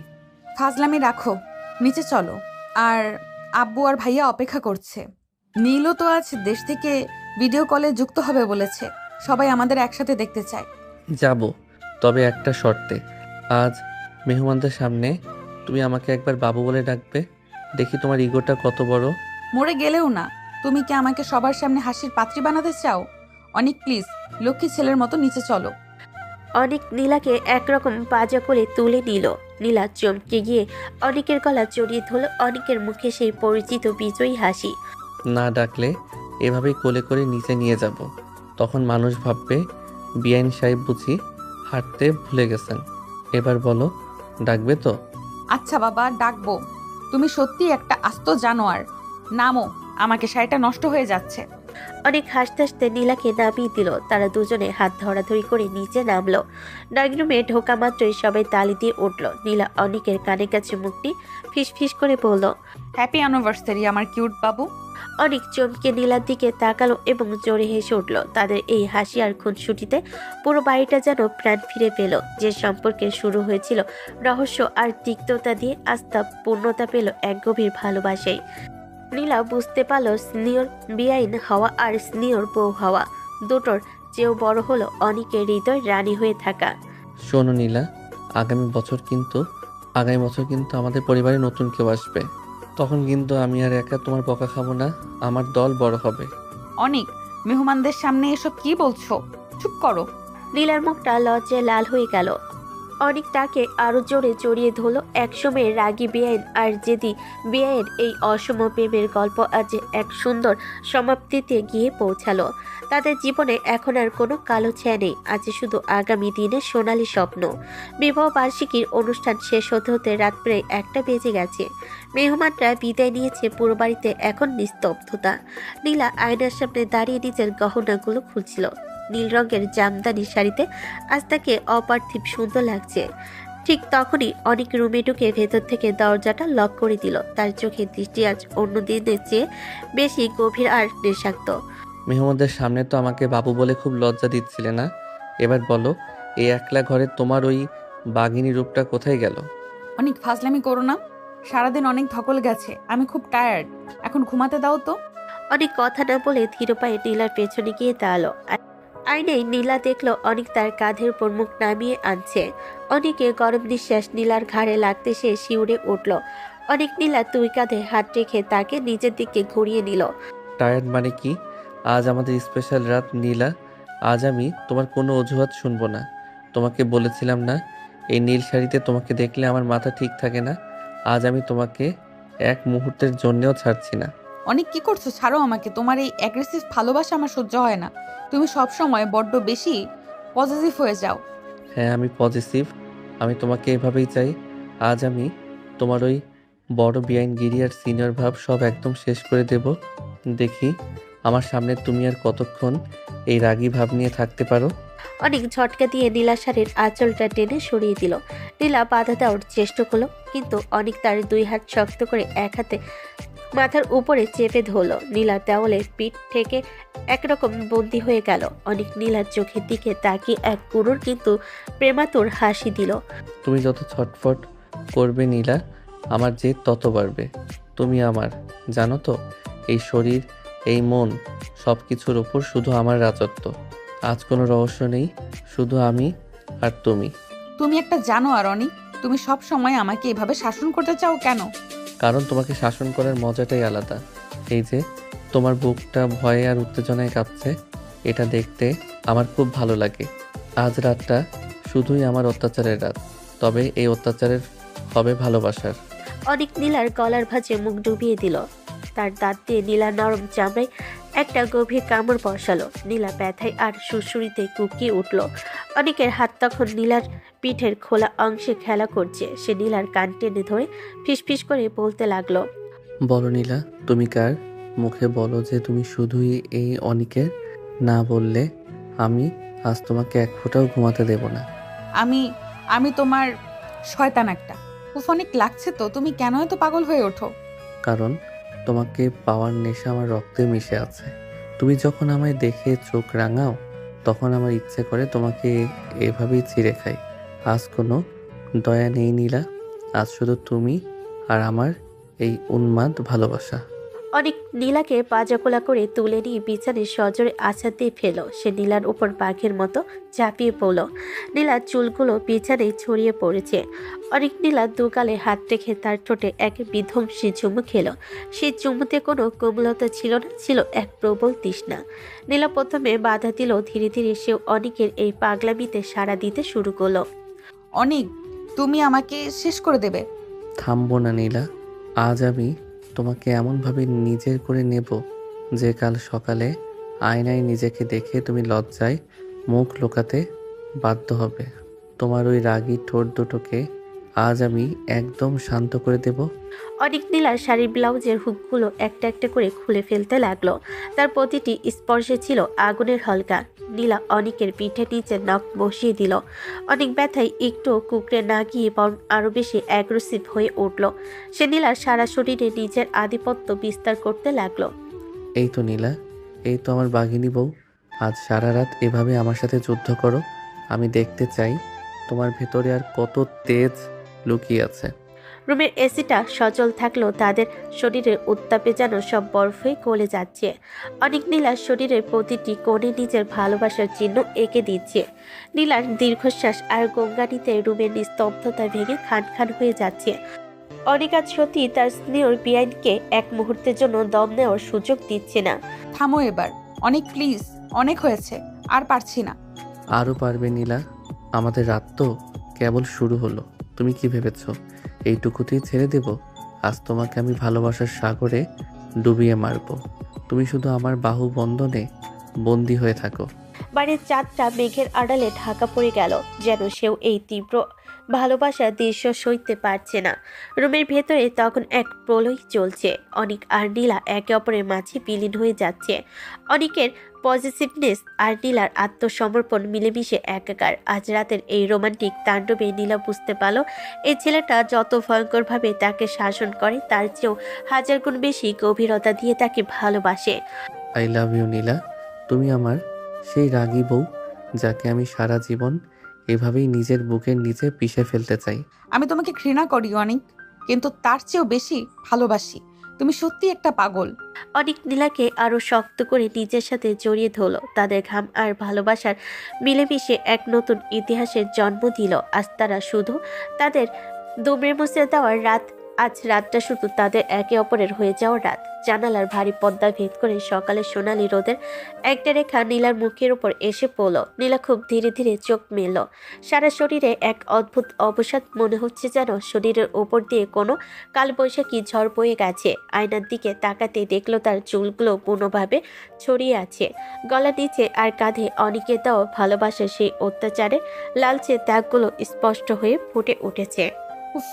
ফাজলামি রাখো, নিচে চলো। আর আব্বু আর ভাইয়া অপেক্ষা করছে। নীলও তো আজ দেশ থেকে ভিডিও কলে যুক্ত হবে বলেছে। সবাই আমাদের একসাথে দেখতে চায়। যাব, তবে একটা শর্তে। আজ মেহমানদের সামনে তুমি আমাকে একবার বাবু বলে ডাকবে। দেখি তোমার ইগোটা কত বড়। মরে গেলেও না। তুমি কি আমাকে সবার সামনে হাসির পাত্রী বানাতে চাও? অনিক প্লিজ, লক্ষ্মী ছেলের মতো নিচে চলো। অনেক নীলাকে একরকম পাজা করে তুলে নিল। নীলা চমকে গিয়ে অনেকের গলা জড়িয়ে ধরল। অনেকের মুখে সেই পরিচিত বিজয়ী হাসি। না ডাকলে এভাবেই কোলে করে নিচে নিয়ে যাব। তখন মানুষ ভাববে বিআইন সাহেব বুঝি হাঁটতে ভুলে গেছেন। এবার বলো, ডাকবে তো? আচ্ছা বাবা, ডাকবো। তুমি সত্যি একটা আস্ত জানোয়ার। নামো, আমাকে শাড়িটা নষ্ট হয়ে যাচ্ছে। অনেক হাসতে হাসতে নীলাকে নামিয়ে দিল। তারা দুজনে হাত ধরাধরি করে নিচে নামলো। ড্রয়িং রুমে ঢোকা মাত্রই সবাই তালি দিয়ে উঠল। নীলা অনেকের কানে কাছে মুখটি ফিস ফিস করে বলল, হ্যাপি অ্যানিভার্সারি আমার কিউট বাবু। অনেক চমকে নীলার দিকে তাকালো এবং জোরে হেসে উঠল। তাদের এই হাসি আর খুনসুটিতে পুরো বাড়িটা যেন প্রাণ ফিরে পেল। যে সম্পর্কে শুরু হয়েছিল রহস্য আর তিক্ততা দিয়ে আস্থা পূর্ণতা পেল এক গভীর ভালোবাসায়। নীলা বুঝতে পারল স্নেহর বেআইন হওয়া আর স্নেহর বউ হওয়া দুটোর চেয়েও বড় হলো অনেকের হৃদয় রানী হয়ে থাকা। শোনো নীলা, আগামী বছর কিন্তু আমাদের পরিবারে নতুন কেউ আসবে। তখন কিন্তু আমি আর একা তোমার বকা খাবো না, আমার দল বড় হবে। অনিক, মেহমানদের সামনে এসব কি বলছো? চুপ করো। নীলার মুখটা লজ্জায় লাল হয়ে গেল। অনেক তাকে আরো জোরে জড়িয়ে ধরল। একসময় রাগী বেআইন আর জেদি বেআইন এই অসম প্রেমের গল্প আজ এক সুন্দর সমাপ্তিতে গিয়ে পৌঁছালো। তাদের জীবনে এখন আর কোনো কালো ছায়া নেই, আছে শুধু আগামী দিনের সোনালী স্বপ্ন। বিবাহ বার্ষিকীর অনুষ্ঠান শেষ হতে হতে রাত প্রায় 1টা বেজে গেছে। মেহমানরা বিদায় নিয়েছে, পুরো বাড়িতে এখন নিস্তব্ধতা। নীলা আয়নার সামনে দাঁড়িয়ে নিজের গহনাগুলো খুলছিল। নীল রঙের জামদানি শাড়িতে আজ তাকে অপার্থিব সুন্দর লাগছে। ঠিক তখনই অনেক রুমে ঢুকে ভেতর থেকে দরজাটা লক করে দিল। তার চোখের দৃষ্টি আজ অন্য দিনের চেয়ে বেশি গভীর আর নেশাক্ত। মেহমানদের সামনে তো আমাকে বাবু বলে খুব লজ্জা দিচ্ছিলে না? এবার বলো, এই একলা ঘরে তোমার ওই বাঘিনী রূপটা কোথায় গেল? অনেক ফাজলামি করো না। সারাদিন অনেক ধকল গেছে, আমি খুব টায়ার্ড। এখন ঘুমাতে দাও তো। অনেক কথা না বলে ধীর পায়ে নীলার পেছনে গিয়ে দাঁড়ালো। আয়নায় নীলা দেখলো অনেক তার কাঁধের উপর মুখ নামিয়ে আনছে। অনেকে গরম নিঃশ্বাস নীলার ঘাড়ে লাগতে সে শিউরে উঠল। অনেক নীলা দুই কাঁধে হাত রেখে তাকে নিজের দিকে ঘুরিয়ে নিল। টায়ার্ড মানে কি? আজ আমাদের স্পেশাল রাত নীলা, আজ আমি তোমার কোনো অজুহাত শুনবো না। তোমাকে বলেছিলাম না, এই নীল শাড়িতে তোমাকে দেখলে আমার মাথা ঠিক থাকে না। আজ আমি তোমাকে এক মুহূর্তের জন্যেও ছাড়ছি না। অনেক কি করছো? ছাড়ো আমাকে। তোমার এই অ্যাগ্রেসিভ ভালোবাসা আমার সহ্য হয় না। তুমি সব সময় বড্ড বেশি পজিটিভ হয়ে যাও। হ্যাঁ, আমি পজিটিভ। আমি তোমাকে এভাবেই চাই। আজ আমি তোমার ওই বড় বেআইনগিরি আর সিনিয়র ভাব সব একদম শেষ করে দেব। দেখি আমার সামনে তুমি আর কতক্ষণ এই রাগী ভাব নিয়ে থাকতে পারো। অনেক ঝটকা দিয়ে নীলা শাড়ির আঁচলটা টেনে সরিয়ে দিল। নীলা বাধা দেওয়ার চেষ্টা করলো, কিন্তু অনেক তার দুই হাত শক্ত করে এক হাতে মাথার উপরে চেপে ধরলো। নীলা দেওয়ালের পিঠ থেকে একরকম বন্দী হয়ে গেল। অনেক নীলার চোখের দিকে তাকিয়ে এক করুণ কিন্তু প্রেমাতুর হাসি দিল। তুমি যত ছটফট করবে নীলা, আমার জেদ তত বাড়বে। তুমি আমার, জানো তো, এই শরীর, এই মন, সব কিছুর ওপর শুধু আমার রাজত্ব। আজ কোনো রহস্য নেই, শুধু আমি আর তুমি। তুমি একটা জানোয়ার অনিক। তুমি সব সময় আমাকে এভাবে শাসন করতে চাও কেন? কারণ তোমাকে শাসন করার মজাটাই আলাদা। এই যে তোমার বুকটা ভয়ে আর উত্তেজনায় কাঁপছে, এটা দেখতে আমার খুব ভালো লাগে। আজ রাতটা শুধুই আমার অত্যাচারের রাত, তবে এই অত্যাচারের হবে ভালোবাসার। অনেক নীলার গলার ভাঁজে মুখ ডুবিয়ে দিল। তার দাঁত দিয়ে নীলার নরম চামড়ায় একটা গভীর কামড় বসালো। নীলা ব্যথায় আর সুরসুরিতে কুকিয়ে উঠল। অনেকের হাত তখন নীলার পিঠের খোলা অংশে খেলা করছে। সে নীলার কান টেনে ধরে ফিসফিস করে বলতে লাগলো, বলো নীলা, তুমি কার? মুখে বলো যে তুমি শুধুই এই অনিকের। না বললে আমি আজ তোমাকে এক ফোঁটাও ঘুমাতে দেব না। আমি আমি তোমার শয়তান একটা। উফ, অনেক লাগছে তো। তুমি কেন এত পাগল হয়ে ওঠো? কারণ তোমাকে পাওয়ার নেশা আমার রক্তে মিশে আছে। তুমি যখন আমায় দেখে চোখ রাঙাও, তখন আমার ইচ্ছে করে তোমাকে এভাবেই ছিঁড়ে খাই। আজ কোনো দয়া নেই নীলা, আজ শুধু তুমি আর আমার এই উন্মাদ ভালোবাসা। অনেক নীলাকে পাজাকোলা করে তুলে নিয়ে বিছানায় সজোরে আছাড় দিয়ে ফেলো। সে নীলার উপর বাঘের মতো ঝাঁপিয়ে পড়ল। নীলার চুলগুলো বিছানায় ছড়িয়ে পড়েছে। অনেক নীলা দুগালে হাত রেখে তার ঠোঁটে এক বিধ্বংসী চুমু খেলো। সেই চুমুতে কোনো কোমলতা ছিল না, ছিল এক প্রবল তৃষ্ণা। নীলা প্রথমে বাধা দিল, ধীরে ধীরে সেও অনেকের এই পাগলামিতে সাড়া দিতে শুরু করলো। অনিক, তুমি আমাকে শেষ করে দেবে। থামবো না নীলা, আজ আমি তোমাকে এমনভাবে নিজের করে নেব যে কাল সকালে আয়নায় নিজেকে দেখে তুমি লজ্জায় মুখ লুকাতে বাধ্য হবে। তোমার ওই রাগী ঠোঁট দুটোকে আজ আমি একদম শান্ত করে দেব। অনেক নীলার শাড়ির ব্লাউজের হুকগুলো একটা একটা করে খুলে ফেলতে লাগলো। তার প্রতিটি স্পর্শে ছিল আগুনের হলকা। নীলা অনেকের পিঠে নিচে নখ বসিয়ে দিল। অনেক ব্যথায় একটু কুকড়ে না গিয়ে বরং আরো বেশি অ্যাগ্রেসিভ হয়ে উঠল। সে নীলার সারা শরীরে নিজের আধিপত্য বিস্তার করতে লাগলো। এই তো নীলা, এই তো আমার বাঘিনী বউ। আজ সারা রাত এভাবে আমার সাথে যুদ্ধ করো। আমি দেখতে চাই তোমার ভেতরে আর কত তেজ লুকিয়ে আছে। রুমের এসিটা সচল থাকলেও তাদের শরীরের উত্তাপে যেন সব বরফ হয়ে গলে যাচ্ছে। অনেক নীলার শরীরের প্রতিটি কোণে নিজের ভালোবাসার চিহ্ন এঁকে দিচ্ছে। নীলার দীর্ঘশ্বাস আর গঙ্গানিতে রুমের নিস্তব্ধতা ভেঙে খান খান হয়ে যাচ্ছে। অনেক আজ সত্যি তার স্নেহর বেআইনকে এক মুহূর্তের জন্য দম নেওয়ার সুযোগ দিচ্ছে না। থামো এবার অনিক, প্লিজ। অনেক হয়েছে, আর পারছি না। আরও পারবে নীলা, আমাদের রাত তো কেবল শুরু হলো। তুমি কি ভেবেছো এইটুকুতেই ছেড়ে দেব? আজ তোমাকে আমি ভালোবাসার সাগরে ডুবিয়ে মারবো। তুমি শুধু আমার বাহু বন্ধনে বন্দি হয়ে থাকো। বাড়ির চাঁদটা মেঘের আড়ালে ঢাকা পড়ে গেল, যেন সেও এই তীব্র ভালোবাসার দৃশ্য সইতে পারছে না। রুমের ভেতরে তখন এক প্রলয় চলছে। অনিক আর নীলা একে অপরের মাঝে বিলীন হয়ে যাচ্ছে। অনিকের পজিটিভনেস আর নীলার আত্মসমর্পণ মিলেমিশে একাকার। আজ রাতের এই রোমান্টিক তাণ্ডবে নীলা বুঝতে পারল এই ছেলেটা যত ভয়ঙ্করভাবে তাকে শাসন করে, তার চেয়েও হাজার গুণ বেশি গভীরতা দিয়ে তাকে ভালোবাসে। আই লাভ ইউ নীলা, তুমি আমার সেই রাগী বউ যাকে আমি সারা জীবন এভাবেই নিজের বুকের নিচে পিষে ফেলতে চাই। আমি তোমাকে ঘৃণা করি অনিক, কিন্তু তার চেয়েও বেশি ভালোবাসি। তুমি সত্যি একটা পাগল। অনেক নীলাকে আরো শক্ত করে নিজের সাথে জড়িয়ে ধরল। তাদের ঘাম আর ভালোবাসার মিলেমিশে এক নতুন ইতিহাসের জন্ম দিল। আজ তারা শুধু তাদের দুমড়ে মুচড়ে দেওয়ার রাত, আজ রাতটা শুধু তাদের একে অপরের হয়ে যাওয়ার রাত। জানালার ভারী পর্দা ভেদ করে সকালের সোনালি রোদের একটা রেখা নীলার মুখের উপর এসে পড়ল। নীলা খুব ধীরে ধীরে চোখ মেলল। সারা শরীরে এক অদ্ভুত অবসাদ, মনে হচ্ছে যেন শরীরের ওপর দিয়ে কোনো কালবৈশাখী ঝড় বয়ে গেছে। আয়নার দিকে তাকাতে দেখলো তার চুলগুলো বুনোভাবে ছড়িয়ে আছে। গলা নিচে আর কাঁধে অনেকে দেওয়া ভালোবাসার সেই অত্যাচারে লালচে দাগগুলো স্পষ্ট হয়ে ফুটে উঠেছে। উফ,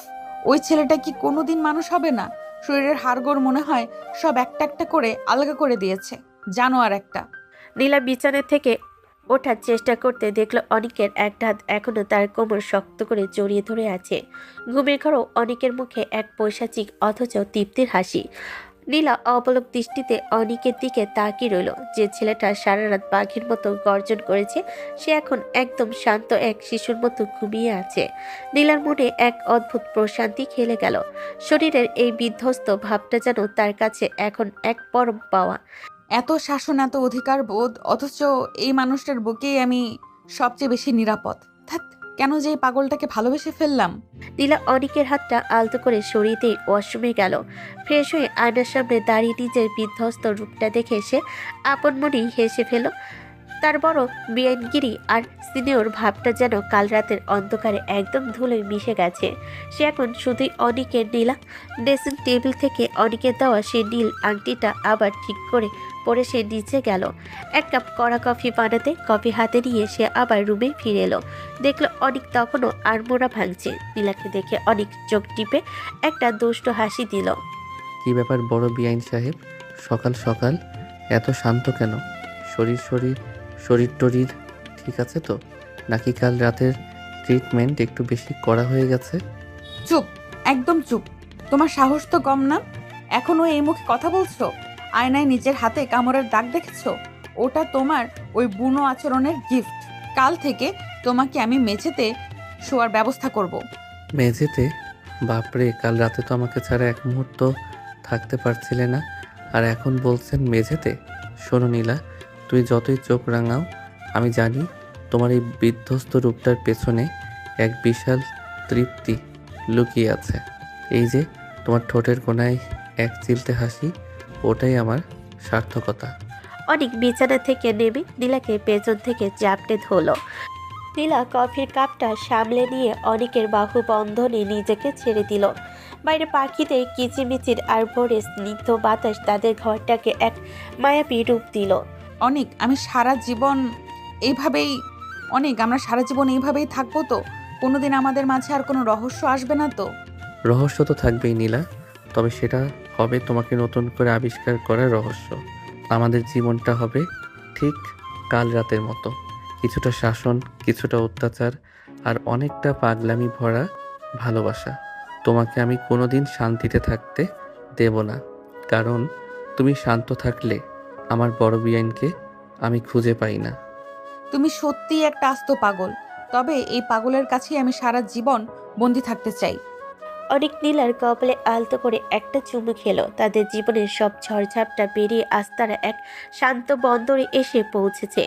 ওই ছেলেটা কি কোনোদিন মানুষ হবে না? শরীরের হাড়গোড় মনে হয় সব একটা একটা করে আলগা করে দিয়েছে। জানোয়ার একটা। নীলা বিছানা থেকে ওঠার চেষ্টা করতে দেখলো অনিকের একটা হাত এখনো তার কোমর শক্ত করে জড়িয়ে ধরে আছে। ঘুমের ঘরেও অনিকের মুখে এক পৈশাচিক অথচ তৃপ্তির হাসি। নীলা অপলক দৃষ্টিতে অনিকের দিকে তাকিয়ে রইল। যে ছেলেটা সারা রাত বাঘের মতো গর্জন করেছে সে এখন একদম শান্ত এক শিশুর মতো ঘুমিয়ে আছে। নীলার মনে এক অদ্ভুত প্রশান্তি খেলে গেল। শরীরের এই বিধ্বস্ত ভাবটা যেন তার কাছে এখন এক পরম পাওয়া। এত শাসন, এত অধিকার বোধ, অথচ এই মানুষটার বুকেই আমি সবচেয়ে বেশি নিরাপদ। ধ্যাৎ, কেন যে এই পাগলটাকে ভালোবেসে ফেললাম। নীলা অনিকের হাতটা আলতো করে সরিয়ে দিয়ে ওয়াশরুমে গেল। ফ্রেশ হয়ে আয়নার সামনে দাঁড়িয়ে নিজের বিধ্বস্ত রূপটা দেখে সে আপন মনেই হেসে ফেল। তার বড় বেআইনগিরি আর সিনিয়র ভাবটা যেন কাল রাতের অন্ধকারে একদম ধুলোয় মিশে গেছে। সে এখন শুধুই অনিকের। নীলা ড্রেসিং টেবিল থেকে অনিকের দেওয়া সেই নীল আংটিটা আবার ঠিক করে পরে সে নিচে গেল এক কাপ কড়া কফি বানাতে। কফি হাতে নিয়ে সে আবার রুমে ফিরে এলো। দেখলো অনিক তখনও আড়মোড়া ভাঙছে। নীলাকে দেখে অনিক চোখ টিপে একটা দুষ্ট হাসি দিল। কি ব্যাপার বড় বিআইন সাহেব, সকাল সকাল এত শান্ত কেন? শরীর টরীর ঠিক আছে তো, নাকি কাল রাতের ট্রিটমেন্ট একটু বেশি করা হয়ে গেছে? চুপ, একদম চুপ। তোমার সাহস তো কম না। এখনো এই মুখে কথা বলছো? আয়নায় নিজের হাতে কামড়ের দাগ দেখেছো? ওটা তোমার ওই বুনো আচরণের গিফট। কাল থেকে তোমাকে আমি মেঝেতে শোয়ার ব্যবস্থা করব। মেঝেতে? বাপরে, কাল রাতে তো আমাকে ছাড়া এক মুহূর্ত থাকতে পারছিলে না, আর এখন বলছেন মেঝেতে? শোনো নীলা, তুই যতই চোখ রাঙাও, আমি জানি তোমার এই বিধ্বস্ত রূপটার পেছনে এক বিশাল তৃপ্তি লুকিয়ে আছে। এই যে তোমার ঠোঁটের কোণায় এক চিলতে হাসি, ওটাই আমার সার্থকতা। অনেক বিছানা থেকে নেমে নীলাকে পেছন থেকে চাপটে ধরলো। নীলা কফির কাপটা সামলে নিয়ে অনেকের বাহু বন্ধনে নিজেকে ছেড়ে দিল। বাইরে পাখিদের কিচিমিচির আর ভোরে স্নিগ্ধ বাতাস তাদের ঘরটাকে এক মায়াবী রূপ দিল। অনেক, আমরা সারা জীবন এইভাবেই থাকবো তো? কোনোদিন আমাদের মাঝে আর কোনো রহস্য আসবে না তো? রহস্য তো থাকবেই নীলা, তবে সেটা হবে তোমাকে নতুন করে আবিষ্কার করার রহস্য। আমাদের জীবনটা হবে ঠিক কাল রাতের মতো, কিছুটা শাসন, কিছুটা অত্যাচার, আর অনেকটা পাগলামি ভরা ভালোবাসা। তোমাকে আমি কোনোদিন শান্তিতে থাকতে দেব না, কারণ তুমি শান্ত থাকলে আমার বড় বিআইনকে আমি খুঁজে পাই না। তুমি সত্যিই একটা আস্ত পাগল। তবে এই পাগলের কাছেই আমি সারা জীবন বন্দি থাকতে চাই। অনেক নীলার কপালে আলতো করে একটা চুমু খেলো। তাদের জীবনের সব ঝড়ঝাপটা পেরিয়ে আজ তারা এক শান্ত বন্দরে এসে পৌঁছেছে,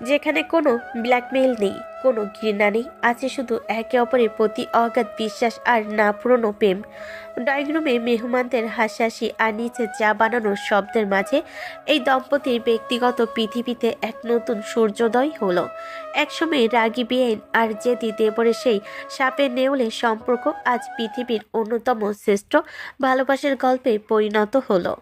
যেখানে কোনো ব্ল্যাকমেইল নেই, কোনো ঘৃণা নেই, আছে শুধু একে অপরের প্রতি অগাধ বিশ্বাস আর না পুরনো প্রেম। ড্রয়িং রুমে মেহমানদের হাসাহাসি আর নিচে চা বানানোর শব্দের মাঝে এই দম্পতির ব্যক্তিগত পৃথিবীতে এক নতুন সূর্যোদয় হলো। একসময় রাগী বেআইন আর জেদি দেবরের সেই সাপের নেউলে সম্পর্ক আজ পৃথিবীর অন্যতম শ্রেষ্ঠ ভালোবাসার গল্পে পরিণত হলো।